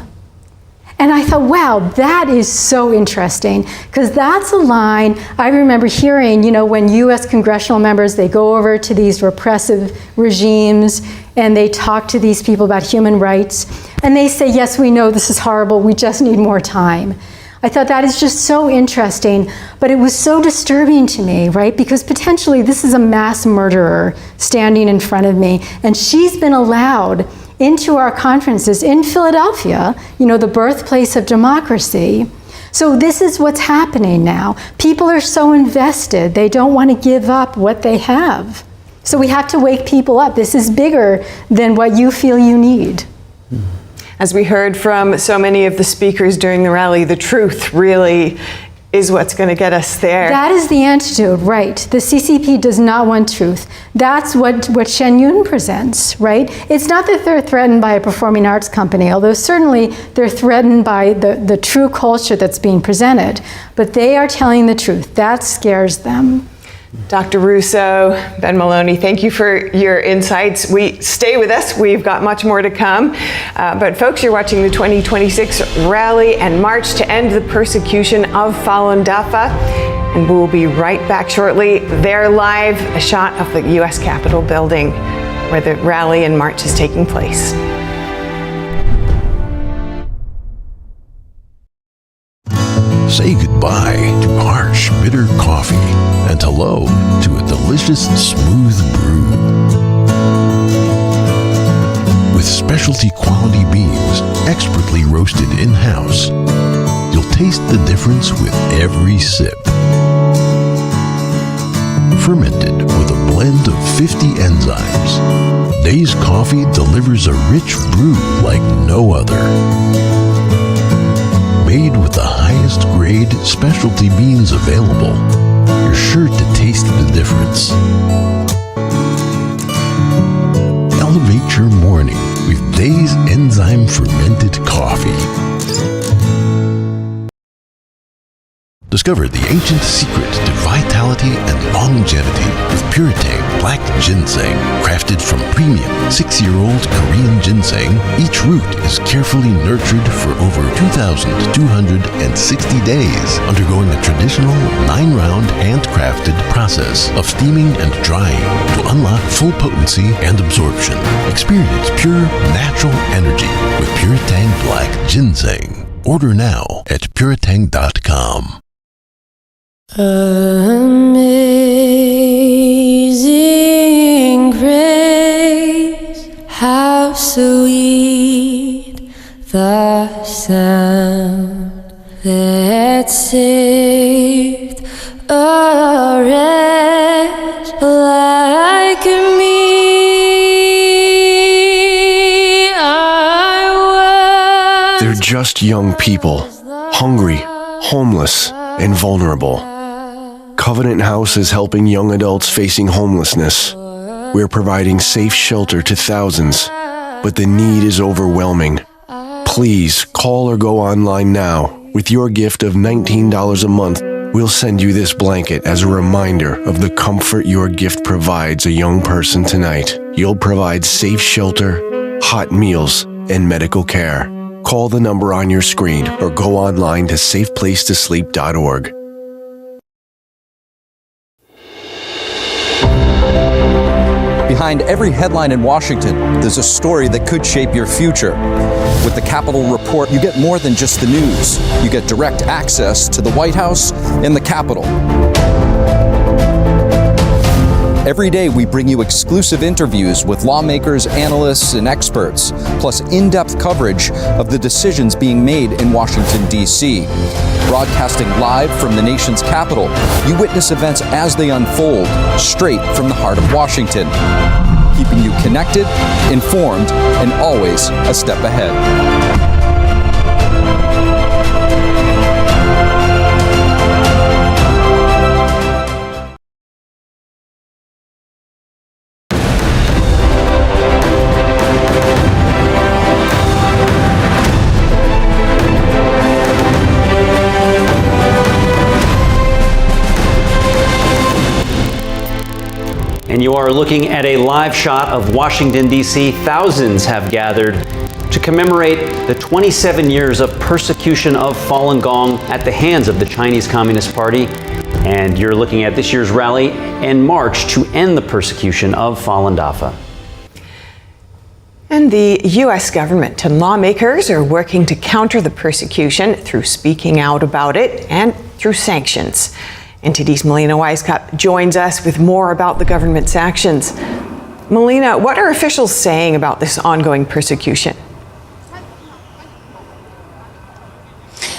And I thought, wow, that is so interesting, because that's a line I remember hearing, you know, when US congressional members, they go over to these repressive regimes and they talk to these people about human rights, and they say, "Yes, we know this is horrible, we just need more time." I thought that is just so interesting, but it was so disturbing to me, right? Because potentially this is a mass murderer standing in front of me, and she's been allowed into our conferences in Philadelphia, you know, the birthplace of democracy. So this is what's happening now. People are so invested, they don't want to give up what they have. So we have to wake people up. This is bigger than what you feel you need. As we heard from so many of the speakers during the rally, the truth really is what's going to get us there. That is the antidote, right? The CCP does not want truth. That's what Shen Yun presents, right? It's not that they're threatened by a performing arts company, although certainly they're threatened by the true culture that's being presented. But they are telling the truth. That scares them. Dr. Russo, Ben Maloney, thank you for your insights. Stay with us. We've got much more to come. But folks, you're watching the 2026 rally and march to end the persecution of Falun Dafa. And we'll be right back shortly. There live, a shot of the U.S. Capitol building where the rally and march is taking place. Say goodbye to harsh, bitter coffee and hello to a delicious, smooth brew. With specialty quality beans, expertly roasted in-house, you'll taste the difference with every sip. Fermented with a blend of 50 enzymes, Days Coffee delivers a rich brew like no other. Made with the highest grade specialty beans available, you're sure to taste the difference. Elevate your morning with Days Enzyme Fermented Coffee. Discover the ancient secret to vitality and longevity with Puretang Black Ginseng. Crafted from premium 6-year-old Korean ginseng, each root is carefully nurtured for over 2,260 days, undergoing a traditional 9-round handcrafted process of steaming and drying to unlock full potency and absorption. Experience pure, natural energy with Puretang Black Ginseng. Order now at puretang.com. Amazing grace, how sweet the sound that saved a wretch like me. They're just young people, hungry, homeless, and vulnerable. Covenant House is helping young adults facing homelessness. We're providing safe shelter to thousands, but the need is overwhelming. Please call or go online now with your gift of $19 a month We'll send you this blanket as a reminder of the comfort your gift provides a young person tonight. You'll provide safe shelter, hot meals, and medical care. Call the number on your screen or go online to safeplacetosleep.org. Behind every headline in Washington, there's a story that could shape your future. With the Capitol Report, you get more than just the news. You get direct access to the White House and the Capitol. Every day, we bring you exclusive interviews with lawmakers, analysts, and experts, plus in-depth coverage of the decisions being made in Washington, D.C. Broadcasting live from the nation's capital, you witness events as they unfold, straight from the heart of Washington, keeping you connected, informed, and always a step ahead. And you are looking at a live shot of Washington, D.C. Thousands have gathered to commemorate the 27 years of persecution of Falun Gong at the hands of the Chinese Communist Party. And you're looking at this year's rally and march to end the persecution of Falun Dafa. And the U.S. government and lawmakers are working to counter the persecution through speaking out about it and through sanctions. NTD's Melina Weisskopf joins us with more about the government's actions. Melina, what are officials saying about this ongoing persecution?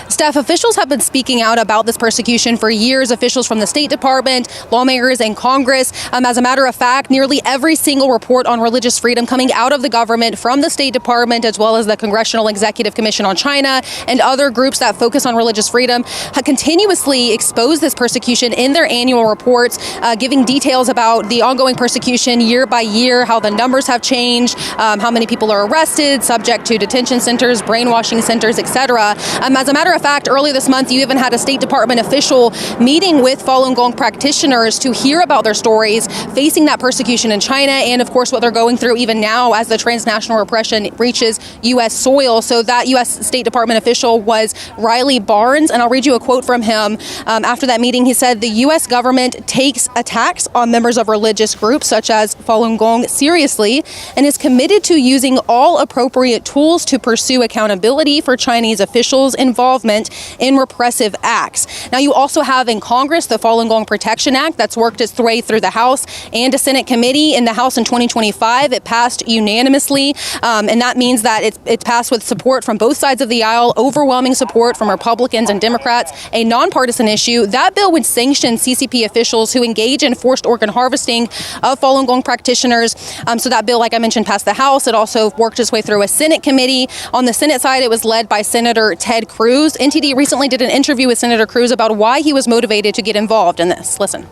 Steph, officials have been speaking out about this persecution for years. Officials from the State Department, lawmakers, and Congress. As a matter of fact, nearly every single report on religious freedom coming out of the government from the State Department, as well as the Congressional Executive Commission on China and other groups that focus on religious freedom, have continuously exposed this persecution in their annual reports, giving details about the ongoing persecution year by year, how the numbers have changed, how many people are arrested, subject to detention centers, brainwashing centers, etc. As a matter of fact, earlier this month, you even had a State Department official meeting with Falun Gong practitioners to hear about their stories facing that persecution in China and, of course, what they're going through even now as the transnational repression reaches U.S. soil. So that U.S. State Department official was Riley Barnes, and I'll read you a quote from him. After that meeting, he said, "The U.S. government takes attacks on members of religious groups such as Falun Gong seriously and is committed to using all appropriate tools to pursue accountability for Chinese officials' involvement in repressive acts." Now, you also have in Congress the Falun Gong Protection Act that's worked its way through the House and a Senate committee. In the House in 2025, it passed unanimously, and that means that it's passed with support from both sides of the aisle, overwhelming support from Republicans and Democrats, a nonpartisan issue. That bill would sanction CCP officials who engage in forced organ harvesting of Falun Gong practitioners. So that bill, like I mentioned, passed the House. It also worked its way through a Senate committee. On the Senate side, it was led by Senator Ted Cruz. NTD recently did an interview with Senator Cruz about why he was motivated to get involved in this. Listen.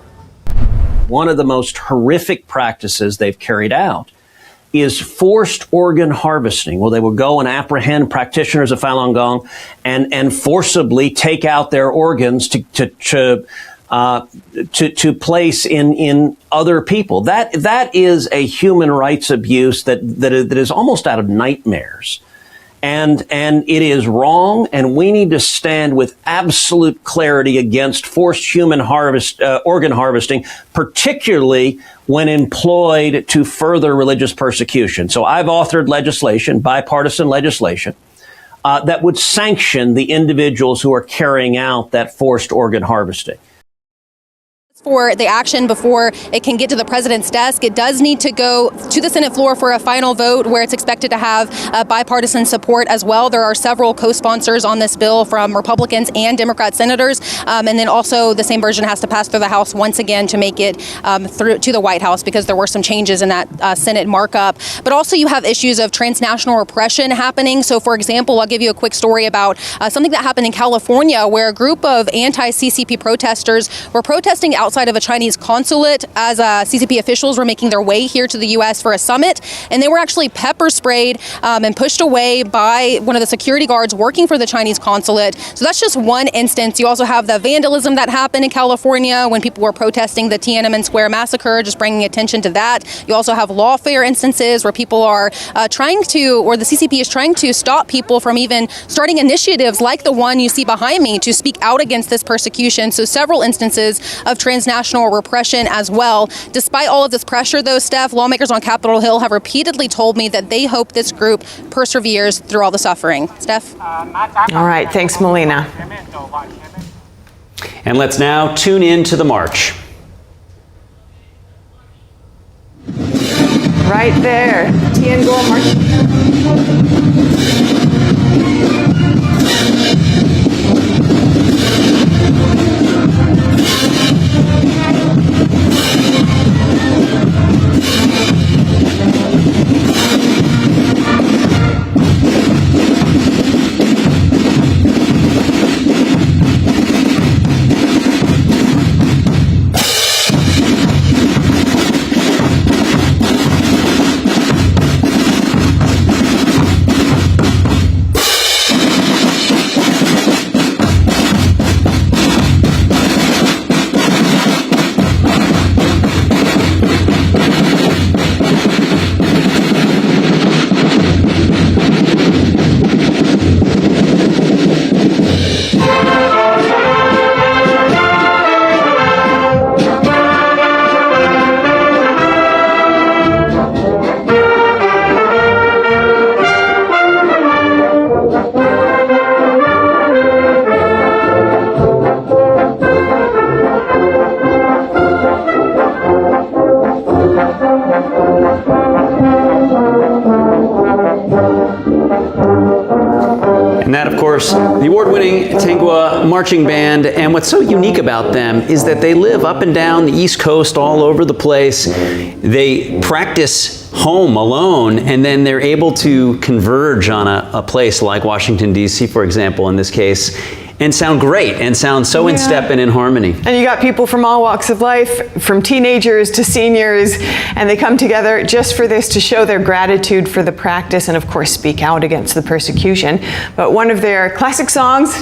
One of the most horrific practices they've carried out is forced organ harvesting, where they will go and apprehend practitioners of Falun Gong and forcibly take out their organs to place in other people. That is a human rights abuse that is almost out of nightmares. And it is wrong, and we need to stand with absolute clarity against forced human organ harvesting, particularly when employed to further religious persecution. So I've authored legislation, bipartisan legislation, that would sanction the individuals who are carrying out that forced organ harvesting. For the action before it can get to the president's desk, it does need to go to the Senate floor for a final vote where it's expected to have bipartisan support as well. There are several co-sponsors on this bill from Republicans and Democrat senators. And then also the same version has to pass through the House once again to make it through to the White House because there were some changes in that Senate markup. But also you have issues of transnational repression happening. So, for example, I'll give you a quick story about something that happened in California where a group of anti-CCP protesters were protesting outside outside of a Chinese consulate as CCP officials were making their way here to the U.S. for a summit, and they were actually pepper sprayed and pushed away by one of the security guards working for the Chinese consulate. So that's just one instance. You also have the vandalism that happened in California when people were protesting the Tiananmen Square massacre, just bringing attention to that. You also have lawfare instances where people are trying to, or the CCP is trying to stop people from even starting initiatives like the one you see behind me to speak out against this persecution. So several instances of transnational repression as well. Despite all of this pressure, though, Steph, lawmakers on Capitol Hill have repeatedly told me that they hope this group perseveres through all the suffering. Steph? All right, thanks, Melina. And let's now tune in to the march. Right there, Tiangong march. And that, of course, the award-winning Tengwa Marching Band. And what's so unique about them is that they live up and down the East Coast, all over the place. They practice home alone, and then they're able to converge on a place like Washington, D.C., for example, in this case, and sound great and sound so in step and in harmony. And you got people from all walks of life, from teenagers to seniors, and they come together just for this, to show their gratitude for the practice and, of course, speak out against the persecution. But one of their classic songs,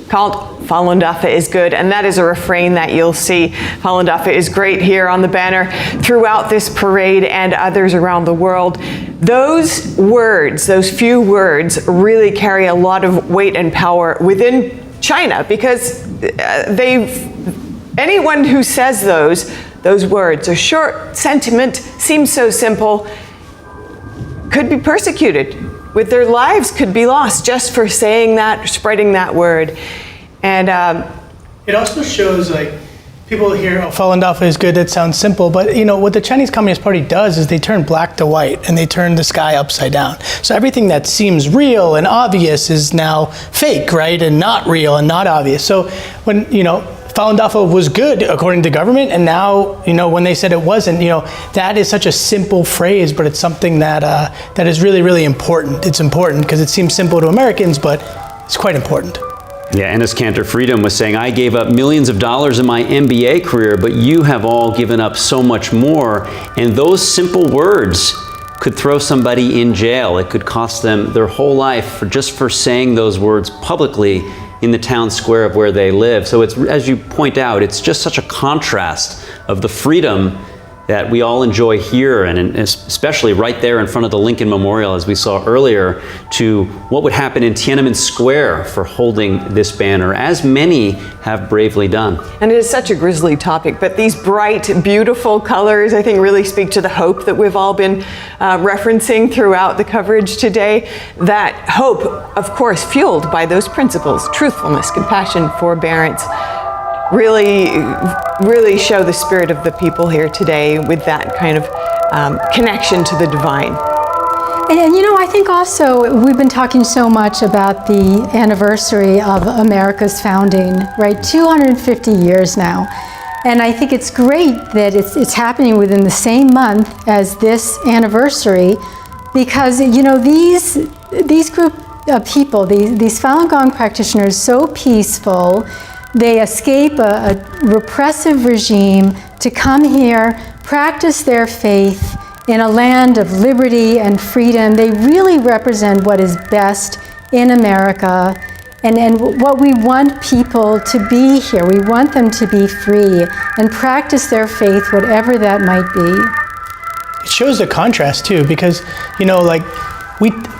called Falun Dafa is good, and that is a refrain that you'll see. Falun Dafa is great here on the banner throughout this parade and others around the world. Those words, those few words, really carry a lot of weight and power within China, because anyone who says those words, a short sentiment, seems so simple, could be persecuted. With their lives could be lost just for saying that, spreading that word. And it also shows, like, people hear, oh, Falun Dafa is good, that sounds simple, but you know, what the Chinese Communist Party does is they turn black to white, and they turn the sky upside down. So everything that seems real and obvious is now fake, right? And not real and not obvious. So when, you know, Falun Dafa was good according to government, and now, you know, when they said it wasn't, you know, that is such a simple phrase, but it's something that that is really, really important. It's important because it seems simple to Americans, but it's quite important. Yeah, Enes Kanter Freedom was saying, I gave up millions of dollars in my MBA career, but you have all given up so much more. And those simple words could throw somebody in jail. It could cost them their whole life just for saying those words publicly in the town square of where they live. So it's, as you point out, it's just such a contrast of the freedom that we all enjoy here, and especially right there in front of the Lincoln Memorial, as we saw earlier, to what would happen in Tiananmen Square for holding this banner, as many have bravely done. And it is such a grisly topic, but these bright, beautiful colors, I think, really speak to the hope that we've all been referencing throughout the coverage today. That hope, of course, fueled by those principles: truthfulness, compassion, forbearance. Really show the spirit of the people here today with that kind of connection to the divine. And you know, I think also we've been talking so much about the anniversary of America's founding, right? 250 years now. And I think it's great that it's happening within the same month as this anniversary, because, you know, these group of people, these Falun Gong practitioners, so peaceful, They escape a repressive regime to come here, practice their faith in a land of liberty and freedom. They really represent what is best in America and what we want people to be here. We want them to be free and practice their faith, whatever that might be. It shows the contrast too, because, you know, like,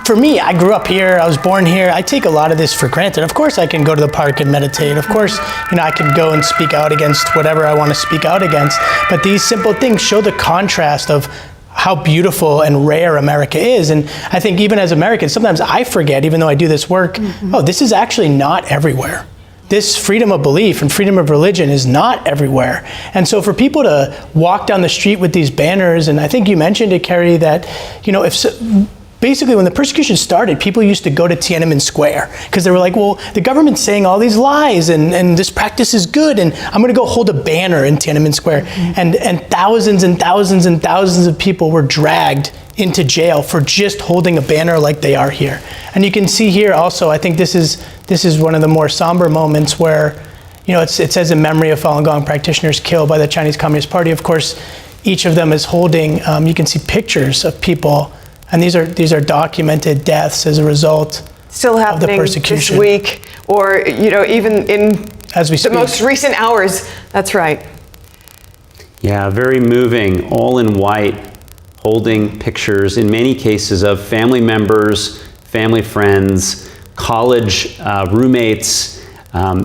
for me, I grew up here, I was born here, I take a lot of this for granted. Of course I can go to the park and meditate. Of course, you know, I can go and speak out against whatever I want to speak out against. But these simple things show the contrast of how beautiful and rare America is. And I think even as Americans, sometimes I forget, even though I do this work, oh, this is actually not everywhere. This freedom of belief and freedom of religion is not everywhere. And so for people to walk down the street with these banners, and I think you mentioned it, Carrie, that, you know, basically, when the persecution started, people used to go to Tiananmen Square because they were like, well, the government's saying all these lies and this practice is good, and I'm going to go hold a banner in Tiananmen Square. And thousands and thousands and thousands of people were dragged into jail for just holding a banner like they are here. And you can see here also, I think this is one of the more somber moments where, you know, it says in memory of Falun Gong practitioners killed by the Chinese Communist Party. Of course, each of them is holding, you can see pictures of people. And these are documented deaths as a result still happening of the persecution. this week, or, you know, even in as we speak. The most recent hours. That's right. Yeah, very moving, all in white, holding pictures, in many cases, of family members, family friends, college roommates.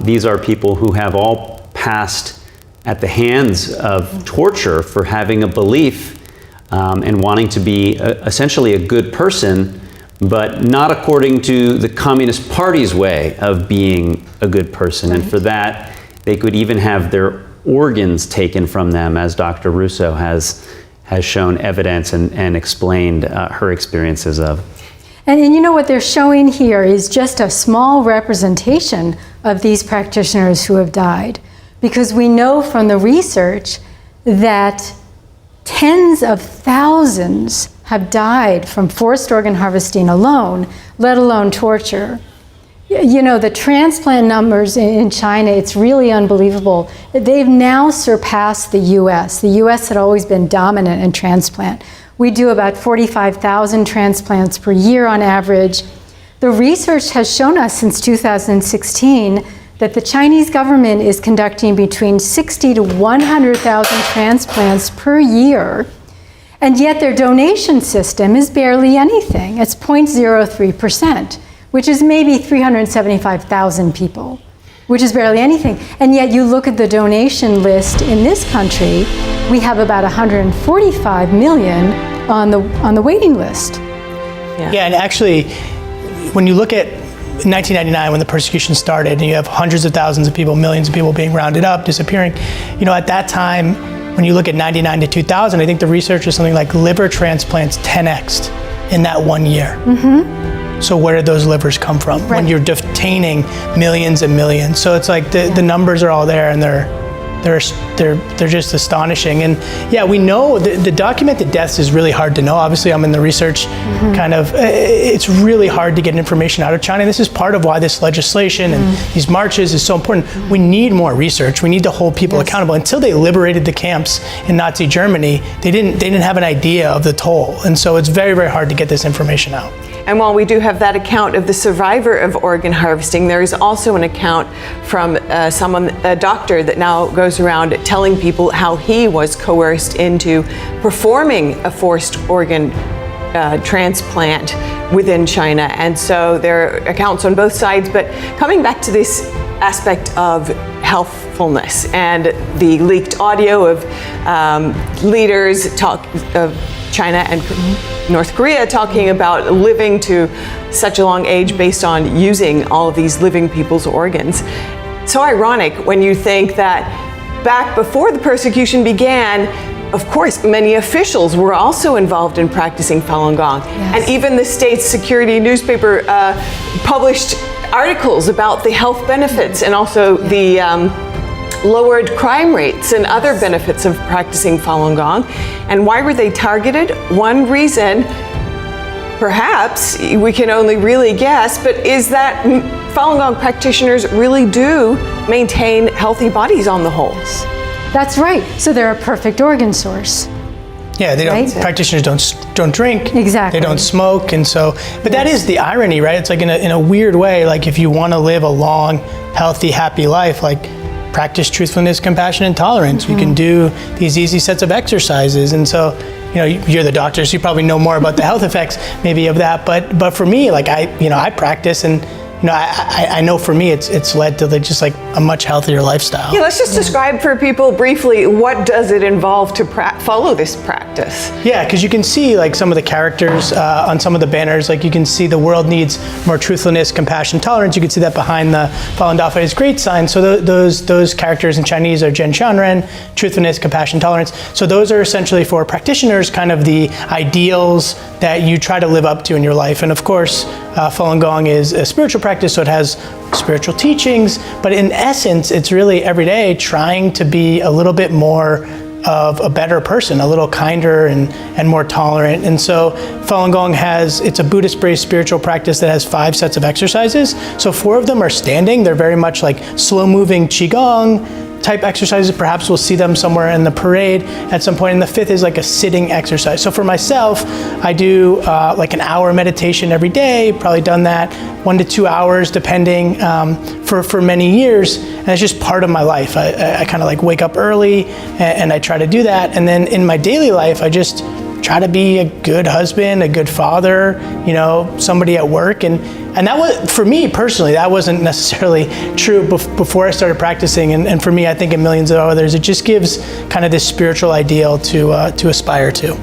These are people who have all passed at the hands of torture for having a belief and wanting to be essentially a good person, but not according to the Communist Party's way of being a good person. Right. And for that, they could even have their organs taken from them, as Dr. Russo has shown evidence and explained her experiences of. And you know what they're showing here is just a small representation of these practitioners who have died, because we know from the research that tens of thousands have died from forced organ harvesting alone, let alone torture. You know, the transplant numbers in China, it's really unbelievable. They've now surpassed the US. The US had always been dominant in transplant. We do about 45,000 transplants per year on average. The research has shown us since 2016 that the Chinese government is conducting between 60 to 100,000 transplants per year, and yet their donation system is barely anything. It's 0.03%, which is maybe 375,000 people, which is barely anything. And yet you look at the donation list in this country, we have about 145 million on the waiting list. Yeah, and actually, when you look at 1999, when the persecution started, and you have hundreds of thousands of people, millions of people being rounded up, disappearing, you know, at that time, when you look at 99 to 2000, I think the research is something like liver transplants 10x'd in that 1 year. Mm-hmm. So where did those livers come from? Right. When you're detaining millions and millions. So it's like the numbers are all there, and they're just astonishing. And yeah, we know the documented deaths is really hard to know. Obviously, I'm in the research kind of, it's really hard to get information out of China. This is part of why this legislation and these marches is so important. We need more research. We need to hold people accountable. Until they liberated the camps in Nazi Germany, they didn't have an idea of the toll. And so it's very, very hard to get this information out. And while we do have that account of the survivor of organ harvesting, there is also an account from a doctor that now goes around telling people how he was coerced into performing a forced organ transplant within China. And so there are accounts on both sides. But coming back to this aspect of healthfulness and the leaked audio of leaders of China and North Korea talking about living to such a long age based on using all of these living people's organs. So ironic when you think that back before the persecution began, of course, many officials were also involved in practicing Falun Gong. Yes. And even the state's security newspaper published articles about the health benefits and also the lowered crime rates and other benefits of practicing Falun Gong. And why were they targeted? One reason, perhaps, we can only really guess, but is that Falun Gong practitioners really do maintain healthy bodies on the whole. That's right. So they're a perfect organ source. Yeah, they don't. Right? Practitioners don't drink. Exactly. They don't smoke, and so. But that is the irony, right? It's like in a weird way. Like if you want to live a long, healthy, happy life, like practice truthfulness, compassion, and tolerance. Mm-hmm. You can do these easy sets of exercises, and so. You know, you're the doctor, so you probably know more about the health effects maybe of that. But for me, like I practice, and I know for me it's led to just like a much healthier lifestyle. Yeah, let's just describe for people briefly what does it involve to follow this practice. Yeah, because you can see like some of the characters on some of the banners. Like you can see the world needs more truthfulness, compassion, tolerance. You can see that behind the Falun Dafa is great sign. So those characters in Chinese are Zhen Shanren, truthfulness, compassion, tolerance. So those are essentially for practitioners kind of the ideals that you try to live up to in your life. And of course, Falun Gong is a spiritual practice, so it has spiritual teachings, but in essence, it's really every day trying to be a little bit more of a better person, a little kinder and more tolerant. And so Falun Gong it's a Buddhist-based spiritual practice that has 5 sets of exercises. So 4 of them are standing. They're very much like slow-moving Qigong type exercises. Perhaps we'll see them somewhere in the parade at some point. And the 5th is like a sitting exercise. So for myself, I do like an hour meditation every day, probably done that 1 to 2 hours depending for many years. And it's just part of my life. I kind of like wake up early and I try to do that. And then in my daily life, I just try to be a good husband, a good father, somebody at work. And that was, for me personally, that wasn't necessarily true before I started practicing. And for me, I think in millions of others, it just gives kind of this spiritual ideal to aspire to.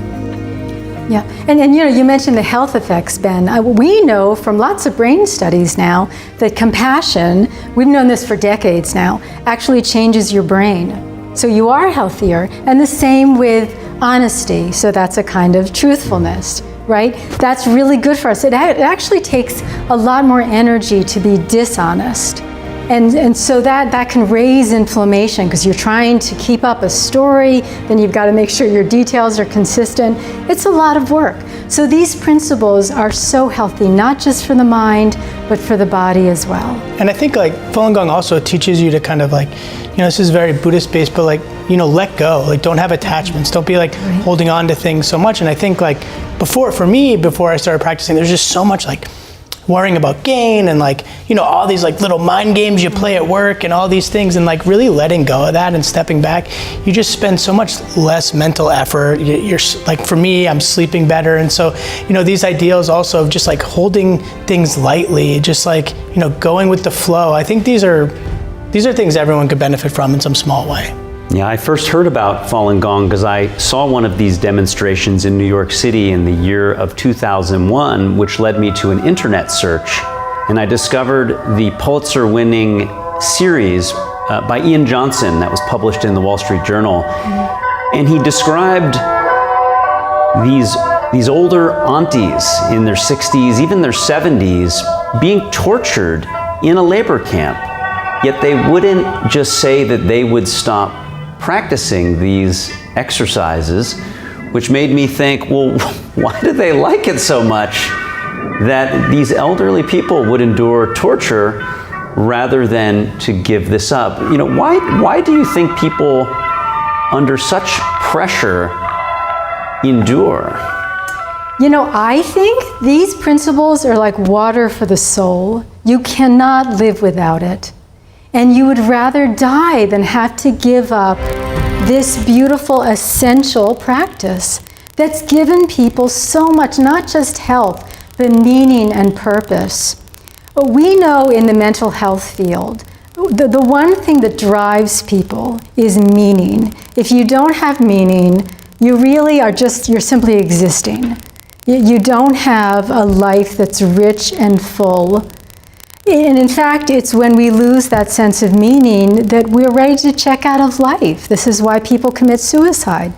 Yeah, and you mentioned the health effects, Ben. We know from lots of brain studies now that compassion, we've known this for decades now, actually changes your brain. So you are healthier, and the same with honesty. So that's a kind of truthfulness, right? That's really good for us. It actually takes a lot more energy to be dishonest. And so that can raise inflammation because you're trying to keep up a story, then you've got to make sure your details are consistent. It's a lot of work. So these principles are so healthy, not just for the mind, but for the body as well. And I think like Falun Gong also teaches you to kind of like, this is very Buddhist-based, but like, let go. Like don't have attachments. Don't be like holding on to things so much. And I think like before I started practicing, there's just so much like worrying about gain and like, all these like little mind games you play at work and all these things, and like really letting go of that and stepping back, you just spend so much less mental effort. You're like, for me, I'm sleeping better. And so, these ideals also of just like holding things lightly, just like, going with the flow. I think these are things everyone could benefit from in some small way. Yeah, I first heard about Falun Gong because I saw one of these demonstrations in New York City in the year of 2001, which led me to an internet search. And I discovered the Pulitzer-winning series by Ian Johnson that was published in the Wall Street Journal. And he described these older aunties in their 60s, even their 70s, being tortured in a labor camp. Yet they wouldn't just say that they would stop practicing these exercises, which made me think, well, why do they like it so much that these elderly people would endure torture rather than to give this up? Why do you think people under such pressure endure? I think these principles are like water for the soul. You cannot live without it. And you would rather die than have to give up this beautiful, essential practice that's given people so much, not just health, but meaning and purpose. We know in the mental health field, the one thing that drives people is meaning. If you don't have meaning, you really are you're simply existing. You don't have a life that's rich and full. And in fact, it's when we lose that sense of meaning that we're ready to check out of life. This is why people commit suicide.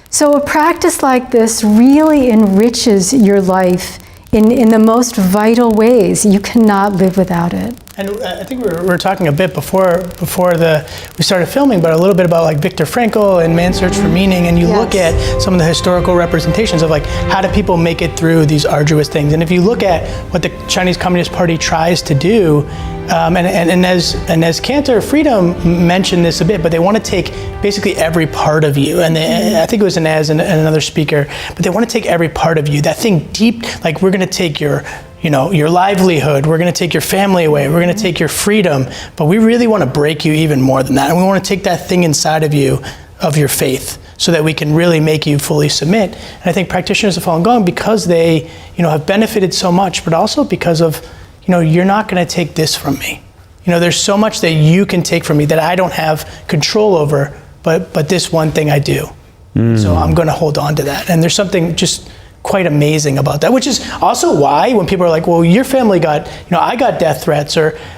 So a practice like this really enriches your life in the most vital ways. You cannot live without it. And I think we were talking a bit before we started filming, but a little bit about like Viktor Frankl and Man's Search for Meaning, and you look at some of the historical representations of like how do people make it through these arduous things. And if you look at what the Chinese Communist Party tries to do, and as Cantor Freedom mentioned this a bit, but they want to take basically every part of you, and I think it was Inez and another speaker, but they want to take every part of you, that thing deep, like we're going to take your livelihood, we're going to take your family away, we're going to take your freedom, but we really want to break you even more than that. And we want to take that thing inside of you, of your faith, so that we can really make you fully submit. And I think practitioners of Falun Gong, because they, have benefited so much, but also because of, you're not going to take this from me. There's so much that you can take from me that I don't have control over, but this one thing I do. So I'm going to hold on to that. And there's something just quite amazing about that, which is also why when people are like, well, your family got, I got death threats,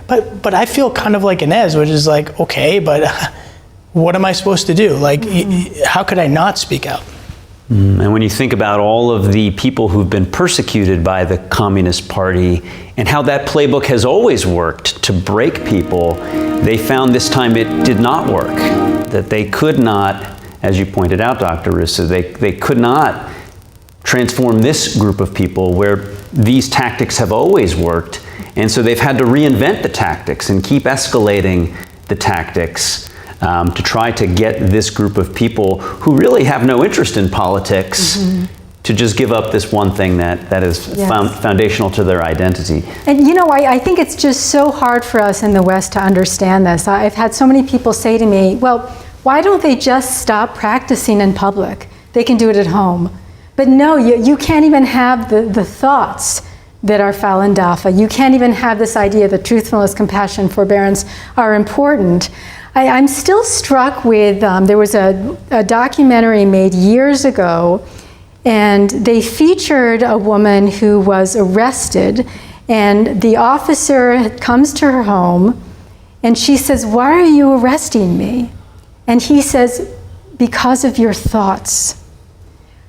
but I feel kind of like Inez, which is like, okay, but what am I supposed to do? Like, how could I not speak out? And when you think about all of the people who've been persecuted by the Communist Party and how that playbook has always worked to break people, they found this time it did not work, that they could not, as you pointed out, Dr. Russo, they could not transform this group of people where these tactics have always worked, and so they've had to reinvent the tactics and keep escalating the tactics to try to get this group of people who really have no interest in politics to just give up this one thing that is foundational to their identity. And I think it's just so hard for us in the West to understand this. I've had so many people say to me, well, why don't they just stop practicing in public? They can do it at home. But no, you can't even have the thoughts that are Falun Dafa. You can't even have this idea that truthfulness, compassion, forbearance are important. I'm still struck with, there was a documentary made years ago, and they featured a woman who was arrested, and the officer comes to her home, and she says, "Why are you arresting me?" And he says, "Because of your thoughts."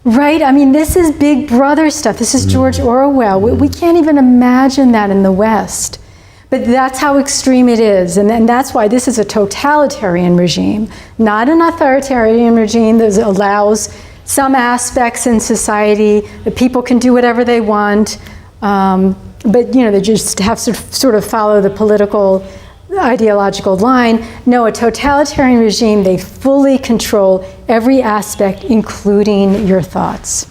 Right? I mean, this is Big Brother stuff. This is George Orwell. We can't even imagine that in the West. But that's how extreme it is. And that's why this is a totalitarian regime, not an authoritarian regime that allows some aspects in society that people can do whatever they want. But, they just have to sort of follow the political ideological line. No, a totalitarian regime, they fully control every aspect, including your thoughts.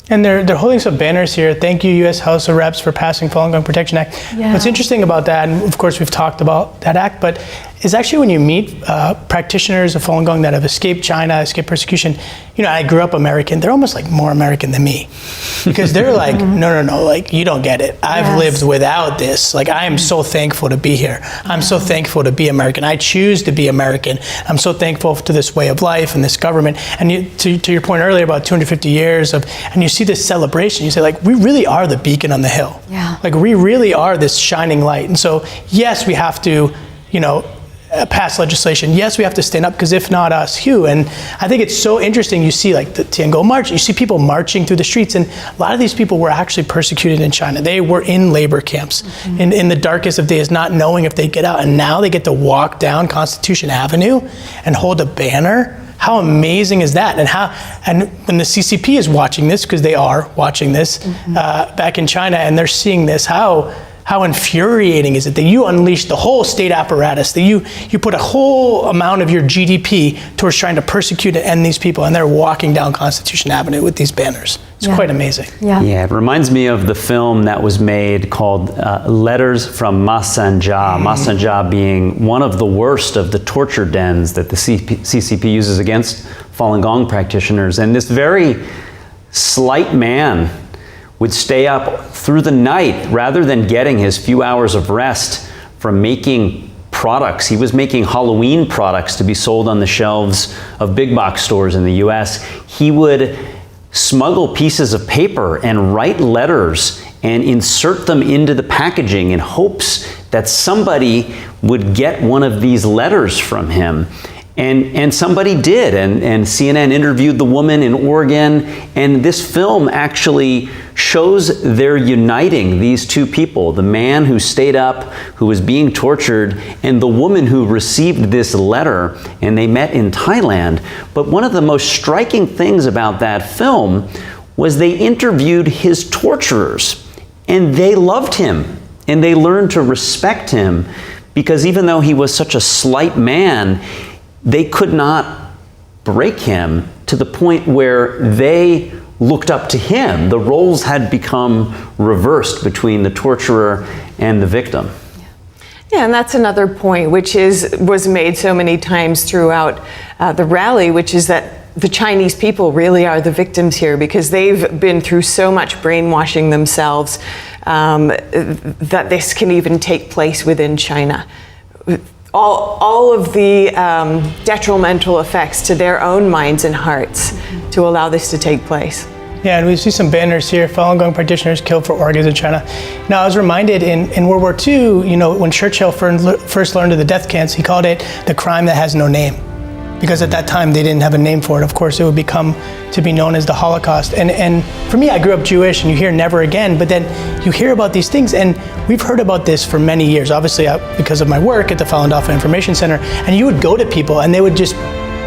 And they're holding some banners here. Thank you, U.S. House of Reps, for passing Falun Gong Protection Act. Yeah. What's interesting about that, and of course we've talked about that act, but is actually when you meet practitioners of Falun Gong that have escaped China, escaped persecution, I grew up American, they're almost like more American than me. Because they're like, no, like, you don't get it. I've lived without this. Like, I am so thankful to be here. I'm so thankful to be American. I choose to be American. I'm so thankful to this way of life and this government. And to your point earlier about 250 years and you see this celebration, you say, like, we really are the beacon on the hill. Yeah. Like, we really are this shining light. And so, yes, we have to, pass legislation. Yes, we have to stand up, because if not us, who? And I think it's so interesting. You see like the Tiangong March, you see people marching through the streets, and a lot of these people were actually persecuted in China. They were in labor camps in the darkest of days, not knowing if they'd get out. And now they get to walk down Constitution Avenue and hold a banner. How amazing is that? And when the CCP is watching this, because they are watching this back in China, and they're seeing this, how infuriating is it that you unleash the whole state apparatus, that you put a whole amount of your GDP towards trying to persecute and end these people, and they're walking down Constitution Avenue with these banners. It's quite amazing. Yeah, it reminds me of the film that was made called Letters from Masanja. Masanja being one of the worst of the torture dens that the CCP uses against Falun Gong practitioners. And this very slight man would stay up through the night rather than getting his few hours of rest from making products. He was making Halloween products to be sold on the shelves of big box stores in the US. He would smuggle pieces of paper and write letters and insert them into the packaging in hopes that somebody would get one of these letters from him. And somebody did, and CNN interviewed the woman in Oregon, and this film actually shows they're uniting these two people, the man who stayed up, who was being tortured, and the woman who received this letter, and they met in Thailand. But one of the most striking things about that film was they interviewed his torturers, and they loved him, and they learned to respect him, because even though he was such a slight man, they could not break him to the point where they looked up to him. The roles had become reversed between the torturer and the victim. Yeah, and that's another point which was made so many times throughout the rally, which is that the Chinese people really are the victims here, because they've been through so much brainwashing themselves that this can even take place within China. All of the detrimental effects to their own minds and hearts to allow this to take place. Yeah, and we see some banners here, Falun Gong practitioners killed for organs in China. Now, I was reminded in World War II, you know, when Churchill first learned of the death camps, he called it the crime that has no name. Because at that time, they didn't have a name for it. Of course, it would become to be known as the Holocaust. And for me, I grew up Jewish, and you hear never again, but then you hear about these things, and we've heard about this for many years, obviously because of my work at the Falun Dafa Information Center, and you would go to people, and they would just,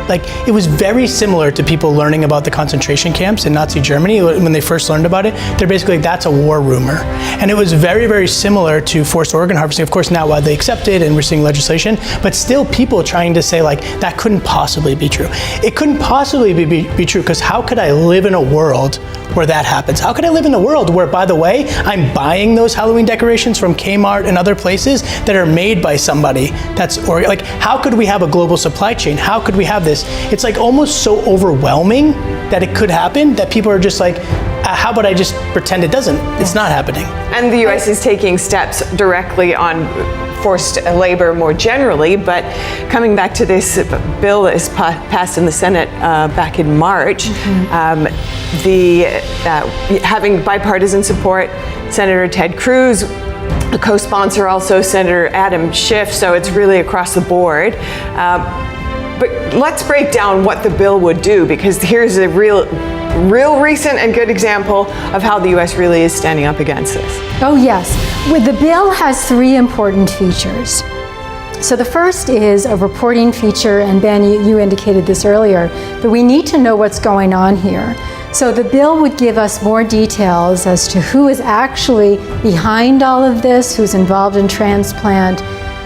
like, it was very similar to people learning about the concentration camps in Nazi Germany when they first learned about it. They're basically like, that's a war rumor. And it was very, very similar to forced organ harvesting. Of course, now widely accepted and we're seeing legislation, but still people trying to say, like, that couldn't possibly be true. It couldn't possibly be true, because how could I live in a world where that happens? How could I live in a world where, by the way, I'm buying those Halloween decorations from Kmart and other places that are made by somebody like, how could we have a global supply chain? How could we have this? It's like almost so overwhelming that it could happen that people are just like, how about I just pretend it doesn't? It's not happening. And the U.S. is taking steps directly on forced labor more generally, but coming back to this bill that was passed in the Senate back in March, having bipartisan support, Senator Ted Cruz, a co-sponsor also Senator Adam Schiff, so it's really across the board. But let's break down what the bill would do, because here's a real recent and good example of how the U.S. really is standing up against this. Oh yes, the bill has three important features. So the first is a reporting feature, and Ben, you indicated this earlier, but we need to know what's going on here. So the bill would give us more details as to who is actually behind all of this, who's involved in transplant,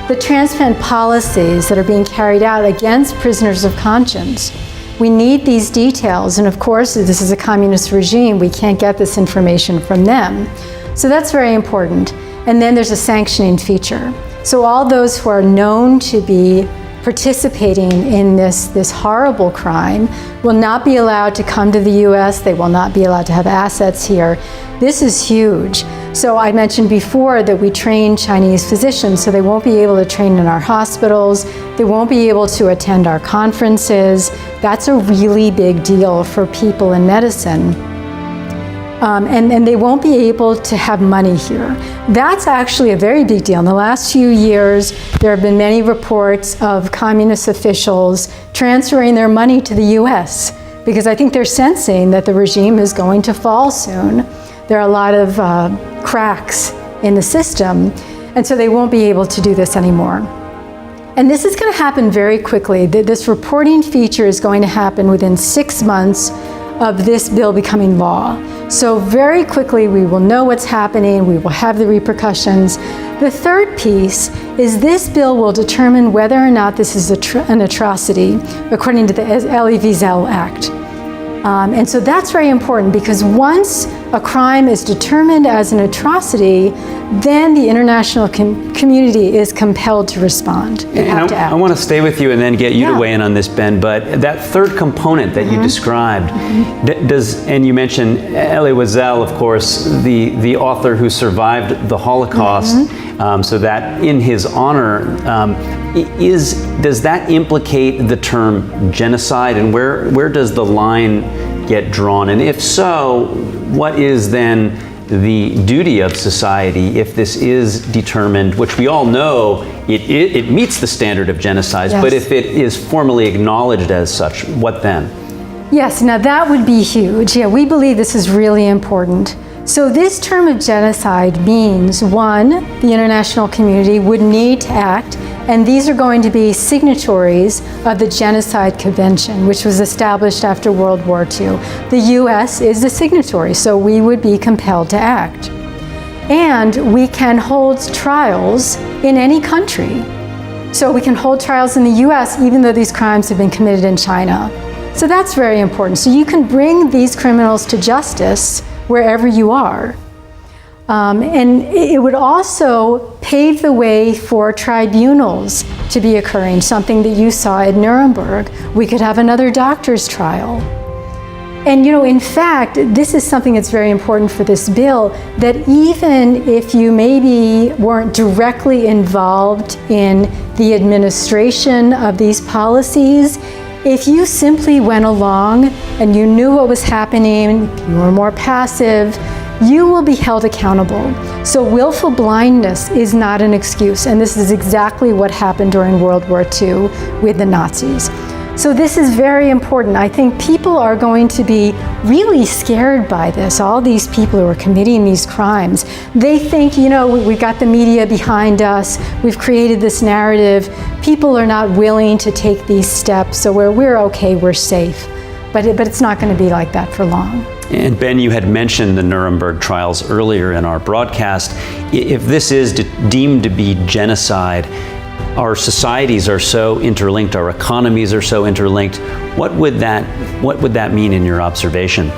the transplant policies that are being carried out against prisoners of conscience. We need these details, and of course, this is a communist regime. We can't get this information from them. So that's very important. And then there's a sanctioning feature. So all those who are known to be participating in this horrible crime will not be allowed to come to the U.S. They will not be allowed to have assets here. This is huge. So I mentioned before that we train Chinese physicians, so they won't be able to train in our hospitals. They won't be able to attend our conferences. That's a really big deal for people in medicine. And they won't be able to have money here. That's actually a very big deal. In the last few years, there have been many reports of communist officials transferring their money to the US, because I think they're sensing that the regime is going to fall soon. There are a lot of cracks in the system, and so they won't be able to do this anymore. And this is going to happen very quickly. This reporting feature is going to happen within 6 months of this bill becoming law. So very quickly we will know what's happening, we will have the repercussions. The third piece is this bill will determine whether or not this is an atrocity according to the Elie Wiesel Act. And so that's very important, because once a crime is determined as an atrocity, then the international community is compelled to respond. I want to stay with you and then get you to weigh in on this, Ben, but that third component that you described, and you mentioned Elie Wiesel, of course, the author who survived the Holocaust, so that in his honor, does that implicate the term genocide, and where does the line get drawn? And if so, what is then the duty of society if this is determined, which we all know it meets the standard of genocide, Yes. but if it is formally acknowledged as such, what then? Yes, now that would be huge. Yeah, we believe this is really important. So this term of genocide means, one, the international community would need to act, and these are going to be signatories of the Genocide Convention, which was established after World War II. The US is the signatory, so we would be compelled to act. And we can hold trials in any country. So we can hold trials in the US even though these crimes have been committed in China. So that's very important. So you can bring these criminals to justice wherever you are. And it would also pave the way for tribunals to be occurring, something that you saw at Nuremberg. We could have another doctor's trial. And in fact, this is something that's very important for this bill, that even if you maybe weren't directly involved in the administration of these policies, if you simply went along and you knew what was happening, you were more passive, you will be held accountable. So willful blindness is not an excuse, and this is exactly what happened during World War II with the Nazis. So this is very important. I think people are going to be really scared by this, all these people who are committing these crimes. They think, we've got the media behind us, we've created this narrative, people are not willing to take these steps, so we're okay, we're safe. But it's not going to be like that for long. And Ben, you had mentioned the Nuremberg trials earlier in our broadcast. If this is deemed to be genocide, our societies are so interlinked, our economies are so interlinked. What would that mean in your observation?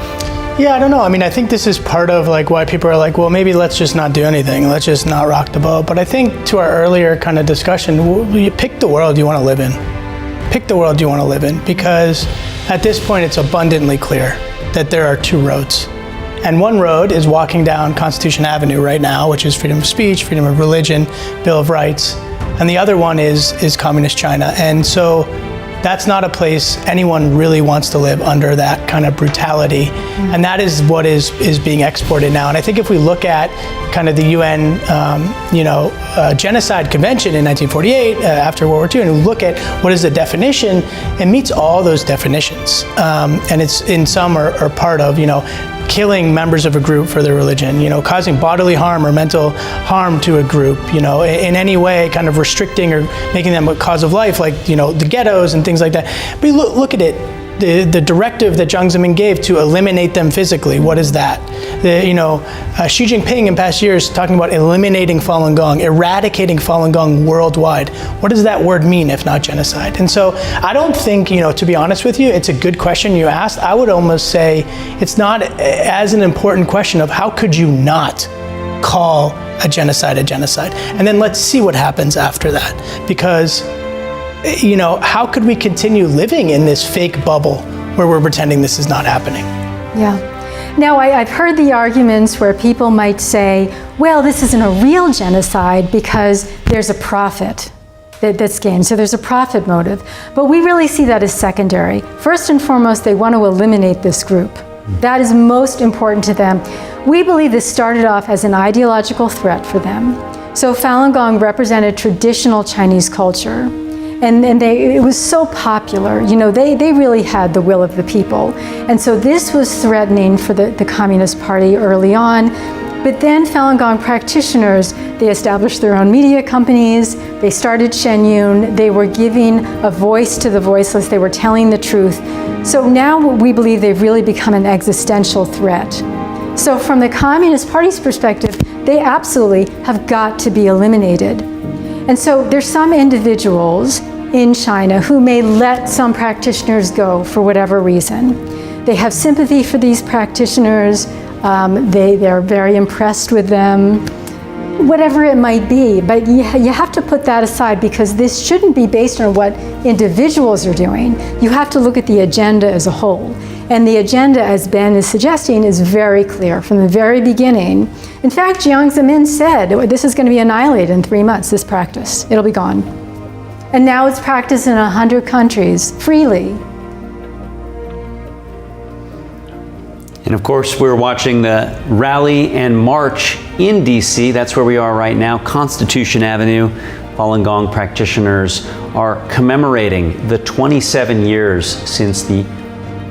Yeah, I don't know. I mean, I think this is part of why people are well, maybe let's just not do anything. Let's just not rock the boat. But I think to our earlier kind of discussion, you pick the world you want to live in. Pick the world you want to live in, because at this point it's abundantly clear that there are two roads. And one road is walking down Constitution Avenue right now, which is freedom of speech, freedom of religion, Bill of Rights. And the other one is communist China. And so that's not a place anyone really wants to live under, that kind of brutality. And that is what is being exported now. And I think if we look at kind of the UN, Genocide Convention in 1948, after World War II, and we look at what is the definition, it meets all those definitions. And it's in some are part of, killing members of a group for their religion, causing bodily harm or mental harm to a group, in any way, kind of restricting or making them a cause of life, like, the ghettos and things like that. But look at it, the directive that Jiang Zemin gave to eliminate them physically, what is that? Xi Jinping in past years talking about eliminating Falun Gong, eradicating Falun Gong worldwide. What does that word mean if not genocide? And so I don't think, to be honest with you, it's a good question you asked. I would almost say it's not as an important question of how could you not call a genocide. And then let's see what happens after that. Because how could we continue living in this fake bubble where we're pretending this is not happening? Yeah. Now, I've heard the arguments where people might say, well, this isn't a real genocide because there's a profit that's gained. So there's a profit motive. But we really see that as secondary. First and foremost, they want to eliminate this group. That is most important to them. We believe this started off as an ideological threat for them. So Falun Gong represented traditional Chinese culture. And it was so popular, they really had the will of the people. And so this was threatening for the Communist Party early on. But then Falun Gong practitioners, they established their own media companies, they started Shen Yun, they were giving a voice to the voiceless, they were telling the truth. So now we believe they've really become an existential threat. So from the Communist Party's perspective, they absolutely have got to be eliminated. And so there's some individuals in China who may let some practitioners go for whatever reason. They have sympathy for these practitioners, they're very impressed with them, whatever it might be. But you have to put that aside, because this shouldn't be based on what individuals are doing. You have to look at the agenda as a whole. And the agenda, as Ben is suggesting, is very clear from the very beginning. In fact, Jiang Zemin said this is going to be annihilated in 3 months, this practice. It'll be gone. And now it's practiced in 100 countries freely. And of course, we're watching the rally and march in DC. That's where we are right now, Constitution Avenue. Falun Gong practitioners are commemorating the 27 years since the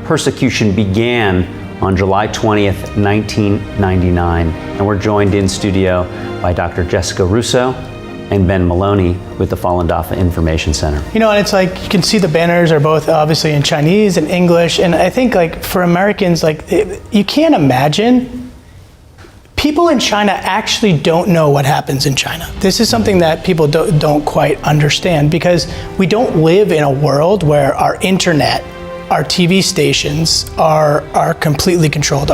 persecution began on July 20th, 1999. And we're joined in studio by Dr. Jessica Russo and Ben Maloney with the Falun Dafa Information Center. You know, and it's like, you can see the banners are both obviously in Chinese and English. And I think like for Americans, like you can't imagine, people in China actually don't know what happens in China. This is something that people don't quite understand, because we don't live in a world where our internet, our TV stations are completely controlled.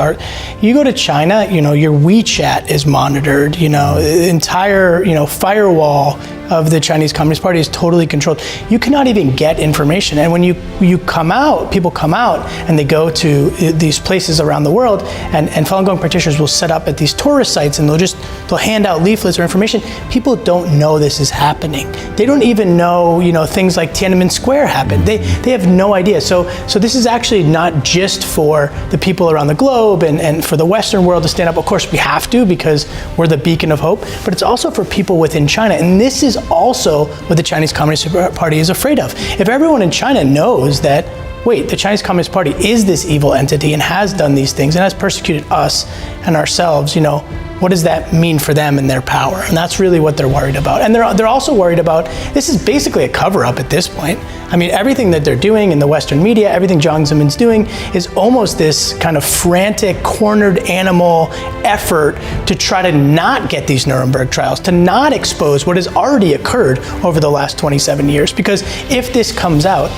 You go to China, you know, your WeChat is monitored, you know, the entire, you know, firewall of the Chinese Communist Party is totally controlled. You cannot even get information. And when you come out, people come out and they go to these places around the world, and Falun Gong practitioners will set up at these tourist sites and they'll hand out leaflets or information. People don't know this is happening. They don't even know, you know, things like Tiananmen Square happened. They have no idea. So this is actually not just for the people around the globe and for the Western world to stand up. Of course, we have to, because we're the beacon of hope, but it's also for people within China. And this is also what the Chinese Communist Party is afraid of. If everyone in China knows that, wait, the Chinese Communist Party is this evil entity and has done these things and has persecuted us and ourselves, you know, what does that mean for them and their power? And that's really what they're worried about. And they're also worried about, this is basically a cover-up at this point. I mean, everything that they're doing in the Western media, everything Jiang Zemin's doing is almost this kind of frantic, cornered animal effort to try to not get these Nuremberg trials, to not expose what has already occurred over the last 27 years. Because if this comes out,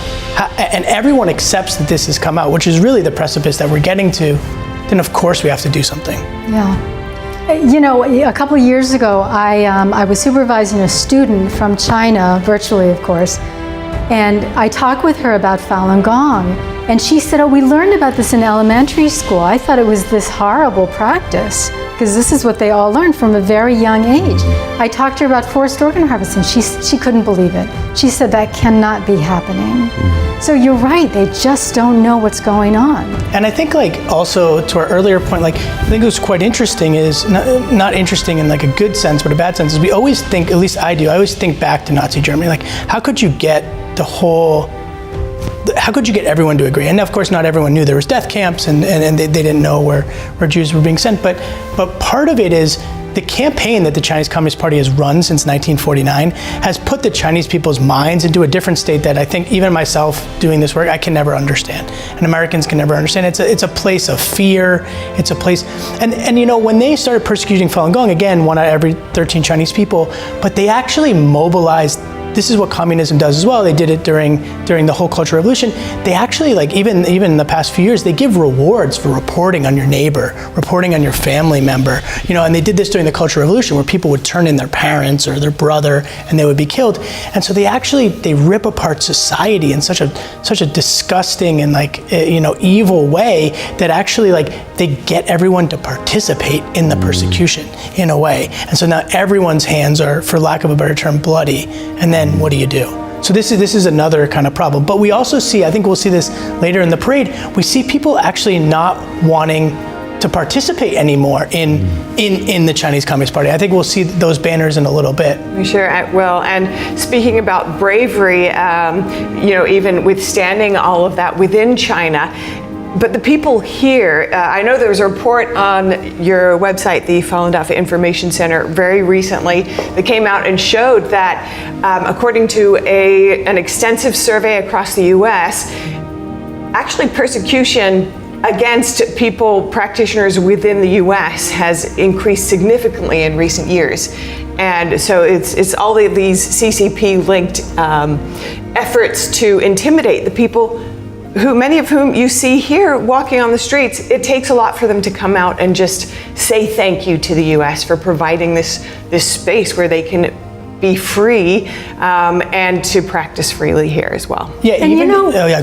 and everyone accepts that this has come out, which is really the precipice that we're getting to, then of course we have to do something. Yeah. You know, a couple of years ago, I was supervising a student from China, virtually of course, and I talked with her about Falun Gong, and she said, oh, we learned about this in elementary school. I thought it was this horrible practice, because this is what they all learn from a very young age. I talked to her about forced organ harvesting. She couldn't believe it. She said that cannot be happening. So you're right, they just don't know what's going on. And I think like also to our earlier point, like I think what's quite interesting is, not interesting in like a good sense, but a bad sense, is we always think, at least I do, I always think back to Nazi Germany, like how could you get everyone to agree? And of course not everyone knew there was death camps and they didn't know where Jews were being sent, but part of it is the campaign that the Chinese Communist Party has run since 1949 has put the Chinese people's minds into a different state that I think even myself doing this work, I can never understand. And Americans can never understand. It's a place of fear. It's a place, and you know, when they started persecuting Falun Gong, again, 1 out of every 13 Chinese people, but they actually mobilized. This is what communism does as well. They did it during the whole Cultural Revolution. They actually, like even in the past few years, they give rewards for reporting on your neighbor, reporting on your family member. You know, and they did this during the Cultural Revolution, where people would turn in their parents or their brother, and they would be killed. And so they rip apart society in such a disgusting and evil way that actually they get everyone to participate in the persecution in a way. And so now everyone's hands are, for lack of a better term, bloody. And then what do you do? So this is another kind of problem. But we also see, I think we'll see this later in the parade, we see people actually not wanting to participate anymore in the Chinese Communist Party. I think we'll see those banners in a little bit. We sure will. And speaking about bravery, even withstanding all of that within China, but the people here, I know there was a report on your website, the Falun Dafa Information Center, very recently that came out and showed that according to an extensive survey across the US, actually persecution against practitioners within the US has increased significantly in recent years. And so it's all of these CCP-linked efforts to intimidate the people many of whom you see here walking on the streets. It takes a lot for them to come out and just say thank you to the US for providing this space where they can be free and to practice freely here as well. Yeah, and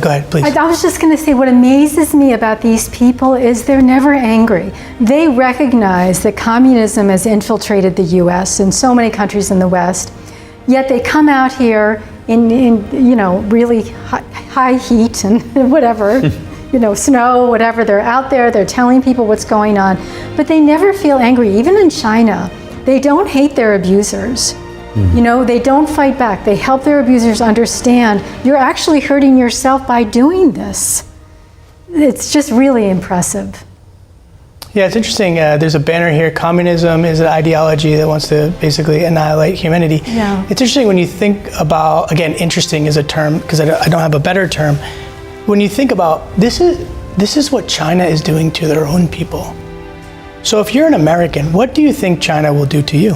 go ahead, please. I was just going to say, what amazes me about these people is they're never angry. They recognize that communism has infiltrated the US and so many countries in the West, yet they come out here in really high heat and whatever, snow, whatever. They're out there, they're telling people what's going on, but they never feel angry. Even in China, they don't hate their abusers. They don't fight back. They help their abusers understand you're actually hurting yourself by doing this. It's just really impressive. Yeah, it's interesting. There's a banner here. Communism is an ideology that wants to basically annihilate humanity. Yeah. It's interesting when you think about, again, interesting is a term because I don't have a better term. When you think about this is what China is doing to their own people. So if you're an American, what do you think China will do to you?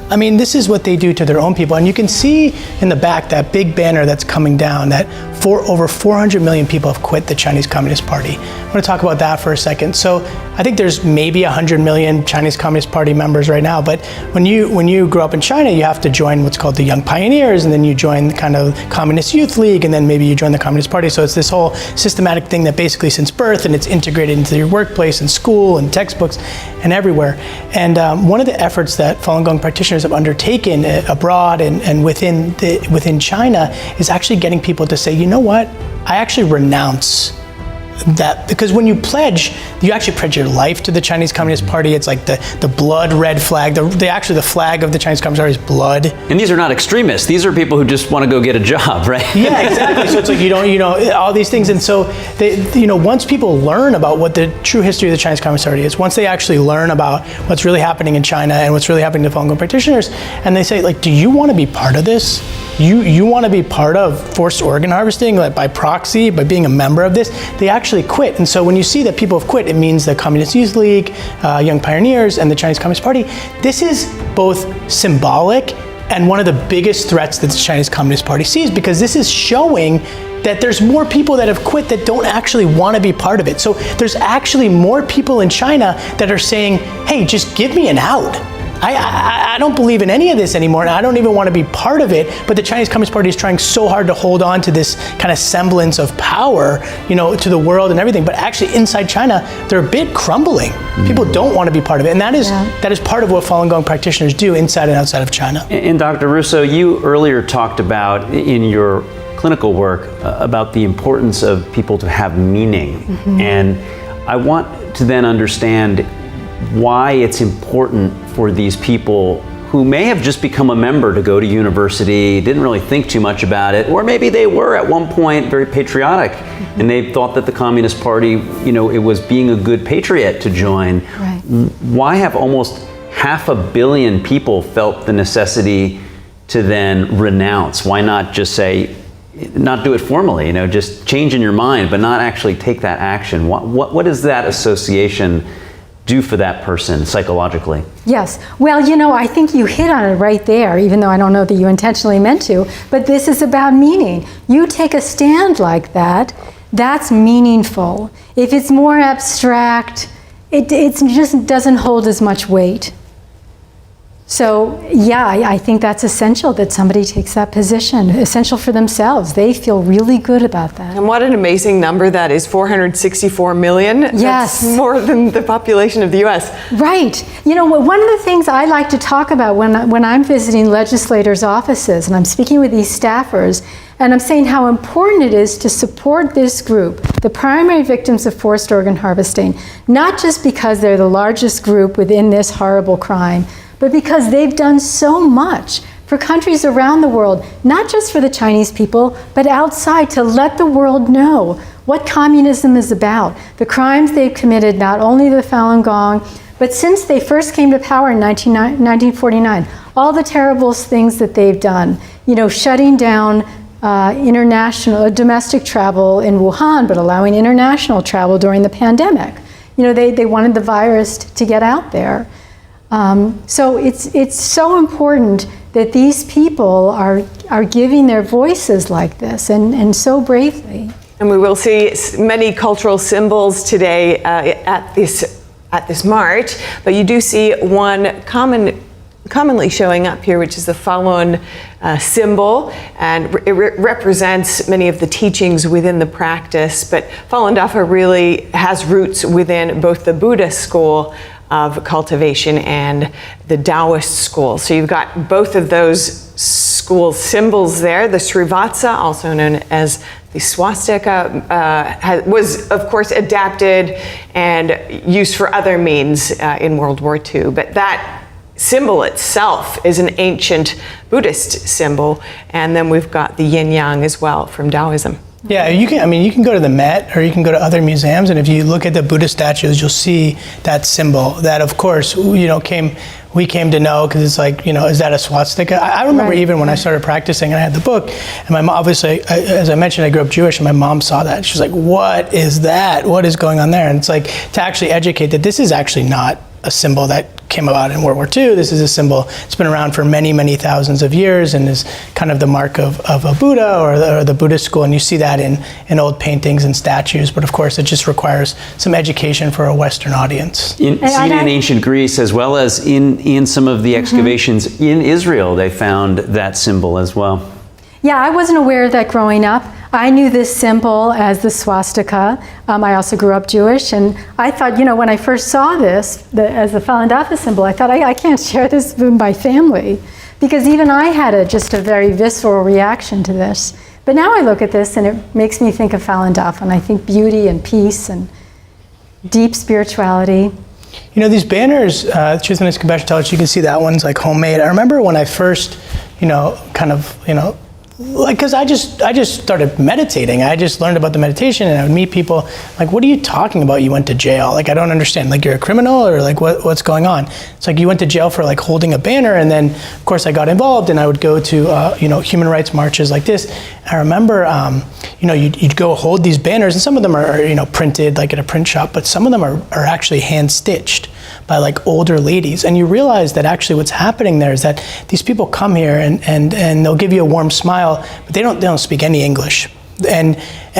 I mean, this is what they do to their own people. And you can see in the back that big banner that's coming down that over 400 million people have quit the Chinese Communist Party. I want to talk about that for a second. So I think there's maybe 100 million Chinese Communist Party members right now. But when you grow up in China, you have to join what's called the Young Pioneers, and then you join the kind of Communist Youth League, and then maybe you join the Communist Party. So it's this whole systematic thing that basically since birth, and it's integrated into your workplace and school and textbooks and everywhere. And one of the efforts that Falun Gong practitioners have undertaken abroad and within China is actually getting people to say, you know what, I actually renounce that, because when you pledge, you actually pledge your life to the Chinese Communist Party. It's like the blood red flag. The flag of the Chinance Communist Party is blood. And these are not extremists. These are people who just want to go get a job, right? Yeah, exactly. So it's like all these things. And so once people learn about what the true history of the Chinese Communist Party is, once they actually learn about what's really happening in China and what's really happening to Falun Gong practitioners, and they say, like, do you want to be part of this? You want to be part of forced organ harvesting, like by proxy, by being a member of this? They actually quit. And so when you see that people have quit, it means the Communist Youth League, Young Pioneers, and the Chinese Communist Party. This is both symbolic and one of the biggest threats that the Chinese Communist Party sees, because this is showing that there's more people that have quit that don't actually want to be part of it. So there's actually more people in China that are saying, hey, just give me an out. I don't believe in any of this anymore, and I don't even want to be part of it. But the Chinese Communist Party is trying so hard to hold on to this kind of semblance of power, to the world and everything. But actually, inside China, they're a bit crumbling. People don't want to be part of it, and that is part of what Falun Gong practitioners do inside and outside of China. And Dr. Russo, you earlier talked about in your clinical work about the importance of people to have meaning, and I want to then understand why it's important for these people who may have just become a member to go to university, didn't really think too much about it, or maybe they were at one point very patriotic and they thought that the Communist Party, it was being a good patriot to join. Right. Why have almost 500 million people felt the necessity to then renounce? Why not just say, not do it formally, just change in your mind, but not actually take that action? What is that association do for that person psychologically? Yes. Well, I think you hit on it right there, even though I don't know that you intentionally meant to, but this is about meaning. You take a stand like that, that's meaningful. If it's more abstract, it just doesn't hold as much weight. So, yeah, I think that's essential that somebody takes that position, essential for themselves. They feel really good about that. And what an amazing number that is, 464 million. Yes. That's more than the population of the U.S. Right. One of the things I like to talk about when I'm visiting legislators' offices and I'm speaking with these staffers, and I'm saying how important it is to support this group, the primary victims of forced organ harvesting, not just because they're the largest group within this horrible crime, but because they've done so much for countries around the world, not just for the Chinese people, but outside, to let the world know what communism is about, the crimes they've committed, not only the Falun Gong, but since they first came to power in 1949, all the terrible things that they've done, shutting down domestic travel in Wuhan, but allowing international travel during the pandemic. They wanted the virus to get out there. So it's so important that these people are giving their voices like this and so bravely. And we will see many cultural symbols today at this march, but you do see one commonly showing up here, which is the Falun symbol, and it represents many of the teachings within the practice. But Falun Dafa really has roots within both the Buddhist school of cultivation and the Taoist school. So you've got both of those school symbols there. The Srivatsa, also known as The swastika was, of course, adapted and used for other means in World War II, but that symbol itself is an ancient Buddhist symbol, and then we've got the yin yang as well from Taoism. Yeah, you can go to the Met or you can go to other museums, and if you look at the Buddha statues, you'll see that symbol that, of course, we came to know, because it's like, is that a swastika? I remember even when I started practicing and I had the book, and my mom, obviously, as I mentioned, I grew up Jewish, and my mom saw that. She was like, what is that? What is going on there? And it's like, to actually educate that this is actually not a symbol that came about in World War II. This is a symbol that's been around for many, many thousands of years and is kind of the mark of a Buddha or the Buddhist school. And you see that in old paintings and statues. But of course, it just requires some education for a Western audience. Seen in ancient Greece, as well as in some of the excavations in Israel, they found that symbol as well. Yeah, I wasn't aware of that growing up. I knew this symbol as the swastika. I also grew up Jewish, and I thought, when I first saw this as the Falun Dafa symbol, I thought, I can't share this with my family, because even I had just a very visceral reaction to this. But now I look at this, and it makes me think of Falun Dafa, and I think beauty and peace and deep spirituality. These banners, Truthfulness, Compassion, Tolerance, you can see that one's like homemade. I remember when I first, because I just started meditating. I just learned about the meditation, and I would meet people like, what are you talking about? You went to jail? Like, I don't understand. Like, you're a criminal, or like, what's going on? It's like, you went to jail for like holding a banner, and then of course I got involved, and I would go to human rights marches like this. I remember you'd go hold these banners, and some of them are printed like at a print shop, but some of them are actually hand stitched by like older ladies. And you realize that actually what's happening there is that these people come here and they'll give you a warm smile, but they don't speak any English. And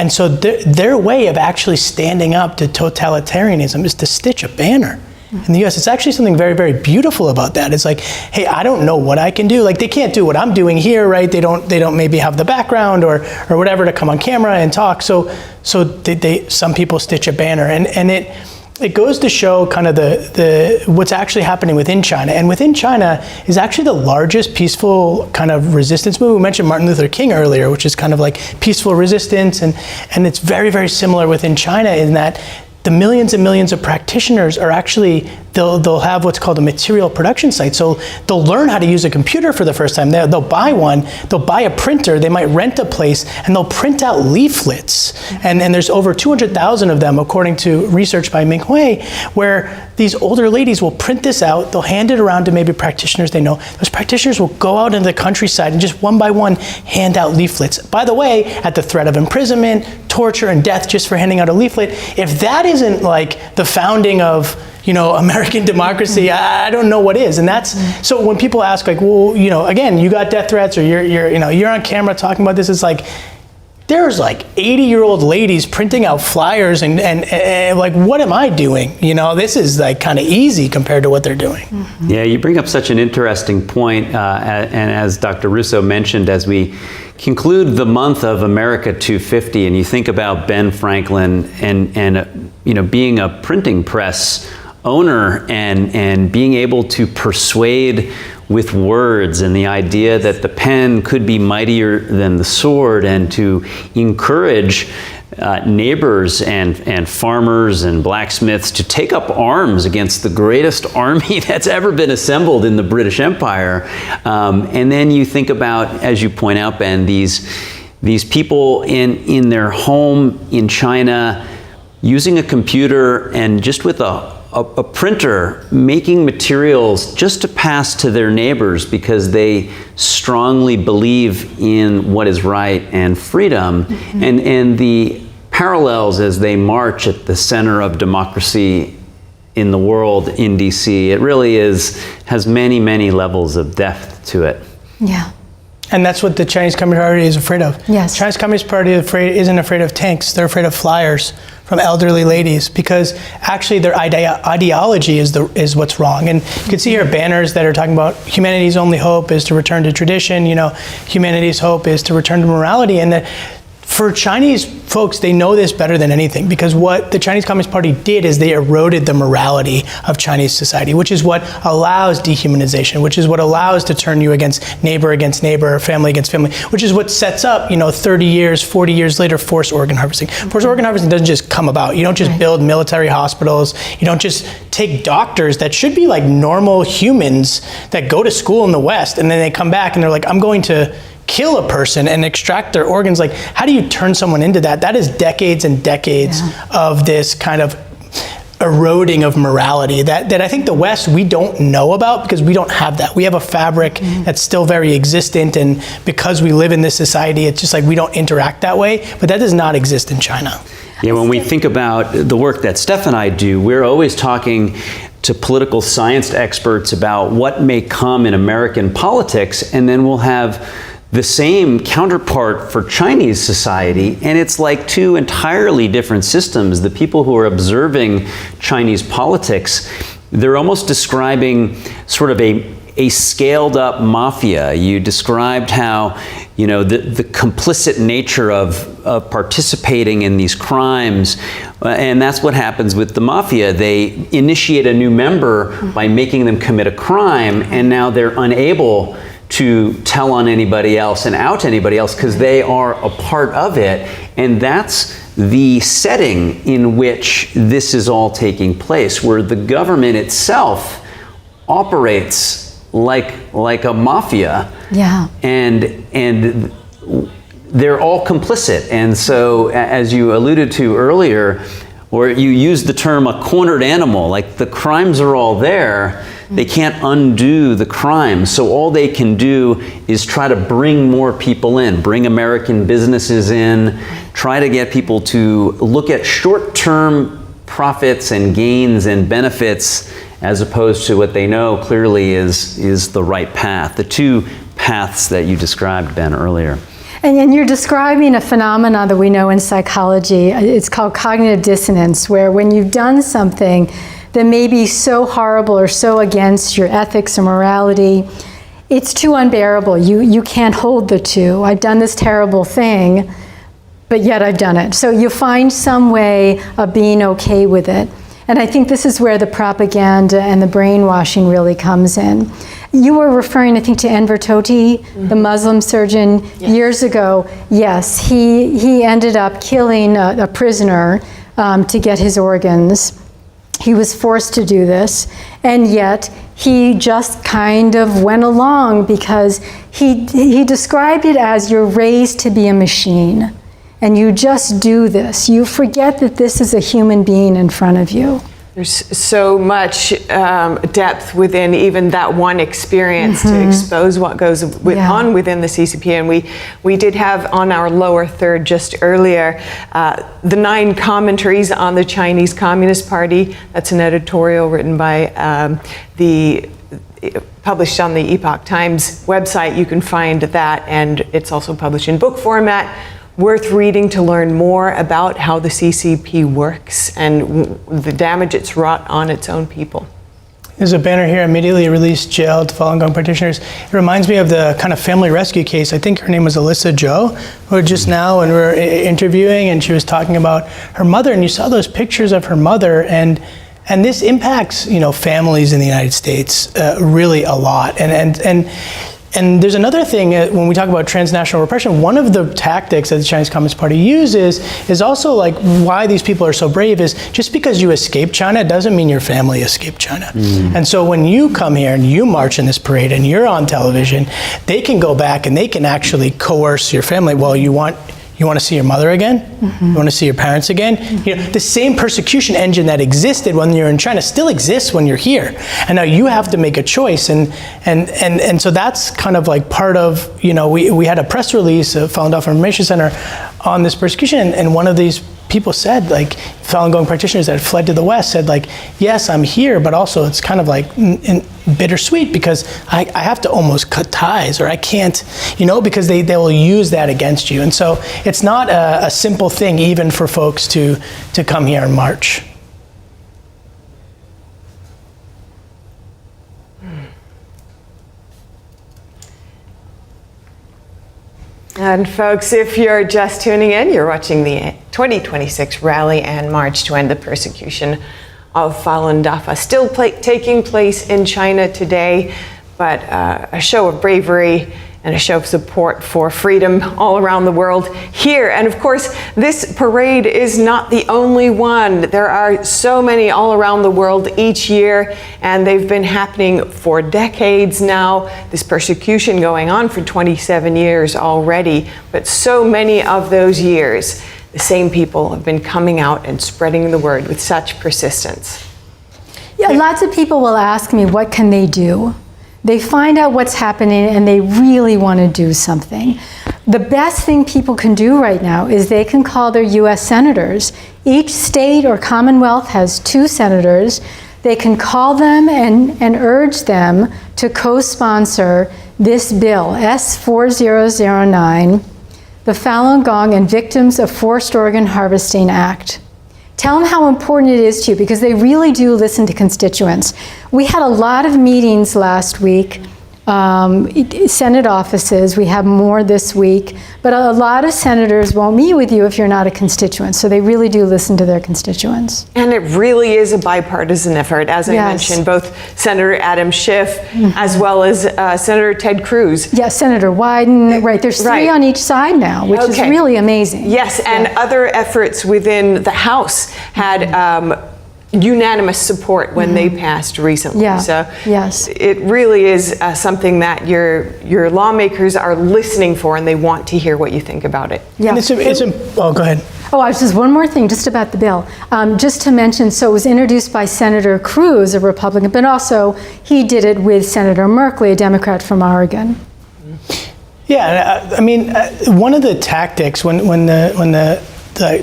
so their way of actually standing up to totalitarianism is to stitch a banner. In the US, it's actually something very, very beautiful about that. It's like, hey, I don't know what I can do. Like, they can't do what I'm doing here, right? They don't maybe have the background or whatever to come on camera and talk. So some people stitch a banner, and it goes to show kind of the what's actually happening within China. And within China is actually the largest peaceful kind of resistance movement. We mentioned Martin Luther King earlier, which is kind of like peaceful resistance. And it's very, very similar within China in that the millions and millions of practitioners are actually, they'll have what's called a material production site. So they'll learn how to use a computer for the first time. They'll buy one, they'll buy a printer, they might rent a place, and they'll print out leaflets. And there's over 200,000 of them, according to research by Ming Hui, where these older ladies will print this out, they'll hand it around to maybe practitioners they know. Those practitioners will go out into the countryside and just one by one hand out leaflets. By the way, at the threat of imprisonment, torture, and death just for handing out a leaflet. If that isn't like the founding of American democracy, I don't know what is. And that's, so when people ask like, well, again, you got death threats, or you're on camera talking about this, it's like, there's like 80-year-old ladies printing out flyers and like, what am I doing? This is like kind of easy compared to what they're doing. Mm-hmm. Yeah, you bring up such an interesting point, and as Dr. Russo mentioned, as we conclude the month of America 250, and you think about Ben Franklin and being a printing press owner and being able to persuade with words, and the idea that the pen could be mightier than the sword, and to encourage neighbors and farmers and blacksmiths to take up arms against the greatest army that's ever been assembled in the British Empire. And then you think about, as you point out, Ben, these people in their home in China using a computer and just with a printer making materials just to pass to their neighbors because they strongly believe in what is right and freedom. Mm-hmm. And the parallels as they march at the center of democracy in the world in DC, it really has many, many levels of depth to it. Yeah. And that's what the Chinese Communist Party is afraid of. Yes. Chinese Communist Party isn't afraid of tanks. They're afraid of flyers from elderly ladies, because actually their ideology is what's wrong. And you can see here banners that are talking about humanity's only hope is to return to tradition. Humanity's hope is to return to morality. And For Chinese folks, they know this better than anything, because what the Chinese Communist Party did is they eroded the morality of Chinese society, which is what allows dehumanization, which is what allows to turn you against neighbor, family against family, which is what sets up, 30 years, 40 years later, forced organ harvesting. Forced organ harvesting doesn't just come about. You don't just build military hospitals. You don't just take doctors that should be like normal humans that go to school in the West, and then they come back and they're like, I'm going to kill a person and extract their organs. Like, how do you turn someone into that? That is decades and decades of this kind of eroding of morality that I think the West, we don't know about because we don't have that. We have a fabric that's still very existent, and because we live in this society, it's just like we don't interact that way, but that does not exist in China. Yeah, when we think about the work that Steph and I do, we're always talking to political science experts about what may come in American politics, and then we'll have the same counterpart for Chinese society, and it's like two entirely different systems. The people who are observing Chinese politics, they're almost describing sort of a scaled up mafia. You described how, the complicit nature of participating in these crimes, and that's what happens with the mafia. They initiate a new member by making them commit a crime, and now they're unable to tell on anybody else and out anybody else because they are a part of it. And that's the setting in which this is all taking place, where the government itself operates like a mafia. Yeah. And they're all complicit. And so, as you alluded to earlier, or you used the term a cornered animal, like the crimes are all there, they can't undo the crime. So all they can do is try to bring more people in, bring American businesses in, try to get people to look at short-term profits and gains and benefits as opposed to what they know clearly is the right path. The two paths that you described, Ben, earlier. And you're describing a phenomenon that we know in psychology. It's called cognitive dissonance, where when you've done something that may be so horrible or so against your ethics or morality, it's too unbearable. You can't hold the two. I've done this terrible thing, but yet I've done it. So you find some way of being okay with it. And I think this is where the propaganda and the brainwashing really comes in. You were referring, I think, to Enver Tohti, the Muslim surgeon, years ago. Yes, he ended up killing a prisoner to get his organs. He was forced to do this, and yet he just kind of went along because he described it as you're raised to be a machine, and you just do this. You forget that this is a human being in front of you. There's so much depth within even that one experience to expose what goes on within the CCP. And we did have on our lower third just earlier the 9 commentaries on the Chinese Communist Party. That's an editorial written by published on the Epoch Times website. You can find that, and it's also published in book format. Worth reading to learn more about how the CCP works and the damage it's wrought on its own people. There's a banner here, immediately released jailed Falun Gong practitioners. It reminds me of the kind of family rescue case. I think her name was Alyssa Joe, who just now, when we were interviewing, and she was talking about her mother, and you saw those pictures of her mother, and this impacts, families in the United States really a lot. And there's another thing when we talk about transnational repression. One of the tactics that the Chinese Communist Party uses is also like why these people are so brave is just because you escape China doesn't mean your family escaped China. And so when you come here and you march in this parade and you're on television, they can go back and they can actually coerce your family. Well, you want to see your mother again? You want to see your parents again? The same persecution engine that existed when you're in China still exists when you're here. And now you have to make a choice. And so that's kind of like part of, we had a press release of Falun Dafa Information Center on this persecution. And one of these people said, like, Falun Gong practitioners that fled to the West said, like, yes, I'm here, but also it's kind of like bittersweet because I have to almost cut ties, or I can't, because they will use that against you. And so it's not a simple thing even for folks to come here and march. And folks, if you're just tuning in, you're watching the 2026 rally and march to end the persecution of Falun Dafa, still taking place in China today, but a show of bravery and a show of support for freedom all around the world here. And of course, this parade is not the only one. There are so many all around the world each year, and they've been happening for decades now. This persecution going on for 27 years already, but so many of those years, the same people have been coming out and spreading the word with such persistence. Yeah, lots of people will ask me, what can they do? They find out what's happening and they really want to do something. The best thing people can do right now is they can call their US senators. Each state or commonwealth has 2 senators. They can call them and urge them to co-sponsor this bill, S4009, the Falun Gong and Victims of Forced Organ Harvesting Act. Tell them how important it is to you, because they really do listen to constituents. We had a lot of meetings last week, Senate offices. We have more this week, but a lot of senators won't meet with you if you're not a constituent, so they really do listen to their constituents. And it really is a bipartisan effort, as I mentioned, both Senator Adam Schiff as well as Senator Ted Cruz. Yes, Senator Wyden, right, there's 3 on each side now, which is really amazing. Yes, and other efforts within the House had unanimous support when they passed recently. Yeah. So yes, it really is something that your lawmakers are listening for, and they want to hear what you think about it. Yeah. Oh, go ahead. Oh, I was just one more thing just about the bill. Just to mention, so it was introduced by Senator Cruz, a Republican, but also he did it with Senator Merkley, a Democrat from Oregon. Yeah, I mean, one of the tactics when the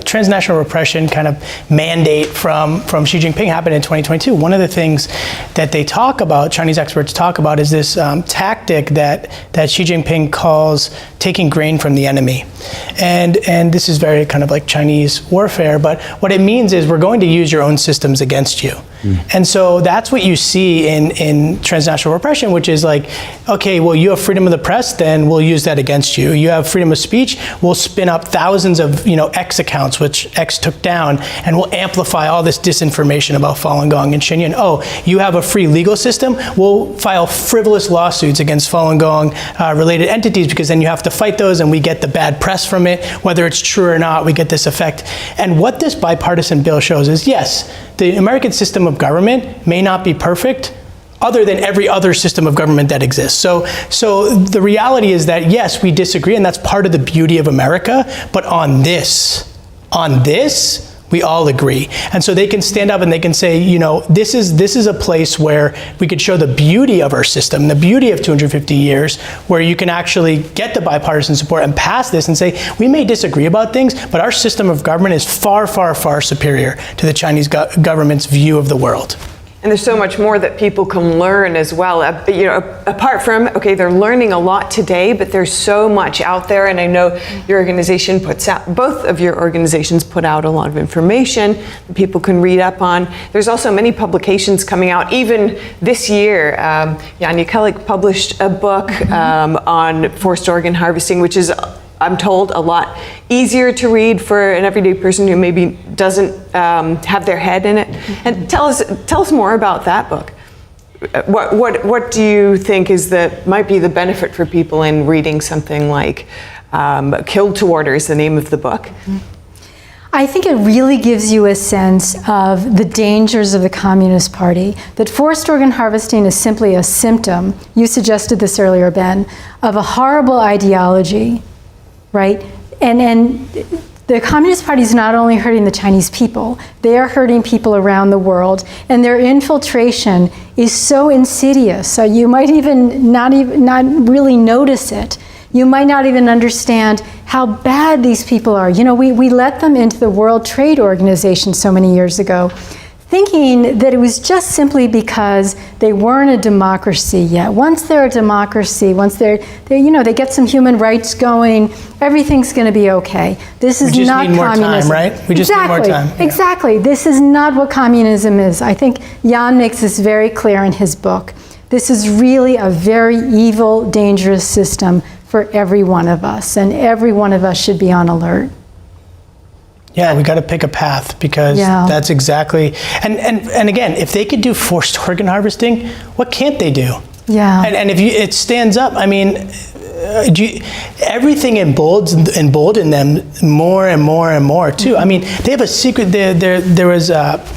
transnational repression kind of mandate from Xi Jinping happened in 2022. One of the things that they talk about, Chinese experts talk about, is this tactic that Xi Jinping calls taking grain from the enemy. And this is very kind of like Chinese warfare, but what it means is we're going to use your own systems against you. And so that's what you see in transnational repression, which is like, okay, well, you have freedom of the press, then we'll use that against you. You have freedom of speech, we'll spin up thousands of X accounts, which X took down, and we'll amplify all this disinformation about Falun Gong and Xinyan. Oh, you have a free legal system, we'll file frivolous lawsuits against Falun Gong related entities, because then you have to fight those, and we get the bad press from it, whether it's true or not, we get this effect. And what this bipartisan bill shows is, yes, the American system of government may not be perfect, other than every other system of government that exists. So the reality is that, yes, we disagree, and that's part of the beauty of America, but on this, we all agree. And so they can stand up and they can say, this is a place where we could show the beauty of our system, the beauty of 250 years, where you can actually get the bipartisan support and pass this and say, we may disagree about things, but our system of government is far, far, far superior to the Chinese government's view of the world. And there's so much more that people can learn as well. Apart from, they're learning a lot today, but there's so much out there. And I know your organization both of your organizations put out a lot of information that people can read up on. There's also many publications coming out. Even this year, Janja Kellick published a book on forced organ harvesting, which is, I'm told, a lot easier to read for an everyday person who maybe doesn't have their head in it. And tell us more about that book. What do you think might be the benefit for people in reading something like "Killed to Order" is the name of the book? I think it really gives you a sense of the dangers of the Communist Party, that forced organ harvesting is simply a symptom, you suggested this earlier, Ben, of a horrible ideology. Right? And the Communist Party is not only hurting the Chinese people, they are hurting people around the world, and their infiltration is so insidious, so you might even not really notice it. You might not even understand how bad these people are. We let them into the World Trade Organization so many years ago, thinking that it was just simply because they weren't a democracy yet. Once they're a democracy, once they get some human rights going, everything's going to be okay. This is not communism. We just need more time, right? We just need more time. Yeah. Exactly. This is not what communism is. I think Jan makes this very clear in his book. This is really a very evil, dangerous system for every one of us, and every one of us should be on alert. Yeah, we got to pick a path, because that's exactly, and again, if they could do forced organ harvesting, what can't they do? Yeah. And if it stands up, I mean, everything embolden them more and more and more too. I mean, they have a secret. There was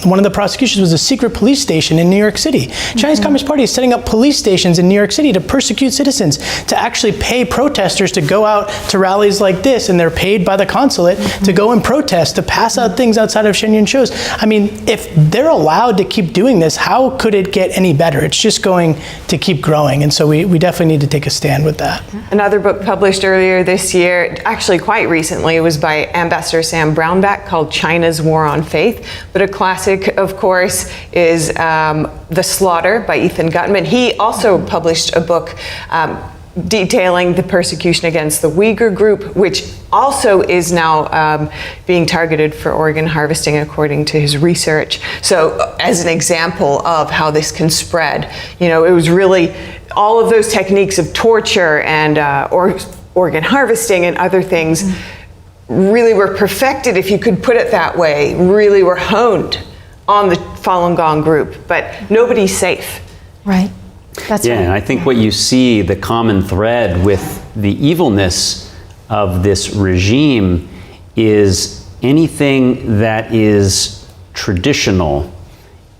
one of the prosecutions was a secret police station in New York City. Chinese Communist Party is setting up police stations in New York City to persecute citizens, to actually pay protesters to go out to rallies like this, and they're paid by the consulate to go and protest, to pass out things outside of Shenyang shows. I mean, if they're allowed to keep doing this, how could it get any better? It's just going to keep growing, and so we definitely need to take a stand with that. Another book published earlier this year, actually quite recently, it was by Ambassador Sam Brownback, called China's War on Faith. But a classic, of course, is The Slaughter by Ethan Gutman. He also published a book detailing the persecution against the Uyghur group, which also is now being targeted for organ harvesting, according to his research. So as an example of how this can spread, you know, it was really all of those techniques of torture and organ harvesting and other things really were perfected, if you could put it that way, really were honed on the Falun Gong group, but nobody's safe. Right. That's right. And I think what you see, the common thread with the evilness of this regime, is anything that is traditional,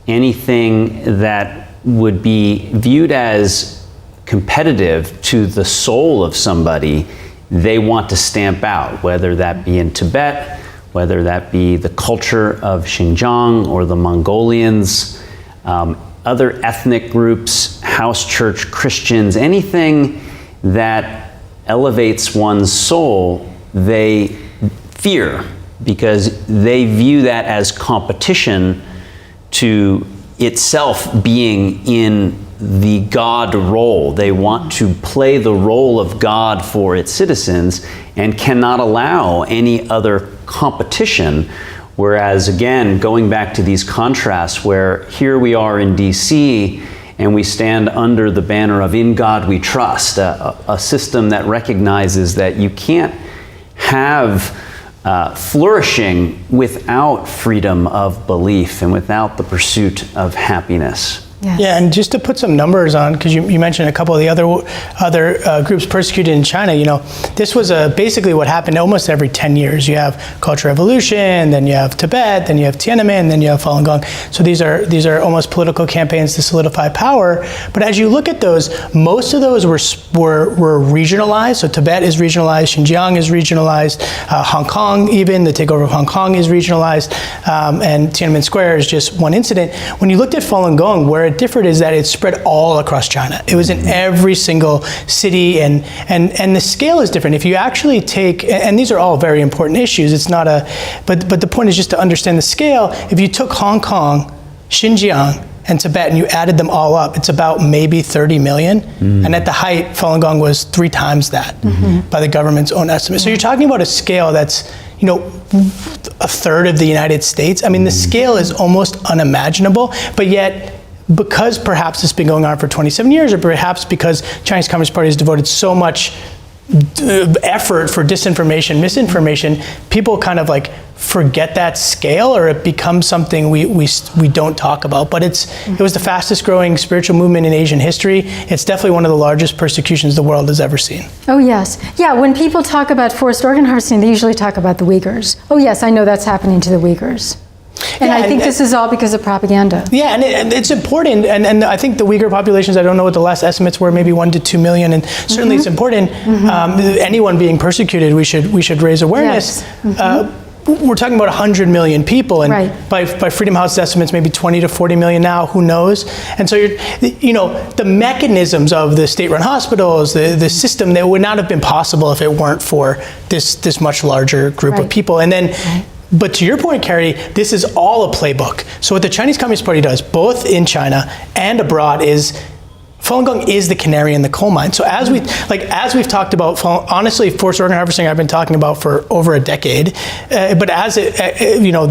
anything that would be viewed as competitive to the soul of somebody, they want to stamp out, whether that be in Tibet, whether that be the culture of Xinjiang or the Mongolians, other ethnic groups, house church Christians, anything that elevates one's soul, they fear, because they view that as competition to itself being in the God role. They want to play the role of God for its citizens and cannot allow any other competition. Whereas, again, going back to these contrasts where here we are in DC and we stand under the banner of In God We Trust, a system that recognizes that you can't have flourishing without freedom of belief and without the pursuit of happiness. Yes. Yeah, and just to put some numbers on, because you mentioned a couple of the other groups persecuted in China. You know, this was basically what happened almost every 10 years. You have Cultural Revolution, then you have Tibet, then you have Tiananmen, then you have Falun Gong. So these are almost political campaigns to solidify power. But as you look at those, most of those were regionalized. So Tibet is regionalized, Xinjiang is regionalized, Hong Kong, even the takeover of Hong Kong is regionalized, and Tiananmen Square is just one incident. When you looked at Falun Gong, where it differed is that it spread all across China. It was in every single city, and the scale is different. If you actually take, and these are all very important issues, it's not but the point is just to understand the scale. If you took Hong Kong, Xinjiang, and Tibet, and you added them all up, it's about maybe 30 million. And at the height, Falun Gong was 3 times that by the government's own estimate. So you're talking about a scale that's, you know, a third of the United States. I mean, the scale is almost unimaginable, but yet, because perhaps it's been going on for 27 years, or perhaps because Chinese Communist Party has devoted so much effort for disinformation, misinformation, people kind of like forget that scale, or it becomes something we don't talk about. But it was the fastest growing spiritual movement in Asian history. It's definitely one of the largest persecutions the world has ever seen. Oh yes. Yeah, when people talk about forced organ harvesting, they usually talk about the Uyghurs. Oh yes, I know that's happening to the Uyghurs. And I think this is all because of propaganda. Yeah, and it's important, and I think the Uyghur populations, I don't know what the last estimates were, maybe 1 to 2 million, and certainly it's important. Anyone being persecuted, we should raise awareness. Yes. We're talking about 100 million people, and by Freedom House's estimates, maybe 20 to 40 million now, who knows? And so, the mechanisms of the state-run hospitals, the system, that would not have been possible if it weren't for this much larger group of people. And then, but to your point, Carrie, this is all a playbook. So what the Chinese Communist Party does, both in China and abroad, is Falun Gong is the canary in the coal mine. So as we've talked about, honestly, forced organ harvesting I've been talking about for over a decade. But as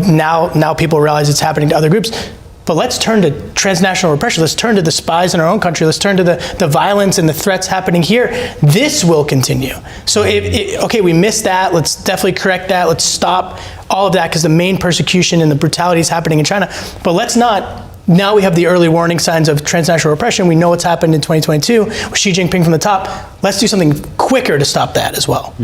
now people realize it's happening to other groups. But let's turn to transnational repression. Let's turn to the spies in our own country. Let's turn to the violence and the threats happening here. This will continue. So, okay, we missed that. Let's definitely correct that. Let's stop all of that because the main persecution and the brutality is happening in China. But let's not. Now we have the early warning signs of transnational repression. We know what's happened in 2022 with Xi Jinping from the top. Let's do something quicker to stop that as well.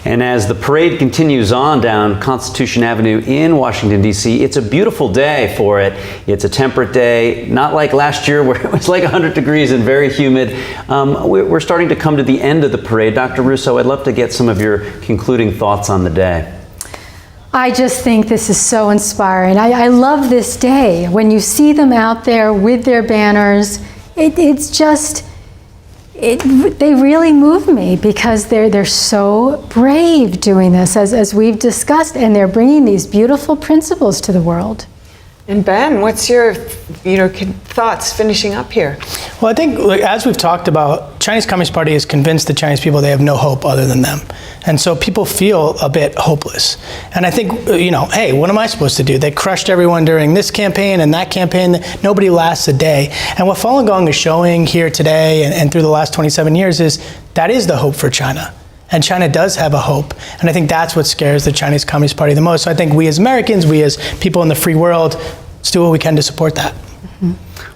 And as the parade continues on down Constitution Avenue in Washington, D.C., it's a beautiful day for it. It's a temperate day, not like last year where it was like 100 degrees and very humid. We're starting to come to the end of the parade. Dr. Russo, I'd love to get some of your concluding thoughts on the day. I just think this is so inspiring. I love this day. When you see them out there with their banners, it's just, they really move me because they're so brave doing this, as we've discussed, and they're bringing these beautiful principles to the world. And Ben, what's your thoughts finishing up here? Well, I think, as we've talked about, Chinese Communist Party has convinced the Chinese people they have no hope other than them. And so people feel a bit hopeless. And I think, hey, what am I supposed to do? They crushed everyone during this campaign and that campaign. Nobody lasts a day. And what Falun Gong is showing here today and through the last 27 years is that is the hope for China. And China does have a hope. And I think that's what scares the Chinese Communist Party the most. So I think we as Americans, we as people in the free world, let's do what we can to support that.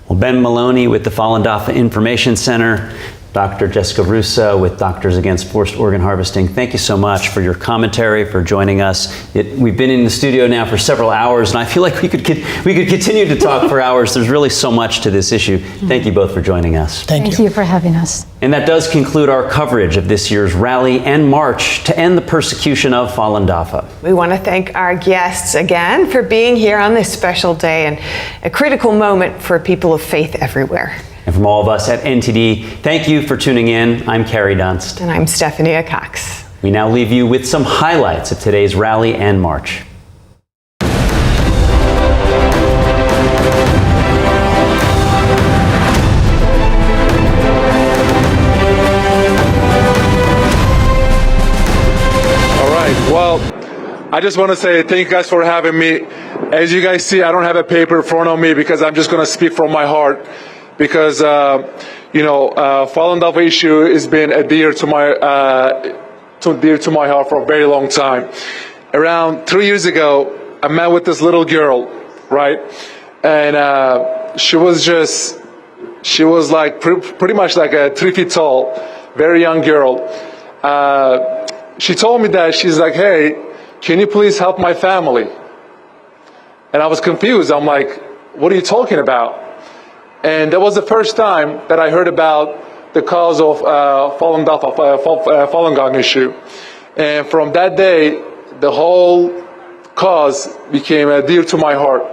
Well, Ben Maloney with the Falun Dafa Information Center, Dr. Jessica Russo with Doctors Against Forced Organ Harvesting. Thank you so much for your commentary, for joining us. We've been in the studio now for several hours, and I feel like we could continue to talk for hours. There's really so much to this issue. Thank you both for joining us. Thank you for having us. And that does conclude our coverage of this year's rally and march to end the persecution of Falun Dafa. We want to thank our guests again for being here on this special day and a critical moment for people of faith everywhere. And from all of us at NTD, thank you for tuning in. I'm Carrie Dunst. And I'm Stephanie Cox. We now leave you with some highlights of today's rally and march. Well, I just want to say thank you guys for having me. As you guys see, I don't have a paper in front of me because I'm just going to speak from my heart. Because, Falun Dafa issue has been dear to my heart for a very long time. Around 3 years ago, I met with this little girl, right? And she was like pretty much like a 3 feet tall, very young girl. She told me that she's like, hey, can you please help my family? And I was confused. I'm like, what are you talking about? And that was the first time that I heard about the cause of Falun Dafa, Falun Gong issue. And from that day, the whole cause became dear to my heart.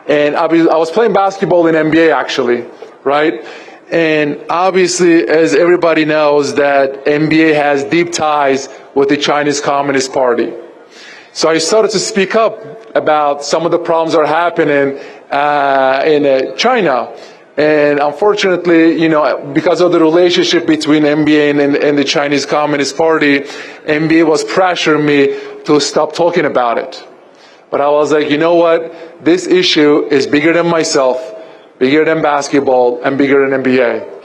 And I was playing basketball in NBA actually, right? And obviously, as everybody knows, that NBA has deep ties with the Chinese Communist Party. So I started to speak up about some of the problems that are happening in China. And unfortunately, because of the relationship between NBA and the Chinese Communist Party, NBA was pressuring me to stop talking about it. But I was like, you know what? This issue is bigger than myself, bigger than basketball, and bigger than NBA.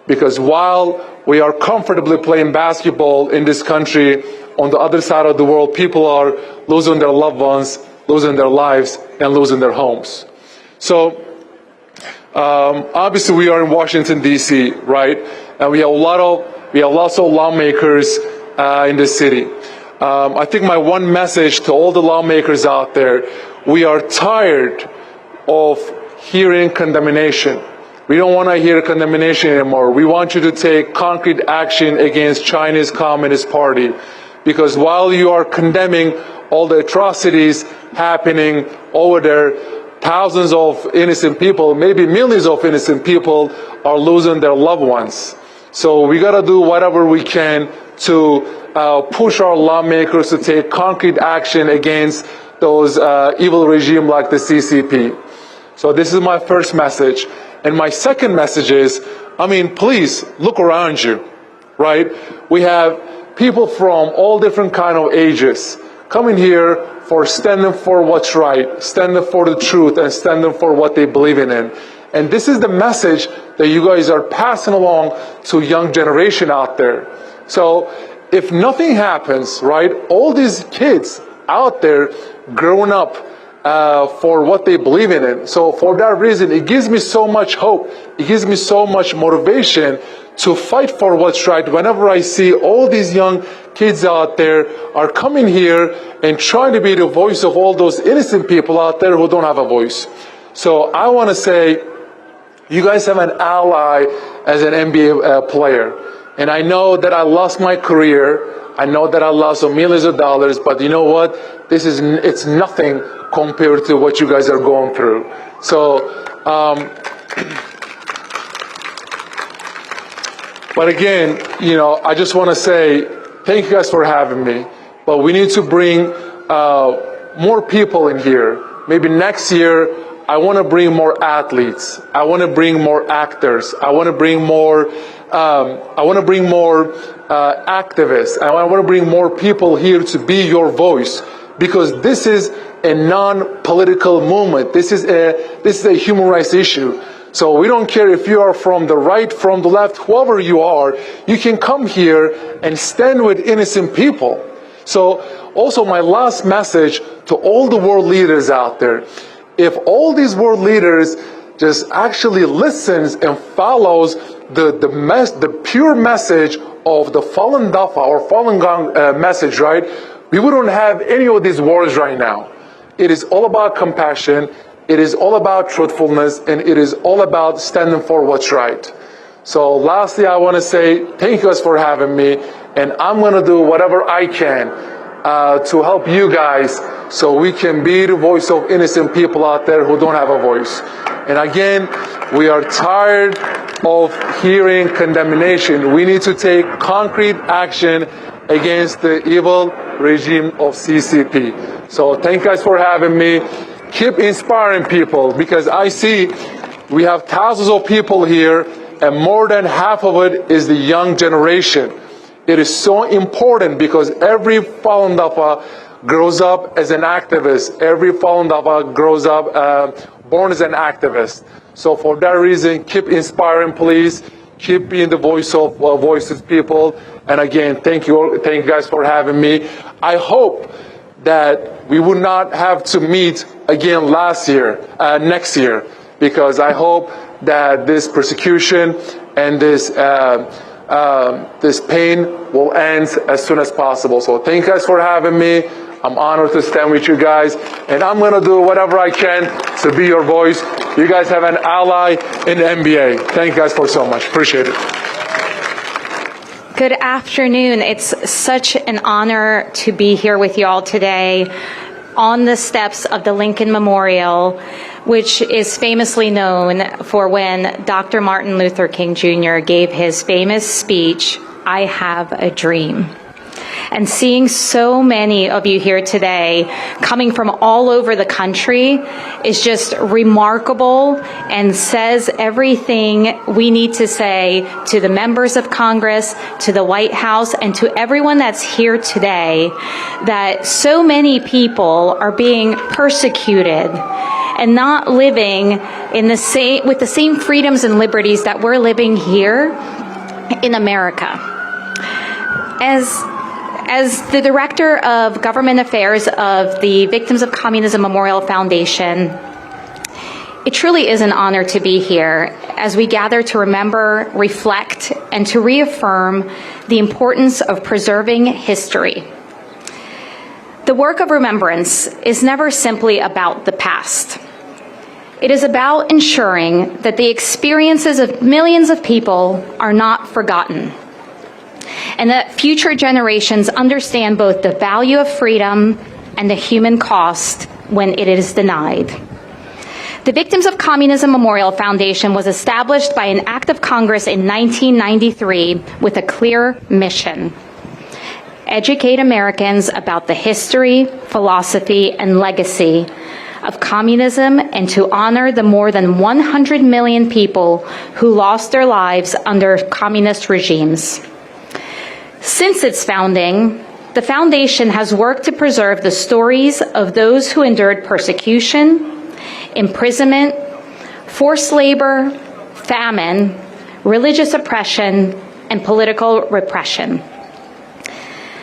Because while we are comfortably playing basketball in this country, on the other side of the world, people are losing their loved ones, losing their lives, and losing their homes. So, obviously, we are in Washington, D.C., right? And we have lots of lawmakers in the city. I think my one message to all the lawmakers out there, we are tired of hearing condemnation. We don't want to hear condemnation anymore. We want you to take concrete action against Chinese Communist Party. Because while you are condemning all the atrocities happening over there, thousands of innocent people, maybe millions of innocent people are losing their loved ones. So we got to do whatever we can to push our lawmakers to take concrete action against those evil regimes like the CCP. So this is my first message. And my second message is, please look around you, right? We have people from all different kind of ages, coming here for standing for what's right, standing for the truth, and standing for what they believe in. And this is the message that you guys are passing along to young generation out there. So if nothing happens, right, all these kids out there growing up for what they believe in it. So for that reason, it gives me so much hope. It gives me so much motivation to fight for what's right whenever I see all these young kids out there are coming here and trying to be the voice of all those innocent people out there who don't have a voice. So I want to say, you guys have an ally as an NBA player. And I know that I lost my career. I know that I lost millions of dollars, but you know what? It's nothing compared to what you guys are going through. So, but again, you know, I just want to say thank you guys for having me. But we need to bring more people in here. Maybe next year, I want to bring more athletes. I want to bring more actors. I want to bring more. Activists. I want to bring more people here to be your voice, because this is a non-political movement. This is a human rights issue. So we don't care if you are from the right, from the left, whoever you are, you can come here and stand with innocent people. So also my last message to all the world leaders out there, if all these world leaders just actually listens and follows the pure message of the Falun Dafa or Falun Gong message, right? We wouldn't have any of these wars right now. It is all about compassion. It is all about truthfulness, and it is all about standing for what's right. So lastly, I want to say thank you guys for having me, and I'm going to do whatever I can to help you guys so we can be the voice of innocent people out there who don't have a voice. And again, we are tired of hearing condemnation. We need to take concrete action against the evil regime of CCP. So thank you guys for having me. Keep inspiring people, because I see we have thousands of people here, and more than half of it is the young generation. It is so important because every Falun Dafa grows up as an activist. Every Falun Dafa grows up born as an activist. So for that reason, keep inspiring, please. Keep being the voice of voiceless people. And again, thank you guys for having me. I hope that we would not have to meet again next year, because I hope that this persecution and this pain will end as soon as possible. So thank you guys for having me. I'm honored to stand with you guys, and I'm going to do whatever I can to be your voice. You guys have an ally in the NBA. Thank you guys for so much. Appreciate it. Good afternoon. It's such an honor to be here with you all today on the steps of the Lincoln Memorial, which is famously known for when Dr. Martin Luther King Jr. gave his famous speech, "I have a dream." And seeing so many of you here today coming from all over the country is just remarkable and says everything we need to say to the members of Congress, to the White House, and to everyone that's here today, that so many people are being persecuted and not living in with the same freedoms and liberties that we're living here in America. As the Director of Government Affairs of the Victims of Communism Memorial Foundation, it truly is an honor to be here as we gather to remember, reflect, and to reaffirm the importance of preserving history. The work of remembrance is never simply about the past. It is about ensuring that the experiences of millions of people are not forgotten, and that future generations understand both the value of freedom and the human cost when it is denied. The Victims of Communism Memorial Foundation was established by an act of Congress in 1993 with a clear mission: educate Americans about the history, philosophy, and legacy of communism, and to honor the more than 100 million people who lost their lives under communist regimes. Since its founding, the Foundation has worked to preserve the stories of those who endured persecution, imprisonment, forced labor, famine, religious oppression, and political repression.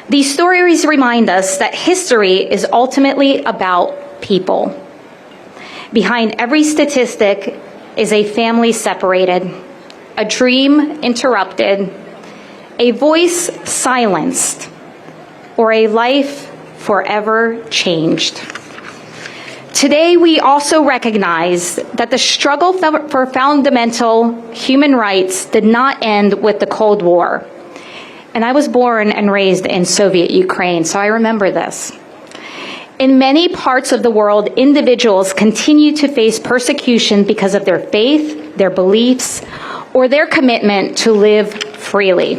These stories remind us that history is ultimately about people. Behind every statistic is a family separated, a dream interrupted, a voice silenced, or a life forever changed. Today, we also recognize that the struggle for fundamental human rights did not end with the Cold War. And I was born and raised in Soviet Ukraine, so I remember this. In many parts of the world, individuals continue to face persecution because of their faith, their beliefs, or their commitment to live freely.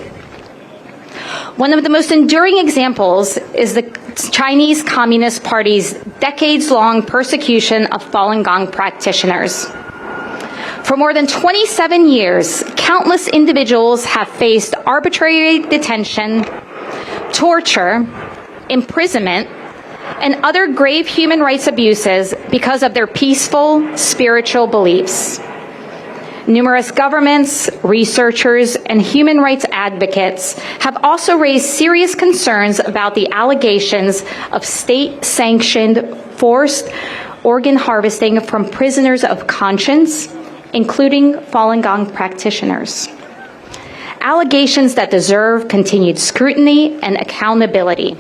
One of the most enduring examples is the Chinese Communist Party's decades-long persecution of Falun Gong practitioners. For more than 27 years, countless individuals have faced arbitrary detention, torture, imprisonment, and other grave human rights abuses because of their peaceful spiritual beliefs. Numerous governments, researchers, and human rights advocates have also raised serious concerns about the allegations of state-sanctioned forced organ harvesting from prisoners of conscience, including Falun Gong practitioners. Allegations that deserve continued scrutiny and accountability.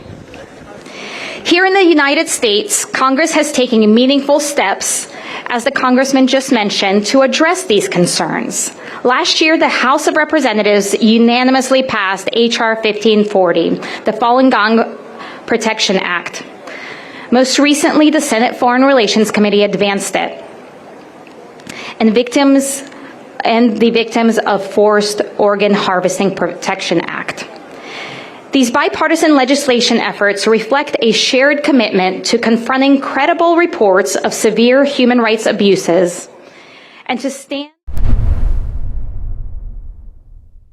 Here in the United States, Congress has taken meaningful steps, as the Congressman just mentioned, to address these concerns. Last year, the House of Representatives unanimously passed H.R. 1540, the Falun Gong Protection Act. Most recently, the Senate Foreign Relations Committee advanced it. And the Victims of Forced Organ Harvesting Protection Act. These bipartisan legislation efforts reflect a shared commitment to confronting credible reports of severe human rights abuses and to stand